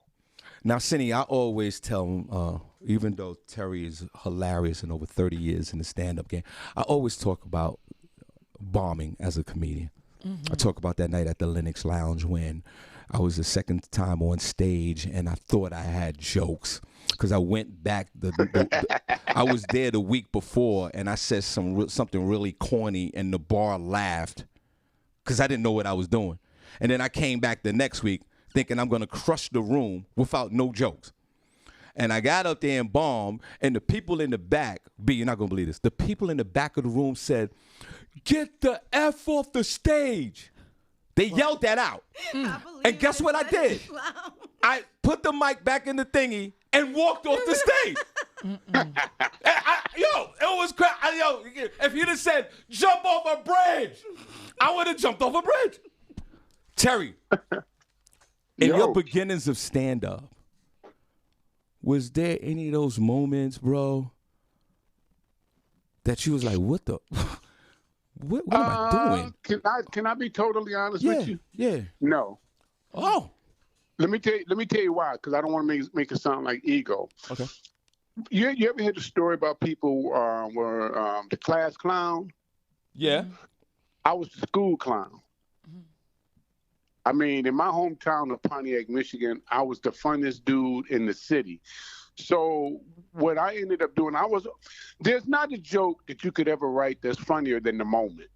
Now, Senny, I always tell him, even though Terry is hilarious and over 30 years in the stand-up game, I always talk about bombing as a comedian. I talk about that night at the Lenox Lounge when I was the second time on stage and I thought I had jokes because I went back. I was there the week before and I said something really corny and the bar laughed because I didn't know what I was doing. And then I came back the next week thinking I'm going to crush the room without no jokes. And I got up there and bombed, and the people in the back, B, you're not going to believe this, the people in the back of the room said, "Get the F off the stage." They yelled that out. And guess what I did? Wow. I put the mic back in the thingy and walked off the stage. It was crap. If you'd have said, "Jump off a bridge," I would have jumped off a bridge. Terry, in your beginnings of stand-up, was there any of those moments, bro, that you was like, what am I doing? Can I be totally honest with you? Yeah. No. Oh. Let me tell you why, because I don't want to make it sound like ego. Okay. You ever heard the story about people were the class clown? Yeah. I was the school clown. I mean, in my hometown of Pontiac, Michigan, I was the funniest dude in the city. So what I ended up doing, there's not a joke that you could ever write that's funnier than the moment.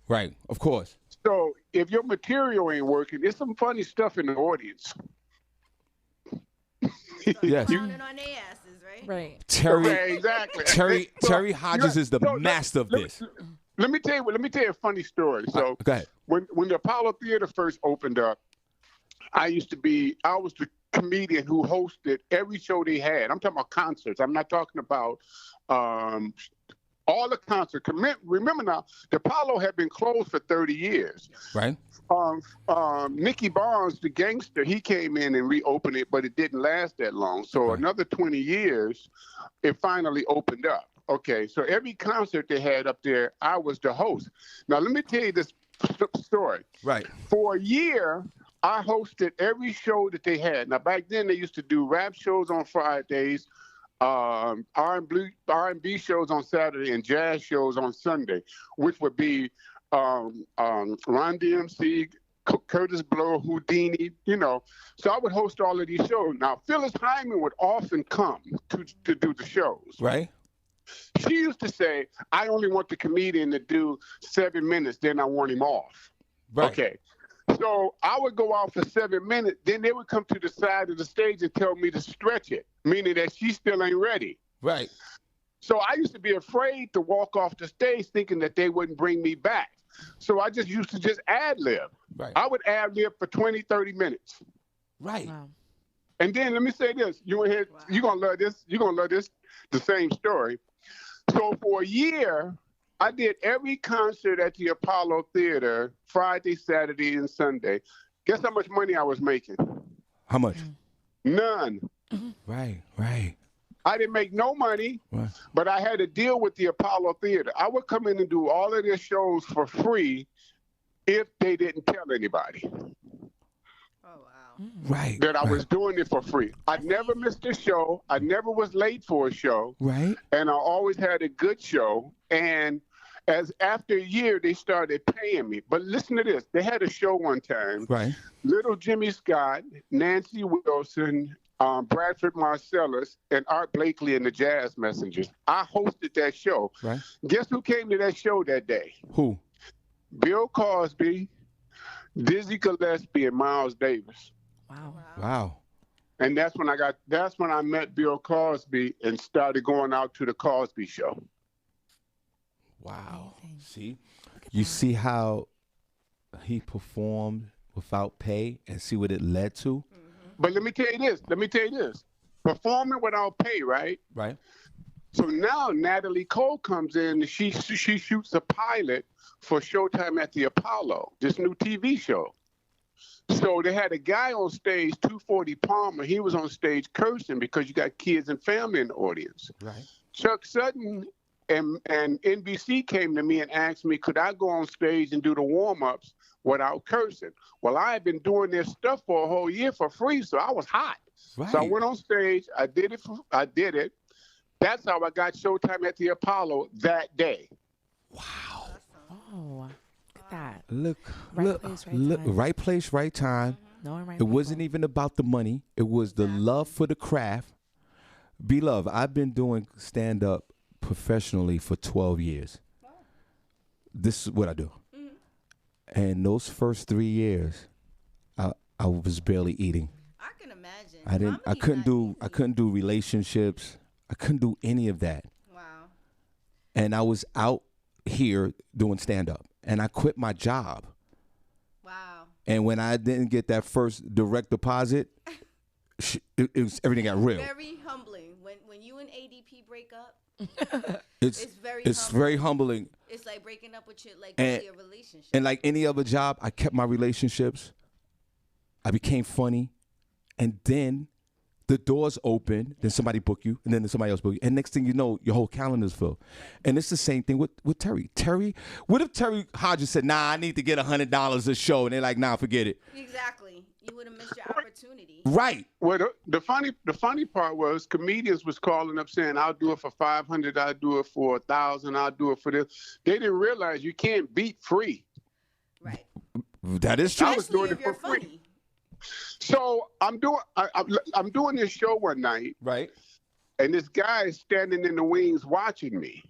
Right, of course. So if your material ain't working, there's some funny stuff in the audience. Yes. Pounding on their asses, right? Right. Terry, Okay, exactly. Terry Hodges is the master of this. Let me tell you a funny story. So go ahead. When the Apollo Theater first opened up, I was the comedian who hosted every show they had. I'm talking about concerts. I'm not talking about all the concerts. Remember now, the Apollo had been closed for 30 years. Right. Nicky Barnes, the gangster, he came in and reopened it, but it didn't last that long. So another 20 years, it finally opened up. Okay, so every concert they had up there, I was the host. Now, let me tell you this story. Right. For a year, I hosted every show that they had. Now, back then, they used to do rap shows on Fridays, R&B shows on Saturday, and jazz shows on Sunday, which would be Ron DMC, Curtis Blow, Houdini, So I would host all of these shows. Now, Phyllis Hyman would often come to do the shows. Right. She used to say, "I only want the comedian to do 7 minutes, then I want him off." Right. Okay. So I would go out for 7 minutes, then they would come to the side of the stage and tell me to stretch it, meaning that she still ain't ready. Right. So I used to be afraid to walk off the stage thinking that they wouldn't bring me back. So I just used to just ad-lib. Right. I would ad-lib for 20, 30 minutes. Right. Wow. And then let me say this. You're going to love this. You're going to love this, the same story. So for a year, I did every concert at the Apollo Theater, Friday, Saturday, and Sunday. Guess how much money I was making? How much? None. Right. I didn't make no money, Right. but I had a deal with the Apollo Theater. I would come in and do all of their shows for free if they didn't tell anybody. Right. That I was doing it for free. I never missed a show. I never was late for a show. Right. And I always had a good show. And after a year, they started paying me. But listen to this. They had a show one time. Right. Little Jimmy Scott, Nancy Wilson, Bradford Marcellus, and Art Blakely and the Jazz Messengers. I hosted that show. Right. Guess who came to that show that day? Who? Bill Cosby, Dizzy Gillespie, and Miles Davis. Wow. And that's when I met Bill Cosby and started going out to the Cosby Show. Wow. See? You see how he performed without pay and see what it led to? But let me tell you this. Performing without pay, right? Right. So now Natalie Cole comes in and she shoots a pilot for Showtime at the Apollo, this new TV show. So they had a guy on stage, 240 Palmer. He was on stage cursing because you got kids and family in the audience. Right. Chuck Sutton and NBC came to me and asked me, could I go on stage and do the warm-ups without cursing? Well, I had been doing this stuff for a whole year for free, so I was hot. Right. So I went on stage. I did it. That's how I got Showtime at the Apollo that day. Wow. Oh, look at that. Look, Right place, right time. right place, right time. Knowing right It wasn't even about the money. It was the love for the craft. Beloved, I've been doing stand-up professionally for 12 years. This is what I do. And those first 3 years, I was barely eating. I can imagine. I couldn't do relationships. I couldn't do any of that. Wow. And I was out here doing stand-up. And I quit my job. Wow. And when I didn't get that first direct deposit, everything got real. Very humbling. When you and ADP break up, it's very humbling. It's like breaking up with your And- your relationship. And like any other job, I kept my relationships. I became funny. And then the doors open, then somebody book you, and then somebody else book you. And next thing you know, your whole calendar's filled. And it's the same thing with Terry. What if Terry Hodges said, nah, I need to get $100 a show? And they're like, nah, forget it. Exactly. You would have missed your opportunity. Right. Well, the funny part was comedians was calling up saying, I'll do it for $500, I'll do it for $1,000, I'll do it for this. They didn't realize you can't beat free. Right. That is true. I was doing it for free. So I'm doing this show one night. Right. And this guy is standing in the wings watching me.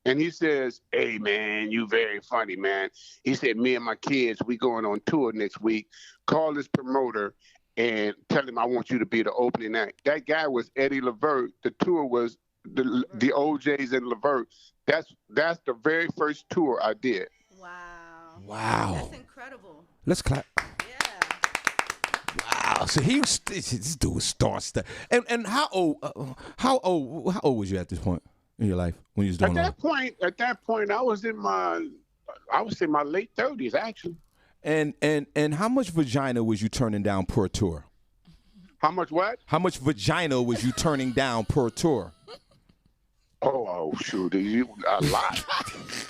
And he says, hey, man, you very funny, man. He said, me and my kids, we going on tour next week. Call this promoter and tell him I want you to be the opening act. That guy was Eddie Levert. The tour was the OJs and Levert. That's the very first tour I did. Wow. That's incredible. Let's clap. Wow. So this dude was Starr stuff. And how old was you at this point in your life when you was doing At that point, I was in my late 30s actually. And how much vagina was you turning down per tour? How much what? How much vagina was you turning down per tour? Oh shoot, a lot.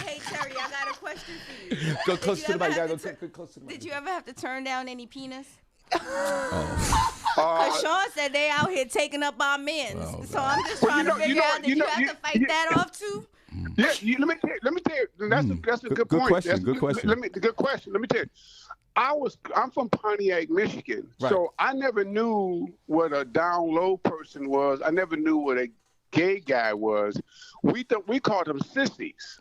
Hey Terry, I got a question for you. Go close to the mic. Did you ever have to turn down any penis? Oh. Because Shawn said they out here taking up our men. So I'm just trying to figure out, did you have to fight that off too? Yeah, let me tell you. That's a good point. Question. Good question. Good question. Let me tell you. I'm from Pontiac, Michigan. Right. So I never knew what a down low person was. I never knew what a gay guy was. We called them sissies.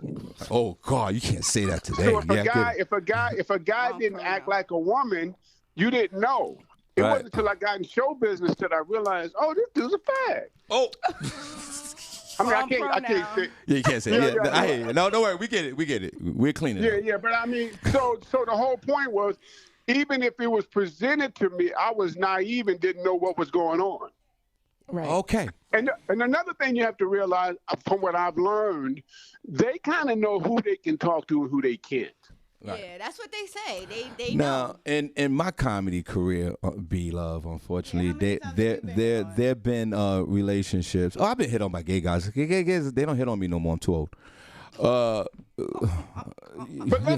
Oh God, you can't say that today. So if a guy didn't act like a woman, you didn't know. It wasn't until I got in show business that I realized, oh, this dude's a fag. Oh. I mean, I can't say. Yeah, you can't say. Yeah, I hear you. No, don't worry. We get it. We're cleaning. Yeah. But I mean, so the whole point was, even if it was presented to me, I was naive and didn't know what was going on. Right. Okay. And another thing you have to realize, from what I've learned, they kind of know who they can talk to and who they can't. Right. Yeah, that's what they say. They know. Now, in my comedy career, B-Love, unfortunately, there been relationships. Oh, I've been hit on by gay guys. Gay guys, they don't hit on me no more. I'm too old. But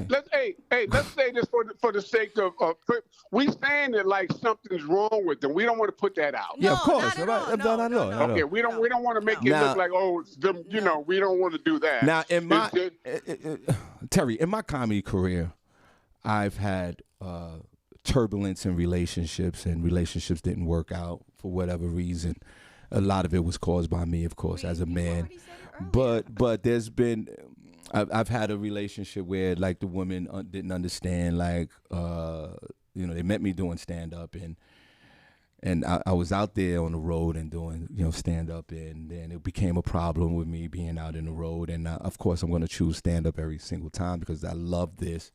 let's say this for the sake of we saying that like something's wrong with them. We don't want to put that out. Yeah, of course. Not at all. No. Okay, we don't want to make it look like it's them. You know, we don't want to do that. Now, in my Terry, in my comedy career, I've had turbulence in relationships, and relationships didn't work out for whatever reason. A lot of it was caused by me, of course, as a man. But there's been, I've had a relationship where like the women didn't understand, like they met me doing stand up, and I was out there on the road and doing stand up, and then it became a problem with me being out in the road, and of course I'm going to choose stand up every single time because I love this.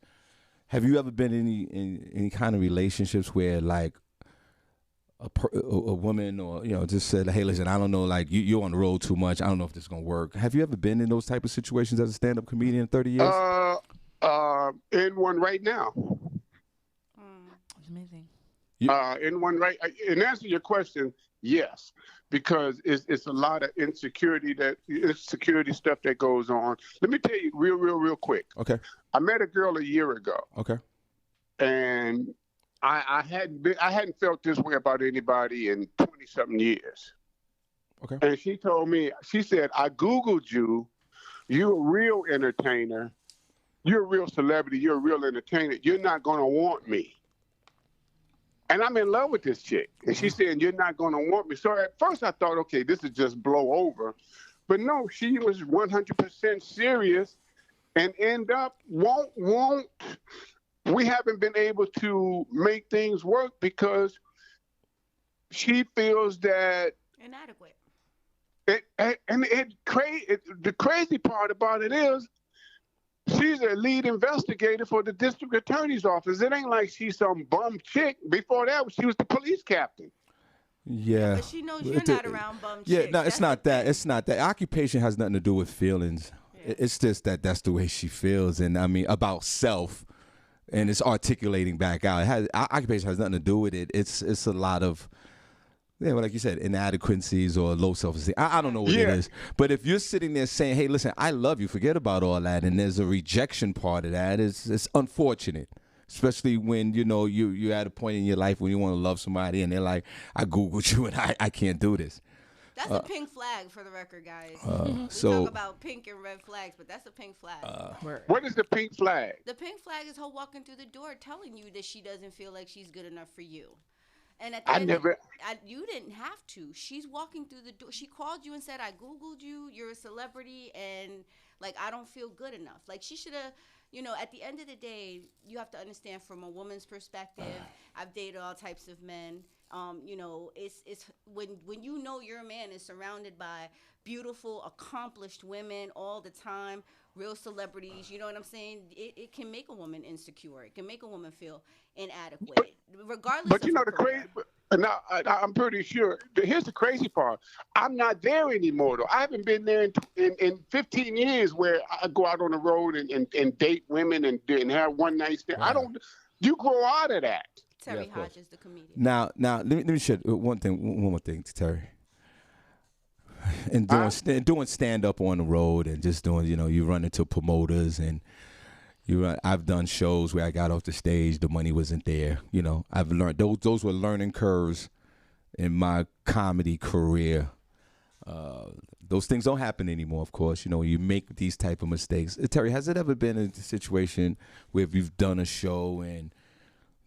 Have you ever been in any kind of relationships where like a woman or just said, hey, listen, I don't know, like you're on the road too much, I don't know if this is gonna work? Have you ever been in those type of situations as a stand-up comedian in 30 years? In one right now. It's amazing. In one right. In answer to your question, yes, because it's a lot of insecurity stuff that goes on. Let me tell you real quick. Okay. I met a girl a year ago. Okay. And I hadn't felt this way about anybody in 20-something years. Okay. And she told me, she said, I Googled you. You're a real entertainer. You're a real celebrity. You're a real entertainer. You're not going to want me. And I'm in love with this chick. And she's saying, you're not going to want me. So at first I thought, okay, this is just blow over. But no, she was 100% serious and end up we haven't been able to make things work because she feels that inadequate. The crazy part about it is she's a lead investigator for the district attorney's office. It ain't like she's some bum chick. Before that, she was the police captain. Yeah. But she knows you're not around bum chicks. Yeah, no, it's not that. It's not that. Occupation has nothing to do with feelings. Yeah. It's just that's the way she feels, and I mean about self. And it's articulating back out. Occupation has nothing to do with it. It's a lot of, like you said, inadequacies or low self-esteem. I don't know what it is. But if you're sitting there saying, hey, listen, I love you, forget about all that, and there's a rejection part of that, it's unfortunate. Especially when, you're at a point in your life when you want to love somebody and they're like, I Googled you and I can't do this. That's a pink flag for the record, guys. We talk about pink and red flags, but that's a pink flag. What is the pink flag? The pink flag is her walking through the door telling you that she doesn't feel like she's good enough for you. And at the end, you didn't have to. She's walking through the door. She called you and said, I Googled you. You're a celebrity. And, I don't feel good enough. She should have, at the end of the day, you have to understand from a woman's perspective. I've dated all types of men. It's when your man is surrounded by beautiful, accomplished women all the time, real celebrities, you know what I'm saying? It can make a woman insecure. It can make a woman feel inadequate, regardless. But the crazy. Now I'm pretty sure. Here's the crazy part. I'm not there anymore, though. I haven't been there in 15 years where I go out on the road and date women and have one night stand. Right. You grow out of that. Terry Hodges, the comedian. Now, let me share one more thing to Terry. And doing stand up on the road and just doing, you run into promoters and I've done shows where I got off the stage, the money wasn't there. I've learned those were learning curves in my comedy career. Those things don't happen anymore, of course. You make these type of mistakes. Terry, has it ever been a situation where you've done a show and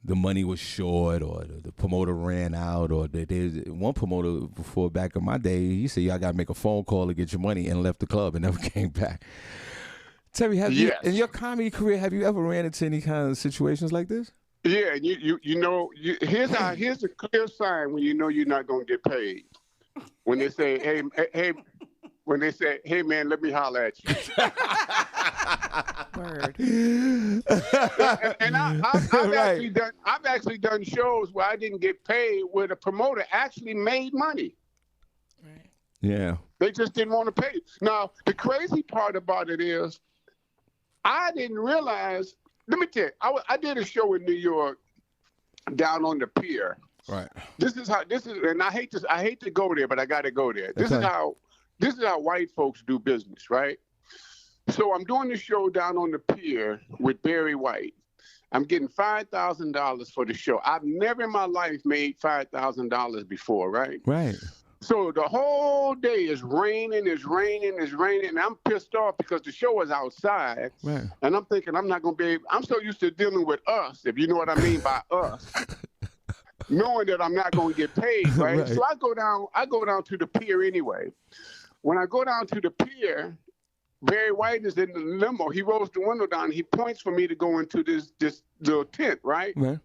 the money was short, or the promoter ran out, or there's one promoter before back in my day, he said, "I got to make a phone call to get your money," and left the club and never came back. Terry, you, in your comedy career, have you ever ran into any kind of situations like this? Yeah, here's a clear sign when you know you're not gonna get paid. When they say, hey, hey man, let me holler at you. Word. And I've actually done shows where I didn't get paid, where the promoter actually made money. Right. Yeah. They just didn't want to pay. Now, the crazy part about it is, I didn't realize. Let me tell you, I did a show in New York, down on the pier. Right. This is, and I hate to go there, but I got to go there. This is how white folks do business, right? So I'm doing the show down on the pier with Barry White. I'm getting $5,000 for the show. I've never in my life made $5,000 before, right? Right. So the whole day is raining, and I'm pissed off because the show is outside. Right. And I'm thinking I'm not going to be able, I'm so used to dealing with us, if you know what I mean by us, knowing that I'm not going to get paid, right? Right. So I go down to the pier anyway. When I go down to the pier, Barry White is in the limo. He rolls the window down. He points for me to go into this little tent, right? Right.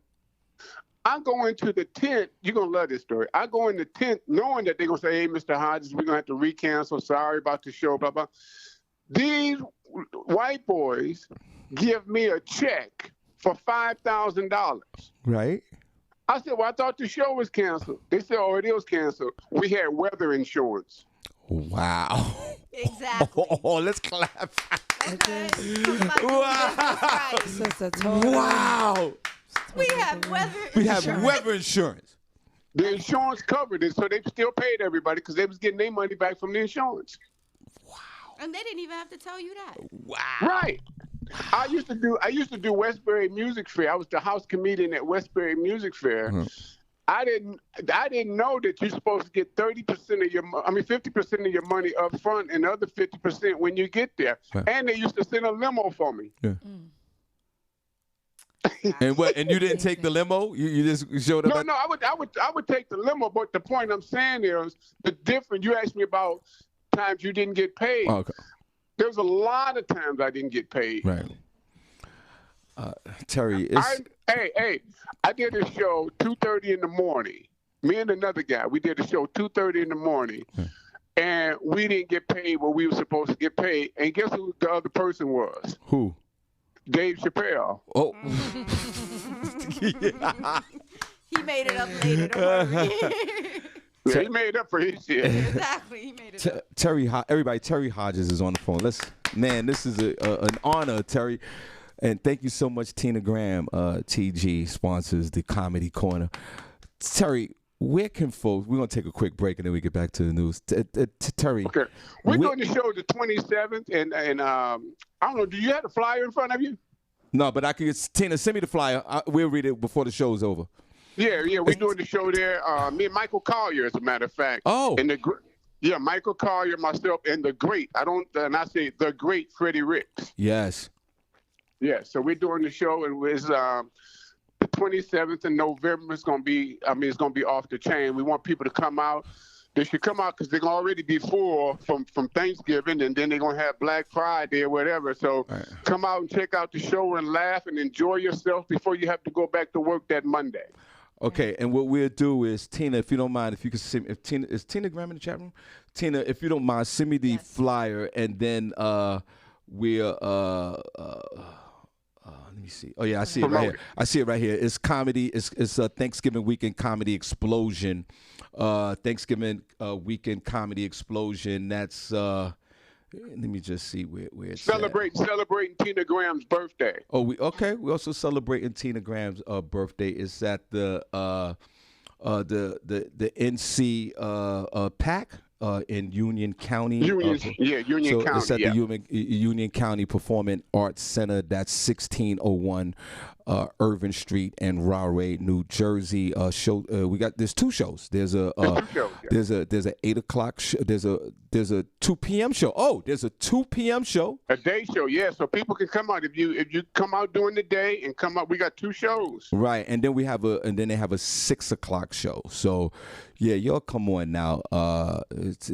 I go into the tent. You're going to love this story. I go in the tent knowing that they're going to say, hey, Mr. Hodges, we're going to have to recancel. Sorry about the show, blah, blah. These white boys give me a check for $5,000. Right. I said, well, I thought the show was canceled. They said, oh, it is canceled. We had weather insurance. Wow. Exactly. Oh, let's clap. Okay. Wow. Wow. We have weather We have weather insurance. The insurance covered it, so they still paid everybody because they was getting their money back from the insurance. And they didn't even have to tell you that. Wow. Right. I used to do Westbury Music Fair. I was the house comedian at Westbury Music Fair. Mm-hmm. I didn't know that you're supposed to get 50% of your money up front and the other 50% when you get there. Right. And they used to send a limo for me. Yeah. And what? And you didn't take the limo? You just showed up? No, I would take the limo. But the point I'm saying is the difference. You asked me about times you didn't get paid. Oh, okay. There's a lot of times I didn't get paid. Right. Terry, I did a show 2:30 in the morning. Me and another guy, we did a show 2:30 in the morning, and we didn't get paid what we were supposed to get paid. And guess who the other person was? Who? Dave Chappelle. Oh. He made it up later. Don't worry. Yeah, he made up for his shit. Exactly, he made it up. Terry Hodges is on the phone. This is an honor, Terry. And thank you so much, Tina Graham. TG sponsors the Comedy Corner. Terry, where can folks? We're gonna take a quick break and then we get back to the news. Terry, okay, we're doing the show the 27th, and I don't know. Do you have the flyer in front of you? No, but I can. Tina, send me the flyer. We'll read it before the show's over. Yeah, we're doing the show there. Me and Michael Collier, as a matter of fact. Oh. And Michael Collier, myself, and the great. I say the great Freddie Ricks. Yes. Yeah, so we're doing the show, and it's the 27th of November. It's gonna be off the chain. We want people to come out. They should come out because they're gonna already be full from Thanksgiving, and then they're gonna have Black Friday or whatever. So come out and check out the show and laugh and enjoy yourself before you have to go back to work that Monday. Okay, and what we'll do is, Tina, if you don't mind, if you could send, is Tina Graham in the chat room? Tina, if you don't mind, send me the flyer, and then we'll let me see. Oh yeah, I see it right here. I see it right here. It's comedy. It's a Thanksgiving weekend comedy explosion. Thanksgiving weekend comedy explosion. That's let me just see where it's celebrating Tina Graham's birthday. Oh, we also celebrating Tina Graham's birthday. It's at the NC PAC in Union County. Union so County. It's at the Union County Performing Arts Center. That's 1601 Irvin Street and Rahway, New Jersey. There's two shows. There's a 8 o'clock show. There's a 2 p.m. show. Oh, there's a 2 p.m. show. A day show, yeah. So people can come out if you come out during the day and come out. We got 2 shows. Right, and then they have a 6 o'clock show. So yeah, y'all come on now.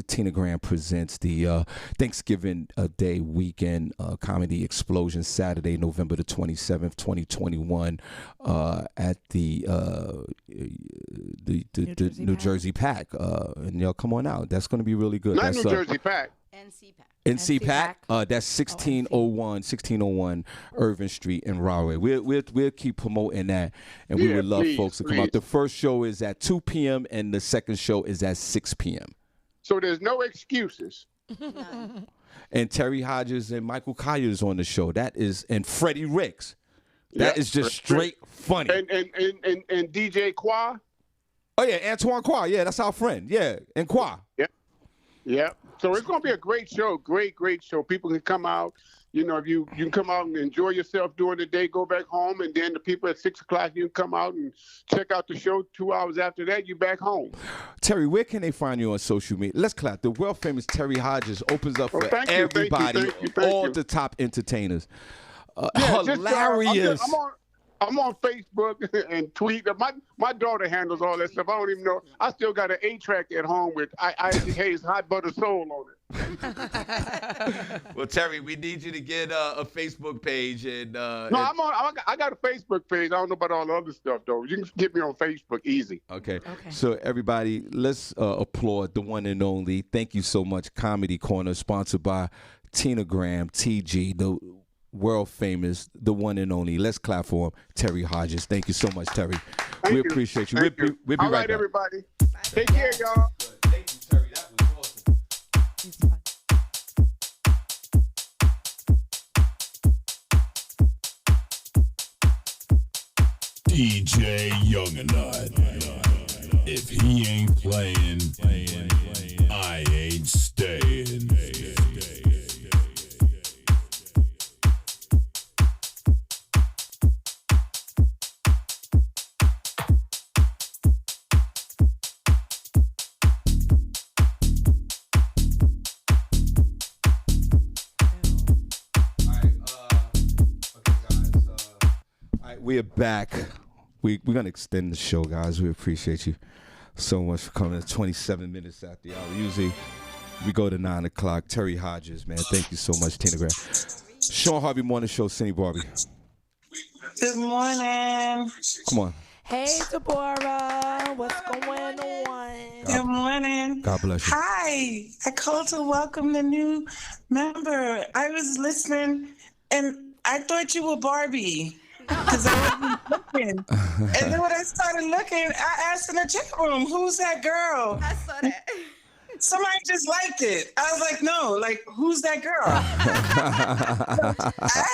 Tina Graham presents the Thanksgiving Day weekend comedy explosion Saturday, November the 27th, 2021, at the New Jersey PAC. And y'all come on out. That's going to be really good. Not New Jersey PAC. NC PAC. That's 1601 Irvin Street in Rahway. We'll keep promoting that, and we would love folks to come out. The first show is at 2 p.m. and the second show is at 6 p.m. So there's no excuses. And Terry Hodges and Michael Collier is on the show. And Freddie Ricks. That is just straight funny. And DJ Qua. Oh yeah, Antoine Qua. Yeah, that's our friend. Yeah, and Qua. Yeah. So it's going to be a great show. Great show. People can come out, You know, if you can come out and enjoy yourself during the day, go back home, and then the people at 6 o'clock, you can come out and check out the show. 2 hours after that, you back home. Terry, where can they find you on social media? Let's clap. The world famous Terry Hodges opens up for thank you, everybody, thank all you. the top entertainers. Yeah, Hilarious. I'm on Facebook and tweet. My daughter handles all that stuff. I don't even know. I still got an 8-track at home with Isaac Hayes' Hot Butter Soul on it. Well, Terry, we need you to get a Facebook page and. No, I got a Facebook page. I don't know about all the other stuff though. You can get me on Facebook easy. Okay. So everybody, let's applaud the one and only. Thank you so much, Comedy Corner, sponsored by Tina Graham, TG, the world famous, the one and only. Let's clap for him, Terry Hodges. Thank you so much, Terry. Thank we you. appreciate you. Thank We'll be all right back. Everybody. Take care, y'all. Thank you, Terry. That was awesome. DJ Younganut. If he ain't playing, I ain't staying. We're back. We're going to extend the show, guys. We appreciate you so much for coming. 27 minutes after the hour. Usually we go to 9 o'clock. Terry Hodges, man. Thank you so much, Tina Graham. Shawn Harvey Morning Show, Senny, Barbi. Good morning. Come on. Hey, Deborah. What's going on? Good morning. God bless you. Hi. I called to welcome the new member. I was listening, and I thought you were Barbi. Because I wasn't looking. And then when I started looking, I asked in the chat room, who's that girl? I saw that. Somebody just liked it. I was like, no, like, who's that girl? I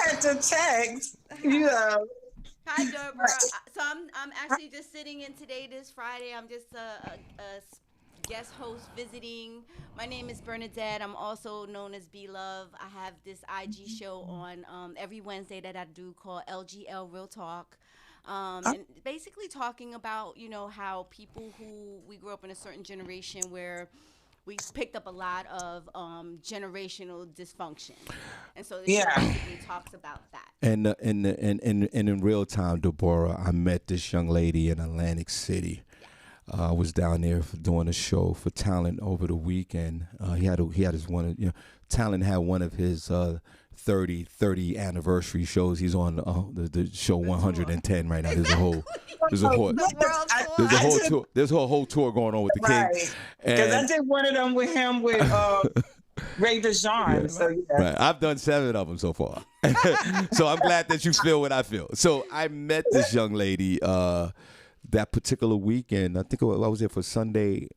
had to text, you know. Hi, Deborah. So I'm actually just sitting in today, this Friday. I'm just a guest host visiting. My name is Bernadette. I'm also known as B Love. I have this IG show on every Wednesday that I do called LGL Real Talk. And basically talking about, you know, how people who we grew up in a certain generation where we picked up a lot of generational dysfunction. And so this show basically talks about that. And in real time, Deborah, I met this young lady in Atlantic City. I was down there doing a show for Talent over the weekend. He had his one. You know, Talent had one of his 30 anniversary shows. He's on the show 110 right now. There's a whole tour going on with the King. Because I did one of them with him with Ray DeJean. Yeah. So yeah. Right. I've done 7 of them so far. So I'm glad that you feel what I feel. So I met this young lady that particular weekend. I think I was there for Sunday,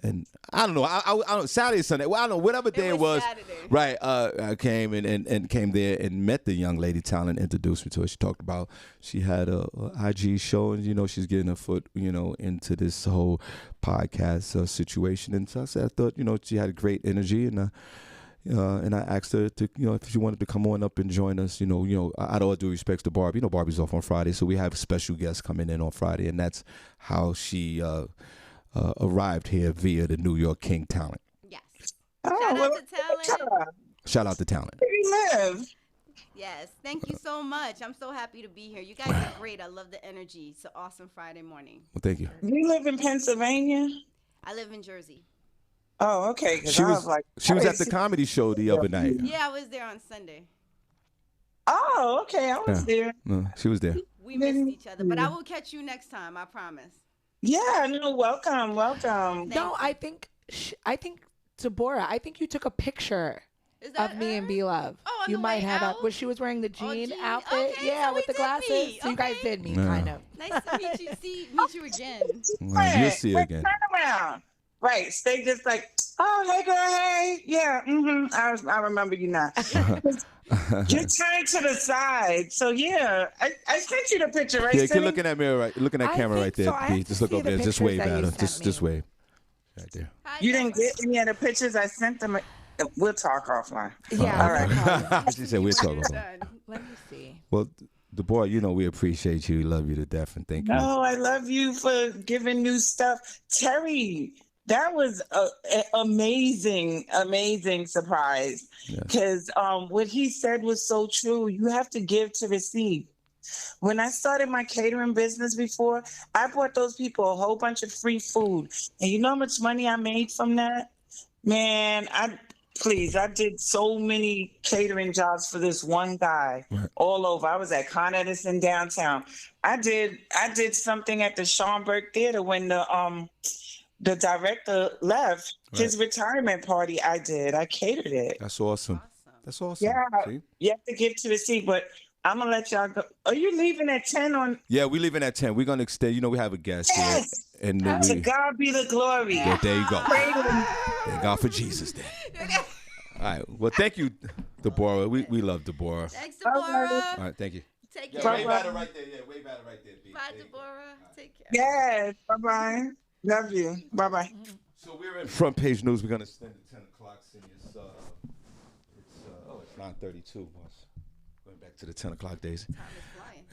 and I don't know. I don't know, Saturday, Sunday. Well, I don't know, whatever day it was. Saturday. Right. I came and came there and met the young lady. Talent introduced me to her. She talked about she had a IG show, and you know she's getting her foot into this whole podcast situation. And so I said I thought she had a great energy, and I asked her to, if she wanted to come on up and join us. Out of all due respects to Barbi, Barbi's off on Friday, so we have special guests coming in on Friday, and that's how she arrived here via the New York King Talent. Yes. Shout out to Talent. Shout out to Talent. Where you live? Yes. Thank you so much. I'm so happy to be here. You guys are great. I love the energy. It's an awesome Friday morning. Well, thank you. You live in Pennsylvania? I live in Jersey. Oh, okay. She was at the comedy show the other night. Yeah, I was there on Sunday. Oh, okay. I was there. No, she was there. We missed each other, but I will catch you next time. I promise. Yeah, no, welcome. No, I think Deborah, I think you took a picture of me and B Love. Oh, on you the might way have out? when she was wearing the jean outfit. Okay, yeah, so with we the did glasses. meet. So you guys did meet, kind of. Nice to meet you. Meet you again. You'll see her again. Turn around. Right. Stay just like, oh, hey, girl, hey. Yeah, I remember you now. You turned to the side. So, yeah, I sent you the picture, right? Yeah, Senny? keep looking at me, right? Looking at camera right there. so. Just look over there. Just wave at her. Just wave. Right there. Hi, You didn't Deborah. get any of the pictures I sent them? We'll talk offline. Yeah. All right. She said we're talking about. Let me see. Well, the boy, you know, we appreciate you. We love you to death, and thank you. No, I love you for giving new stuff. Terry, that was an amazing surprise. Because what he said was so true. You have to give to receive. When I started my catering business before, I bought those people a whole bunch of free food. And you know how much money I made from that? Man, I did so many catering jobs for this one guy all over. I was at Con Edison downtown. I did something at the Schomburg Theater when the director left. His retirement party I catered it. That's awesome. That's awesome. Yeah, See? you have to give to receive, but I'm going to let y'all go. Are you leaving at 10 on? Yeah, we're leaving at 10. We're going to extend. You know, we have a guest here. And To God be the glory. Yeah, there you go. Thank God for Jesus then. All right. Well, thank you, Deborah. We love Deborah. Thanks, Deborah. All right, thank you. Take Yeah, care. way better right there. Yeah, way better right there. B. Bye, Deborah. Take care. Yes. Bye-bye. Love you. Bye-bye. So we're in front page news. We're going to extend to 10 o'clock. It's 9:32. Going back to the 10 o'clock days. Time is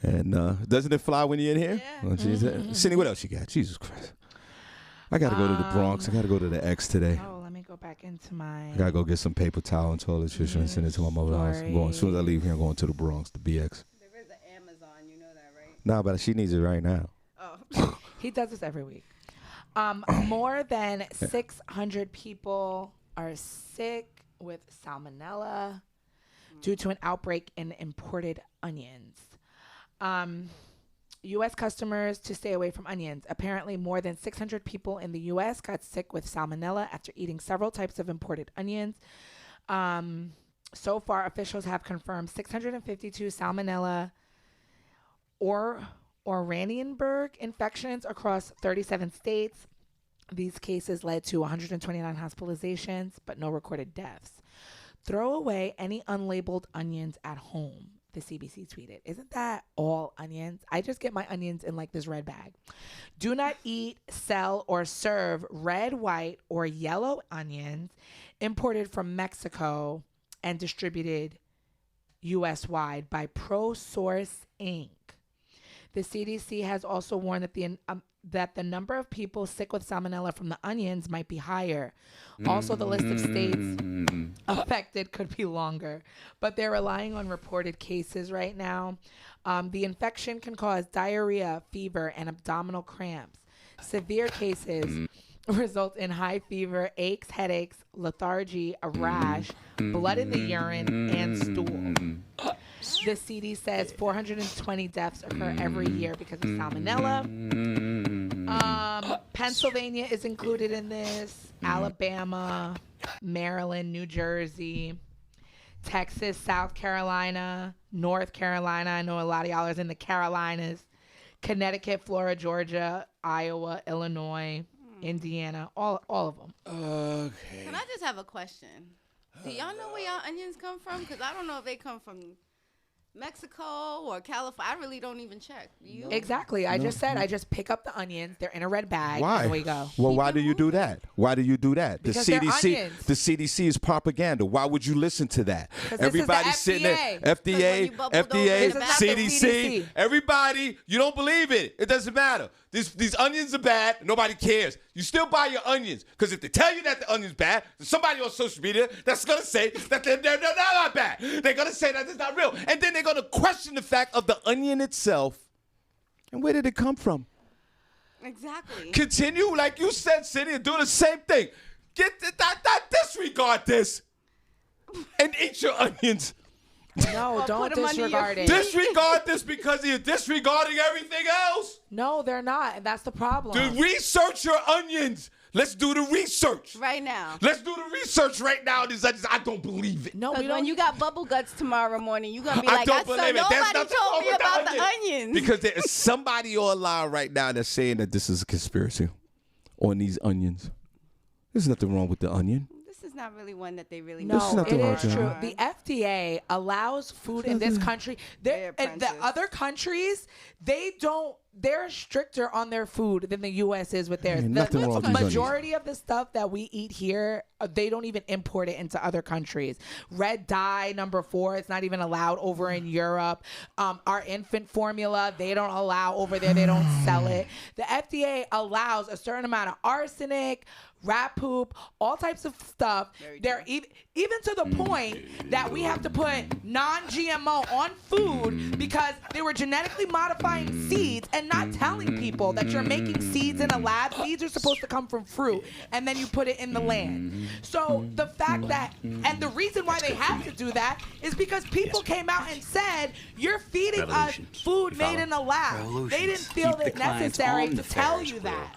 flying. And doesn't it fly when you're in here? Yeah. Oh, geez. Senny, what else you got? Jesus Christ. I got to go to the Bronx. I got to go to the X today. Oh, let me go back into my. I got to go get some paper towel and toilet tissue and send it to my mother's house. I'm going, as soon as I leave here, I'm going to the Bronx, the BX. There is an Amazon, you know that, right? Nah, but she needs it right now. Oh. He does this every week. More than 600 people are sick with salmonella due to an outbreak in imported onions. U.S. customers to stay away from onions. Apparently, more than 600 people in the U.S. got sick with salmonella after eating several types of imported onions. So far, officials have confirmed 652 salmonella or Oranienburg infections across 37 states. These cases led to 129 hospitalizations, but no recorded deaths. Throw away any unlabeled onions at home, the CBC tweeted. Isn't that all onions? I just get my onions in like this red bag. Do not eat, sell, or serve red, white, or yellow onions imported from Mexico and distributed U.S.-wide by ProSource Inc. The CDC has also warned that the number of people sick with salmonella from the onions might be higher. Also, the list of states affected could be longer, but they're relying on reported cases right now. The infection can cause diarrhea, fever, and abdominal cramps. Severe cases result in high fever, aches, headaches, lethargy, a rash, blood in the urine, and stool. The CDC says 420 deaths occur every year because of salmonella. Pennsylvania is included in this. Alabama, Maryland, New Jersey, Texas, South Carolina, North Carolina. I know a lot of y'all is in the Carolinas. Connecticut, Florida, Georgia, Iowa, Illinois, Indiana, all of them. Okay. Can I just have a question? Do y'all know where y'all onions come from? Because I don't know if they come from Mexico or California. I really don't even check. You? Exactly. I just said I just pick up the onions. They're in a red bag. Why? And we go. Well, why do you do that? Why do you do that? Because they're onions. The CDC is propaganda. Why would you listen to that? Everybody's sitting there. FDA, CDC. Everybody, you don't believe it. It doesn't matter. These onions are bad. Nobody cares. You still buy your onions because if they tell you that the onion's bad, there's somebody on social media that's going to say that they're not bad. They're going to say that it's not real. And then they're going to question the fact of the onion itself. And where did it come from? Exactly. Continue, like you said, Senny, and do the same thing. Disregard this and eat your onions. No, don't disregard it. Disregard this because you're disregarding everything else. No, they're not, and that's the problem. Research your onions. Let's do the research. Right now. Let's do the research right now. I don't believe it. No, we don't. When you got bubble guts tomorrow morning, you're going to be like, nobody told me about the onions. Because there's somebody online right now that's saying that this is a conspiracy on these onions. There's nothing wrong with the onion. This is not really one that they really No, There's it nothing wrong is with true. that. The FDA allows food in this country. And the other countries, they're stricter on their food than the U.S. is with theirs. Ain't nothing wrong with The these majority of the stuff that we eat here, they don't even import it into other countries. Red dye, number 4, it's not even allowed over in Europe. Our infant formula, they don't allow over there. They don't sell it. The FDA allows a certain amount of arsenic, rat poop, all types of stuff. They're even to the point that we have to put non-GMO on food because they were genetically modifying seeds and not telling people that you're making seeds in a lab. Seeds are supposed to come from fruit, and then you put it in the land. So the fact that, and the reason why they have to do that is because people came out and said, you're feeding us food made in a lab. They didn't feel it necessary to tell you that.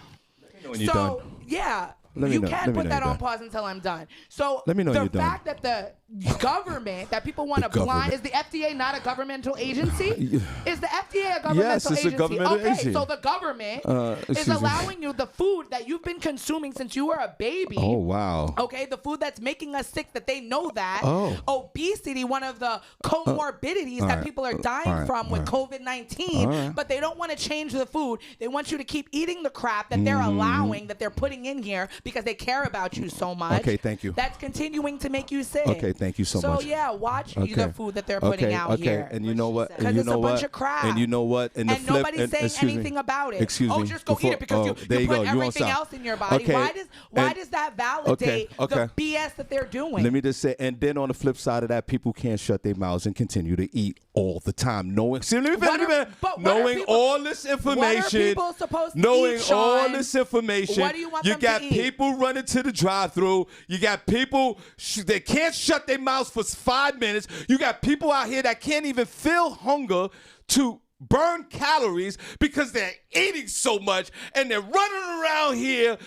So, yeah. You can't put that on pause until I'm done. So the fact that the government, that people want to blind, is the FDA not a governmental agency? Is the FDA a governmental yes, it's agency? A governmental agency. So the government is allowing you the food that you've been consuming since you were a baby. Oh, wow. Okay, the food that's making us sick, that they know that. Oh. Obesity, one of the comorbidities that people are dying from with COVID-19, but they don't want to change the food. They want you to keep eating the crap that they're allowing, that they're putting in here because they care about you so much. Okay, thank you. That's continuing to make you sick. Okay, thank you so much. So yeah, watch the food that they're putting out here. And you know what? Because it's a bunch of crap. And you know what? And nobody's saying anything about it. Excuse me. Just go eat it because you put everything else in your body. Okay. Why does that validate the BS that they're doing? Let me just say, and then on the flip side of that, people can't shut their mouths and continue to eat all the time, knowing all this information. What are people supposed to knowing eat, Shawn? all this information, what do you want them got to eat? people running to the drive-thru. You got people they can't shut their mouths for 5 minutes. You got people out here that can't even feel hunger to burn calories because they're eating so much, and they're running around here.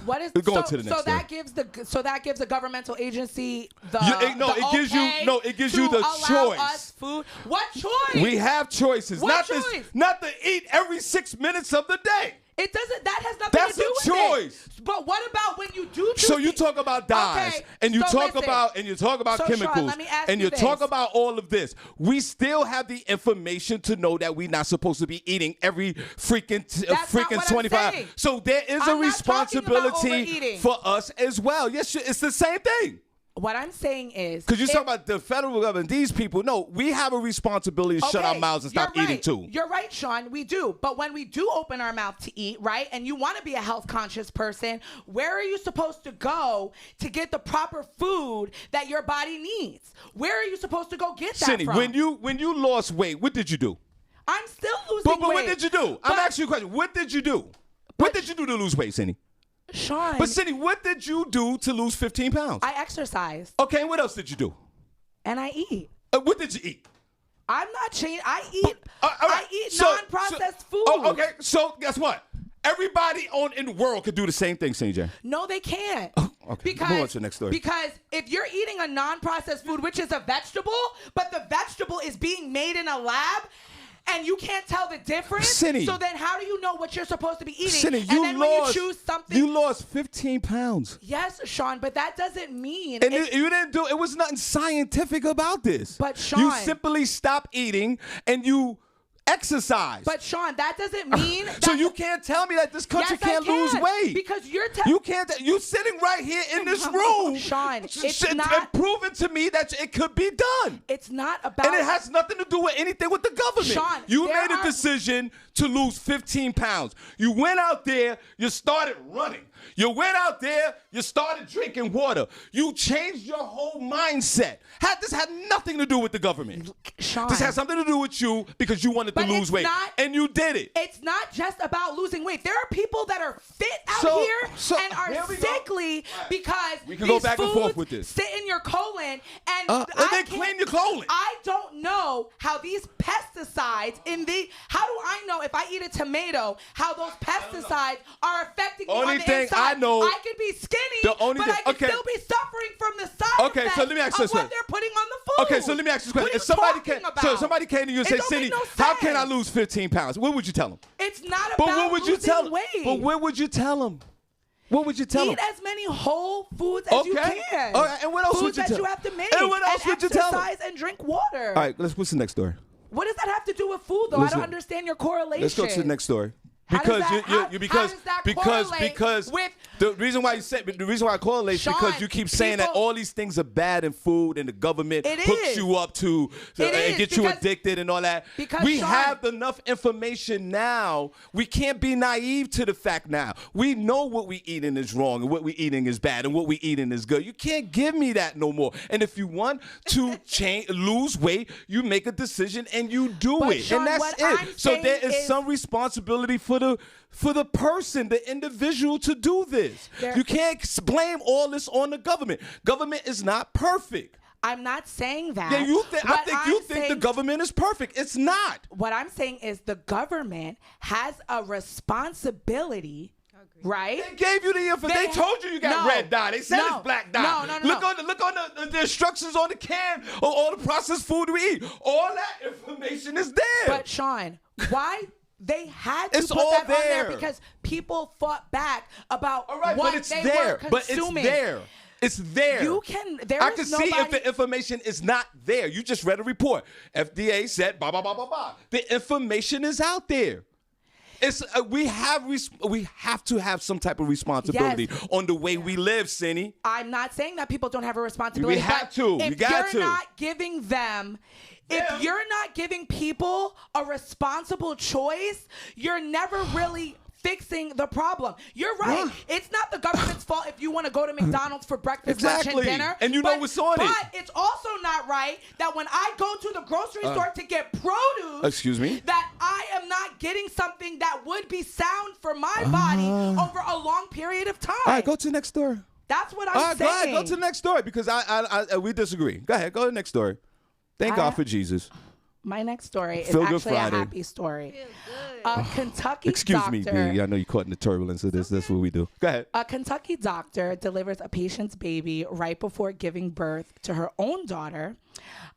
What is to the next so that gives the governmental agency it gives you the choice. Us food. What choice? We have choices. What choice? Not to eat every 6 minutes of the day. It doesn't. That has nothing to do with choice. It. But what about when you do choose? So you talk about dyes, and you talk about chemicals, Shawn, let me ask and you this. talk about all of this. We still have the information to know that we're not supposed to be eating every freaking 25. So there is a responsibility for us as well. Yes, it's the same thing. What I'm saying is, because you talk about the federal government, these people. No, we have a responsibility to shut our mouths and stop eating too. You're right, Shawn. We do. But when we do open our mouth to eat, right, and you want to be a health conscious person, where are you supposed to go to get the proper food that your body needs? Where are you supposed to go get that Senny, from? when you lost weight, what did you do? I'm still losing weight. But what did you do? I'm asking you a question. What did you do? What did you do to lose weight, Senny? Shawn. But Senny, what did you do to lose 15 pounds? I exercised. Okay, what else did you do? And I eat. What did you eat? I'm not changing. I eat. I eat non-processed food. Oh, okay. So guess what? Everybody in the world could do the same thing, Senny J. No, they can't. Okay. Because, move on to the next story. Because if you're eating a non-processed food, which is a vegetable, but the vegetable is being made in a lab, and you can't tell the difference, Senny, so then how do you know what you're supposed to be eating? Senny, when you choose something, you lost 15 pounds. Yes, Shawn, but that doesn't mean. And you didn't do. It was nothing scientific about this. But Shawn, you simply stop eating and you exercise. But Shawn, that doesn't mean. So you can't tell me that this country can't lose weight. Because you're you can't. You're sitting right here in this room, Shawn. It's and proving to me that it could be done. It's not about. And it has nothing to do with anything with the government. Shawn, you made a decision to lose 15 pounds. You went out there. You started running. You went out there, you started drinking water. You changed your whole mindset. This had nothing to do with the government. Shawn. This had something to do with you because you wanted to lose weight. And you did it. It's not just about losing weight. There are people that are fit out here and are sickly because we can go back and forth with this. Sit in your colon and they clean your colon. I don't know how these pesticides how do I know if I eat a tomato how those pesticides are affecting me on the inside? I know. I could be skinny, but I could still be suffering from the side effects so let me ask you of what they're putting on the food. Okay, so let me ask you this question. If somebody came to you and said, Senny, how can I lose 15 pounds? What would you tell them? It's not about losing weight. But what would you tell them? What would you tell Eat them? as many whole foods as you can. All right, and what else would Foods you that tell you have to make. And what else would you tell them? Exercise and drink water. All right, what's the next story? What does that have to do with food, though? Listen, I don't understand your correlation. Let's go to the next story. How does that Because with the reason why I correlate is because you keep saying that all these things are bad in food and the government hooks you up to and get you addicted and all that. We have enough information now. We can't be naive to the fact now. We know what we eating is wrong and what we eating is bad and what we eating is good. You can't give me that no more. And if you want to lose weight, you make a decision and you do it. Shawn, and that's it. So there is some responsibility for the person, the individual, to do this. You can't blame all this on the government. Government is not perfect. I'm not saying that. Yeah, you think the government is perfect. It's not. What I'm saying is the government has a responsibility. Right? They gave you the info. They told you got red dye. They said it's black dye. No. Look on the instructions on the can of all the processed food we eat. All that information is there. But Shawn, why? They had to It's put all that on there. there because people fought back about Right, what but it's they there. were But consuming. it's there. It's there. You can. I can see if the information is not there. You just read a report. FDA said blah blah blah blah blah. The information is out there. It's we have to have some type of responsibility on the way we live, Senny. I'm not saying that people don't have a responsibility. We have to. If We got to. you're not giving them. If you're not giving people a responsible choice, you're never really fixing the problem. You're right. It's not the government's fault if you want to go to McDonald's for breakfast, lunch, and dinner. And you know what's on it. But it's also not right that when I go to the grocery store to get produce, excuse me, that I am not getting something that would be sound for my body over a long period of time. All right, go to the next story. That's what I'm saying. All right, go to the next story because we disagree. Go ahead, go to the next story. Thank God for Jesus. My next story is Feel Good actually a Friday. happy story. A Kentucky Excuse doctor, me, B. I know you caught in the turbulence of this. That's what we do. Go ahead. A Kentucky doctor delivers a patient's baby right before giving birth to her own daughter.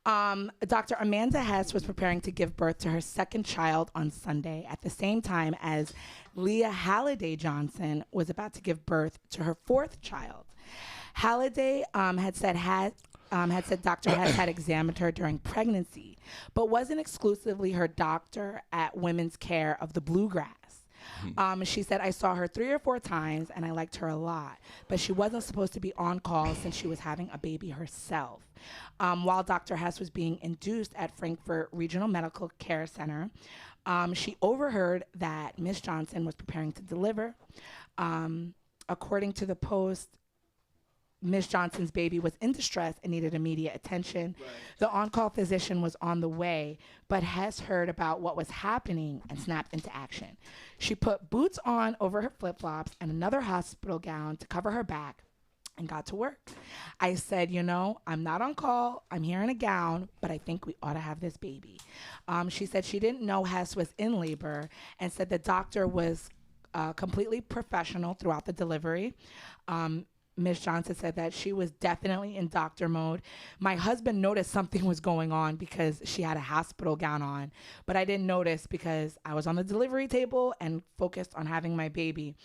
Dr. Amanda Hess was preparing to give birth to her second child on Sunday at the same time as Leah Halliday Johnson was about to give birth to her fourth child. Halliday had said Dr. Hess had examined her during pregnancy, but wasn't exclusively her doctor at Women's Care of the Bluegrass. She said, I saw her 3 or 4 times and I liked her a lot, but she wasn't supposed to be on call since she was having a baby herself. While Dr. Hess was being induced at Frankfurt Regional Medical Care Center, she overheard that Miss Johnson was preparing to deliver. According to the Post, Miss Johnson's baby was in distress and needed immediate attention. Right. The on-call physician was on the way, but Hess heard about what was happening and snapped into action. She put boots on over her flip-flops and another hospital gown to cover her back and got to work. I said, I'm not on call. I'm here in a gown, but I think we ought to have this baby. She said she didn't know Hess was in labor and said the doctor was completely professional throughout the delivery. Ms. Johnson said that she was definitely in doctor mode. My husband noticed something was going on because she had a hospital gown on, but I didn't notice because I was on the delivery table and focused on having my baby.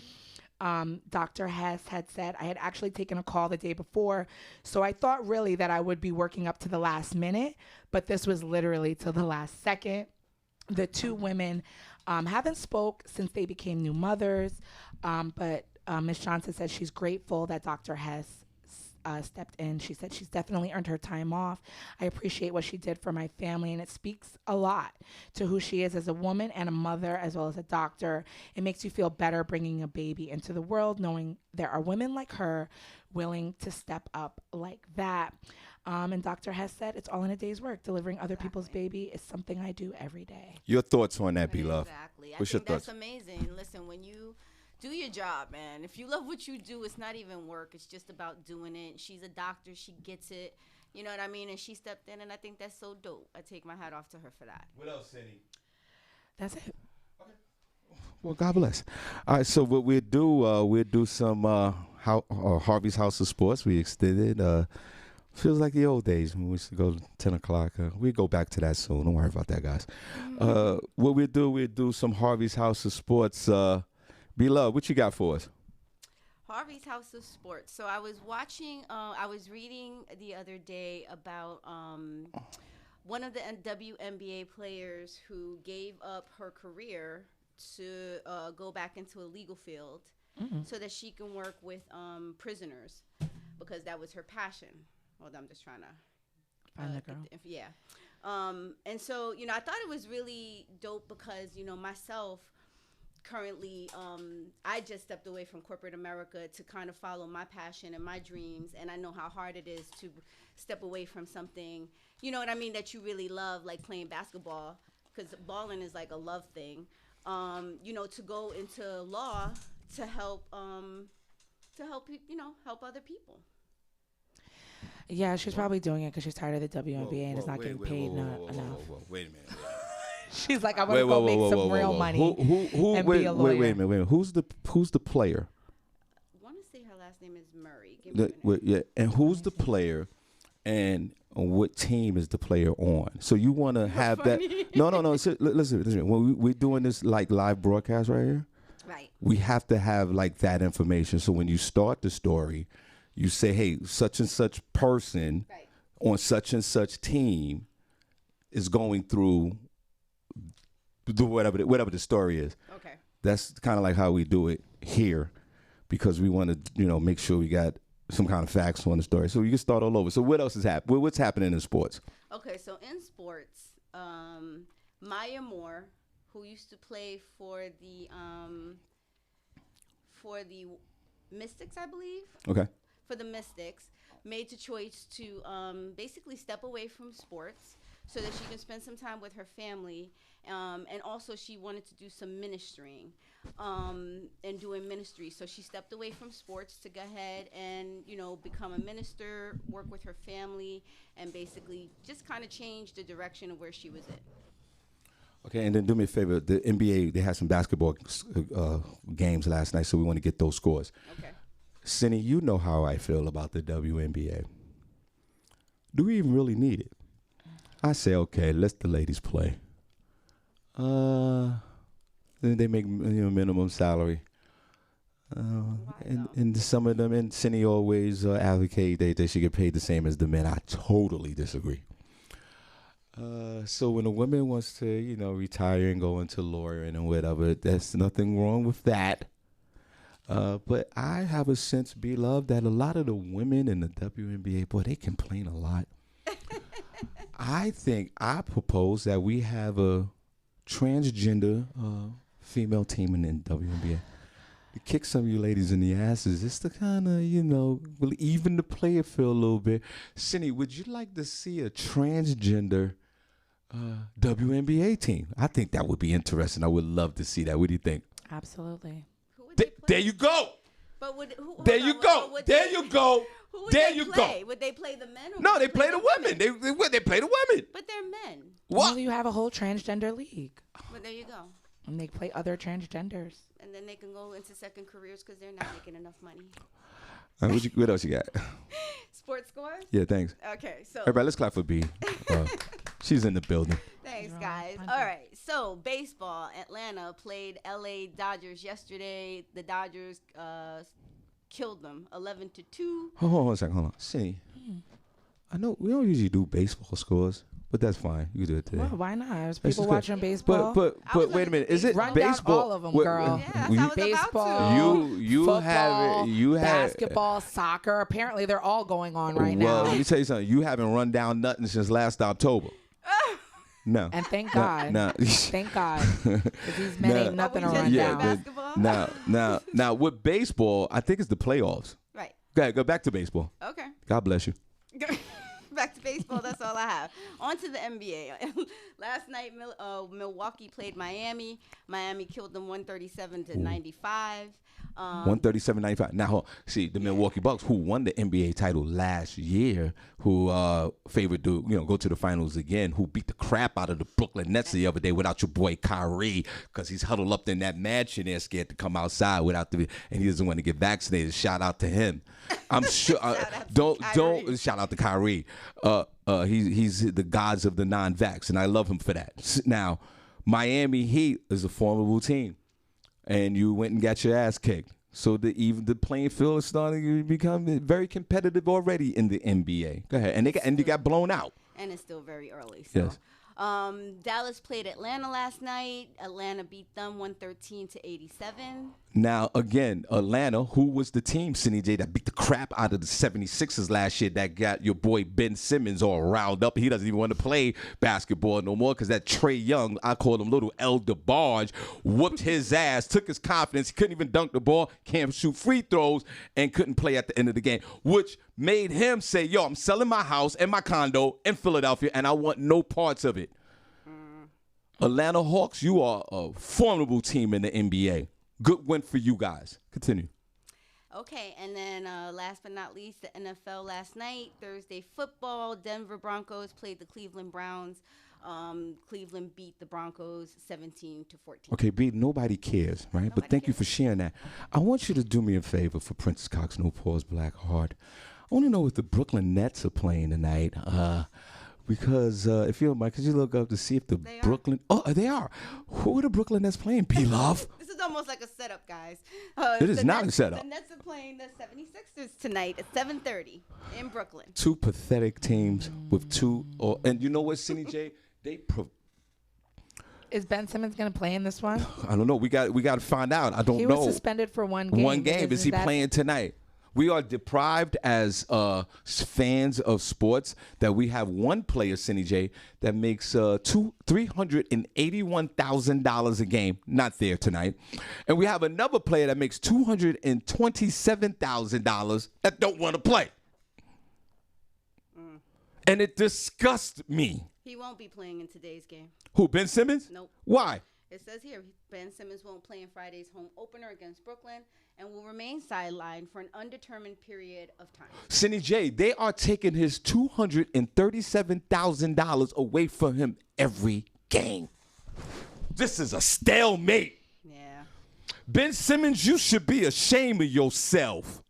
Dr. Hess had said I had actually taken a call the day before, so I thought really that I would be working up to the last minute, but this was literally till the last second. The two women haven't spoke since they became new mothers, but Ms. Johnson said she's grateful that Dr. Hess stepped in. She said she's definitely earned her time off. I appreciate what she did for my family, and it speaks a lot to who she is as a woman and a mother as well as a doctor. It makes you feel better bringing a baby into the world, knowing there are women like her willing to step up like that. And Dr. Hess said it's all in a day's work. Delivering other people's baby is something I do every day. Your thoughts on that, B-Love? Exactly. What's I your think thoughts? that's amazing. Listen, when you do your job, man. If you love what you do, it's not even work. It's just about doing it. She's a doctor. She gets it. You know what I mean? And she stepped in, and I think that's so dope. I take my hat off to her for that. What else, Senny? That's it. Okay. Well, God bless. All right, so what we'll do some Harvey's House of Sports. We extended. Feels like the old days when we used to go 10 o'clock. We go back to that soon. Don't worry about that, guys. What we'll do some Harvey's House of Sports. B-Love, what you got for us? Harvey's House of Sports. So I was reading the other day about one of the WNBA players who gave up her career to go back into a legal field so that she can work with prisoners, because that was her passion. Hold on, I'm just trying to find the girl. Yeah. And so, I thought it was really dope because, myself, currently, I just stepped away from corporate America to kind of follow my passion and my dreams, and I know how hard it is to step away from something, you know what I mean, that you really love, like playing basketball, because balling is like a love thing. To go into law to help help other people. Yeah, she's probably doing it because she's tired of the WNBA and is not getting paid enough. Wait a minute. She's like, I want to go make some real money and be a lawyer. Wait a minute. Who's the player? I want to say her last name is Murray. Give me a minute. Yeah, and who's the player, and what team is the player on? So you want to have that? No. Listen. When we're doing this like live broadcast right here, right? We have to have like that information. So when you start the story, you say, "Hey, such and such person on such and such team is going through whatever the story is." Okay. That's kind of like how we do it here, because we want to, make sure we got some kind of facts on the story. So you can start all over. So what else is happening? What's happening in sports? Okay, so in sports, Maya Moore, who used to play for the Mystics, I believe. Okay. For the Mystics, made the choice to basically step away from sports so that she can spend some time with her family. And also she wanted to do some ministering and doing ministry. So she stepped away from sports to go ahead and, become a minister, work with her family, and basically just kind of change the direction of where she was at. Okay, and then do me a favor. The NBA, they had some basketball games last night, so we want to get those scores. Okay. Senny, you know how I feel about the WNBA. Do we even really need it? I say, okay, let the ladies play. Then they make minimum salary. And some of them, and Senny always advocate they should get paid the same as the men. I totally disagree. So when a woman wants to, retire and go into lawyering and whatever, there's nothing wrong with that. But I have a sense, beloved, that a lot of the women in the WNBA, boy, they complain a lot. I propose that we have a transgender female team in the WNBA. To kick some of you ladies in the asses, just to kind of, even the player feel a little bit. Senny, would you like to see a transgender WNBA team? I think that would be interesting. I would love to see that. What do you think? Absolutely. There you go. But there you go. Who would they play? Would they play the men? No, they play the women. They play the women. But they're men. What? Well, you have a whole transgender league. But there you go. And they play other transgenders. And then they can go into second careers because they're not making enough money. What else you got? Sports scores? Yeah, thanks. Okay, so. Everybody, let's clap for B. She's in the building. Thanks, guys. All right, so baseball. Atlanta played LA Dodgers yesterday. The Dodgers killed them 11-2. Hold on a second. Hold on. See, I know we don't usually do baseball scores, but that's fine. You can do it today. Well, why not? There's people watching baseball. But wait a minute. Is it run baseball? Down all of them, girl. Yeah, baseball. You football, have it. You have basketball, soccer. Apparently, they're all going on right now. Well, let me tell you something. You haven't run down nothing since last October. No. And thank God. No. Thank God. Because these men ain't nothing to run down. Now, with baseball, I think it's the playoffs. Right. Go back to baseball. Okay. God bless you. Back to baseball. That's all I have. On to the NBA. Last night, Milwaukee played Miami. Miami killed them 137-95. 137-95. Now, see, the Milwaukee Bucks, who won the NBA title last year, who favored to go to the finals again, who beat the crap out of the Brooklyn Nets the other day without your boy Kyrie, because he's huddled up in that mansion there, scared to come outside and he doesn't want to get vaccinated. Shout out to him. I'm sure. Don't shout out to Kyrie. He's the gods of the non-vax, and I love him for that. Now, Miami Heat is a formidable team. And you went and got your ass kicked. So even the playing field is starting to become very competitive already in the NBA. Go ahead, and you got blown out. And it's still very early. So. Yes. Dallas played Atlanta last night. Atlanta beat them 113-87. Now, again, Atlanta, who was the team, Senny J, that beat the crap out of the 76ers last year, that got your boy Ben Simmons all riled up. He doesn't even want to play basketball no more because that Trey Young, I call him Little El DeBarge, whooped his ass, took his confidence. He couldn't even dunk the ball, can't shoot free throws, and couldn't play at the end of the game, which made him say, yo, I'm selling my house and my condo in Philadelphia, and I want no parts of it. Atlanta Hawks, you are a formidable team in the NBA. Good win for you guys. Continue. Okay, and then last but not least, the NFL last night, Thursday football, Denver Broncos played the Cleveland Browns. Cleveland beat the Broncos 17-14. Okay, B, nobody cares, right? But thank you for sharing that. I want you to do me a favor for Princess Cox, No Pause, Black Heart. I want to know if the Brooklyn Nets are playing tonight. Because if you don't mind, could you look up to see if the Brooklyn... Oh, they are. Who are the Brooklyn Nets playing, P-Love? This is almost like a setup, guys. It is not a setup. The Nets are playing the 76ers tonight at 7:30 in Brooklyn. Two pathetic teams with two... and you know what, Senny J? Is Ben Simmons going to play in this one? I don't know. We got to find out. I don't know. He was suspended for one game. One game. Is he playing tonight? We are deprived as fans of sports that we have one player, Senny J, that makes $381,000 a game. Not there tonight. And we have another player that makes $227,000 that don't want to play. And it disgusts me. He won't be playing in today's game. Who, Ben Simmons? Nope. Why? It says here, Ben Simmons won't play in Friday's home opener against Brooklyn and will remain sidelined for an undetermined period of time. Senny J, they are taking his $237,000 away from him every game. This is a stalemate. Yeah. Ben Simmons, you should be ashamed of yourself.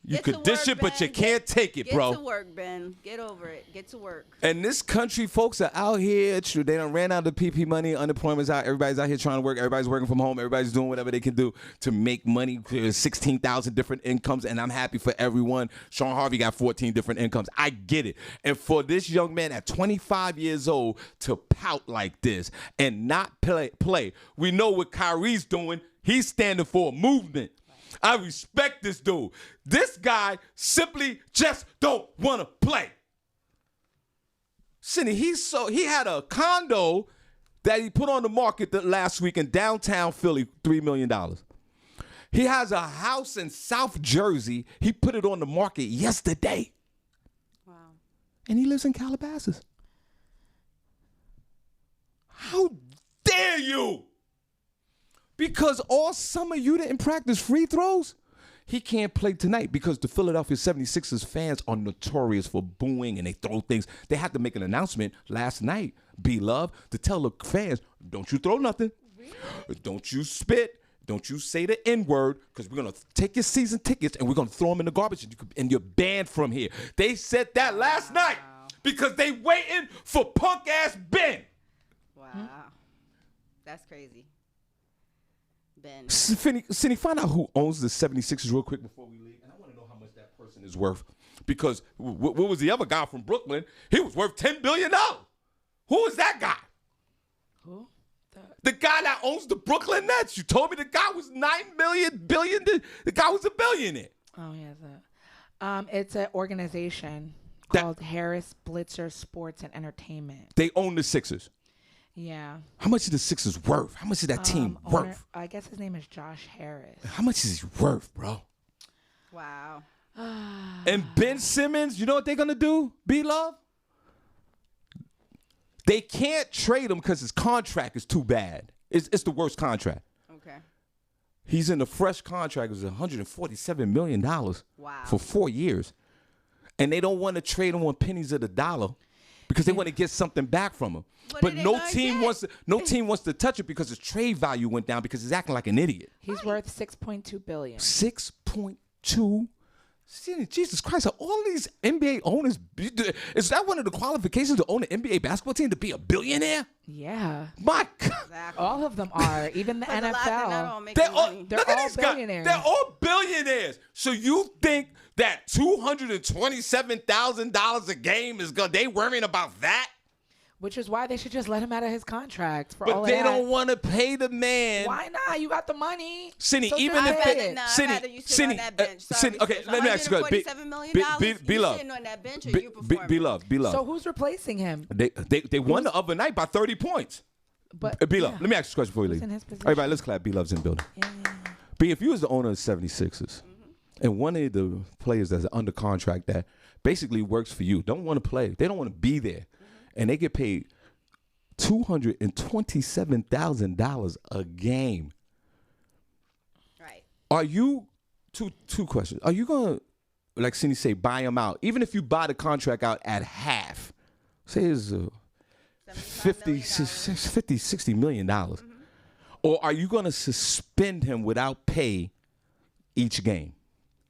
You could dish it, but you can't take it, bro. Get to work, Ben. Get over it. Get to work. And this country, folks are out here. True, they done ran out of PP money. Unemployment's out. Everybody's out here trying to work. Everybody's working from home. Everybody's doing whatever they can do to make money. 16,000 different incomes, and I'm happy for everyone. Shawn Harvey got 14 different incomes. I get it. And for this young man at 25 years old to pout like this and not play, we know what Kyrie's doing. He's standing for a movement. I respect this dude. This guy simply just don't want to play. Senny, he had a condo that he put on the market last week in downtown Philly, $3 million. He has a house in South Jersey. He put it on the market yesterday. Wow. And he lives in Calabasas. How dare you? Because all summer you didn't practice free throws? He can't play tonight because the Philadelphia 76ers fans are notorious for booing and they throw things. They had to make an announcement last night, B-Love, to tell the fans, don't you throw nothing. Really? Don't you spit. Don't you say the N-word because we're going to take your season tickets and we're going to throw them in the garbage and you're banned from here. They said that last night because they waiting for punk-ass Ben. Wow. That's crazy. Ben. Senny, find out who owns the 76ers real quick before we leave. And I want to know how much that person is worth. Because what was the other guy from Brooklyn? He was worth $10 billion. Who is that guy? Who? The guy that owns the Brooklyn Nets. You told me the guy was $9 billion. The guy was a billionaire. Oh, yeah. It's an organization called Harris Blitzer Sports and Entertainment. They own the Sixers. Yeah. How much is the Sixers worth? How much is that team worth? I guess his name is Josh Harris. How much is he worth, bro? Wow. And Ben Simmons, you know what they're going to do, B-Love? They can't trade him because his contract is too bad. It's the worst contract. Okay. He's in a fresh contract. It was $147 million for 4 years. And they don't want to trade him on pennies of the dollar because they want to get something back from him. But no team wants to touch it because his trade value went down because he's acting like an idiot. He's worth $6.2 billion. $6.2 Jesus Christ, are all these NBA owners, is that one of the qualifications to own an NBA basketball team, to be a billionaire? Yeah. My God. Exactly. All of them are, even the NFL. They're all billionaires. They're all billionaires. So you think that $227,000 a game is good? They worrying about that? Which is why they should just let him out of his contract. For all But they of don't that. want to pay the man. Why not? You got the money. Senny, So even just if pay they, it. Senny, okay, let me ask you, $147 million. be love, sitting on that bench, or you performing? be love. So who's replacing him? They won the other night by 30 points. But B Love, let me ask you a question before we leave. in his position? Everybody, let's clap. B Love's in the building. Yeah. B, if you was the owner of the 76ers, and one of the players that's under contract that basically works for you, don't want to play, they don't want to be there, and they get paid $227,000 a game. Right. Are you, two questions, are you going to, like Cindy say, buy him out? Even if you buy the contract out at half, say it's $60 million. Or are you going to suspend him without pay each game?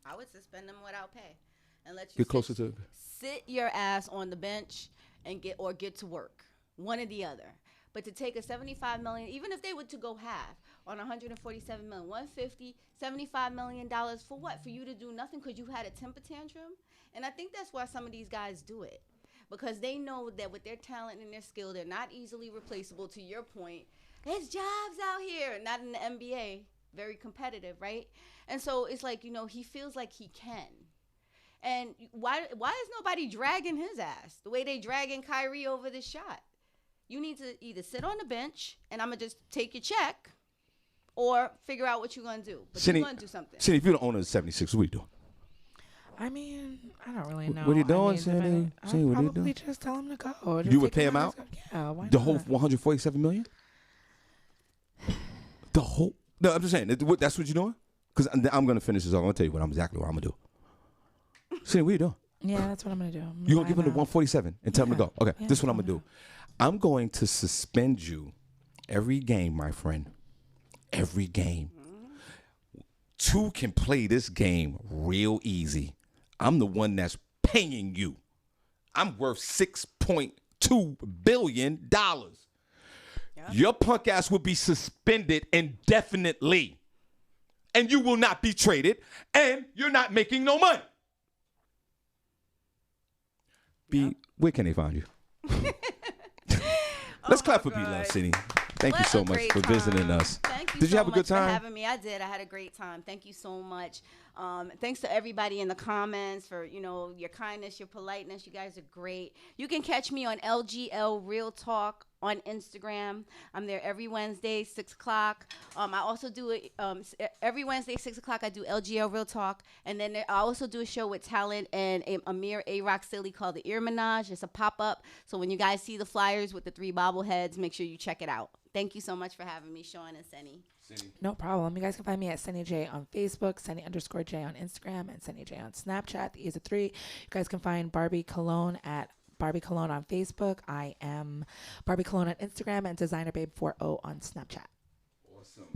I would suspend him without pay and let you Get closer to sit your ass on the bench and get to work. One or the other. But to take a $75 million, even if they were to go half on $147 million, $150, $75 million for what? For you to do nothing because you had a temper tantrum? And I think that's why some of these guys do it. Because they know that with their talent and their skill, they're not easily replaceable. To your point, there's jobs out here, not in the NBA, very competitive, right? And so it's like, he feels like he can. And why is nobody dragging his ass the way they dragging Kyrie over this shot? You need to either sit on the bench and I'm going to just take your check, or figure out what you're going to do. But you're going to do something. Cindy, if you're the owner of the 76ers, what are you doing? I mean, I don't really know. What are you doing, Cindy? I'd Cindy, what are you probably doing? just tell him to go. You would pay him out? Yeah, why The not? whole $147 million? The whole? No, I'm just saying. That's what you're doing? Because I'm going to finish this off. I'm going to tell you exactly what I'm going to do. Cindy, what are you doing? Yeah, that's what I'm going to do. You're going to give him the 147 and tell him to go. Okay, Yeah, this is what I'm going to do. I'm going to suspend you every game, my friend. Every game. Two can play this game real easy. I'm the one that's paying you. I'm worth $6.2 billion. Your punk ass will be suspended indefinitely. And you will not be traded. And you're not making no money. Where can they find you? Let's clap for B Love City. Thank you so much for visiting us. Thank you. Did you have a good for time? having me? I did. I had a great time. Thank you so much. Thanks to everybody in the comments for your kindness, your politeness. You guys are great. You can catch me on LGL Real Talk on Instagram. I'm there every Wednesday, 6 o'clock. I also do it every Wednesday, 6 o'clock. I do LGL Real Talk, and then I also do a show with Talent and Amir A-Rock Silly called The Ear Menage. It's a pop-up. So when you guys see the flyers with the 3 bobbleheads, make sure you check it out. Thank you so much for having me, Shawn and Senny. No problem. You guys can find me at Senny J on Facebook, Senny_J on Instagram, and Senny J on Snapchat. The is a 3. You guys can find Barbi Cologne at Barbi Cologne on Facebook. I am Barbi Cologne on Instagram and Designer Babe 40 on Snapchat. Awesome.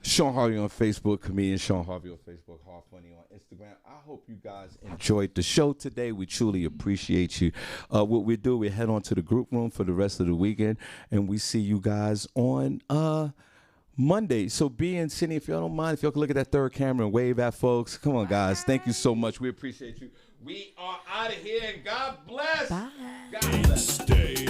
Shawn Harvey on Facebook, comedian Shawn Harvey on Facebook, Hard Funny on Instagram. I hope you guys enjoyed the show today. We truly appreciate you. What we do, we head on to the group room for the rest of the weekend, and we see you guys on Monday. So B and Senny, if y'all don't mind, if y'all can look at that third camera and wave at folks. Come on, guys. Thank you so much. We appreciate you. We are out of here, and God bless. Bye. God bless. Stay.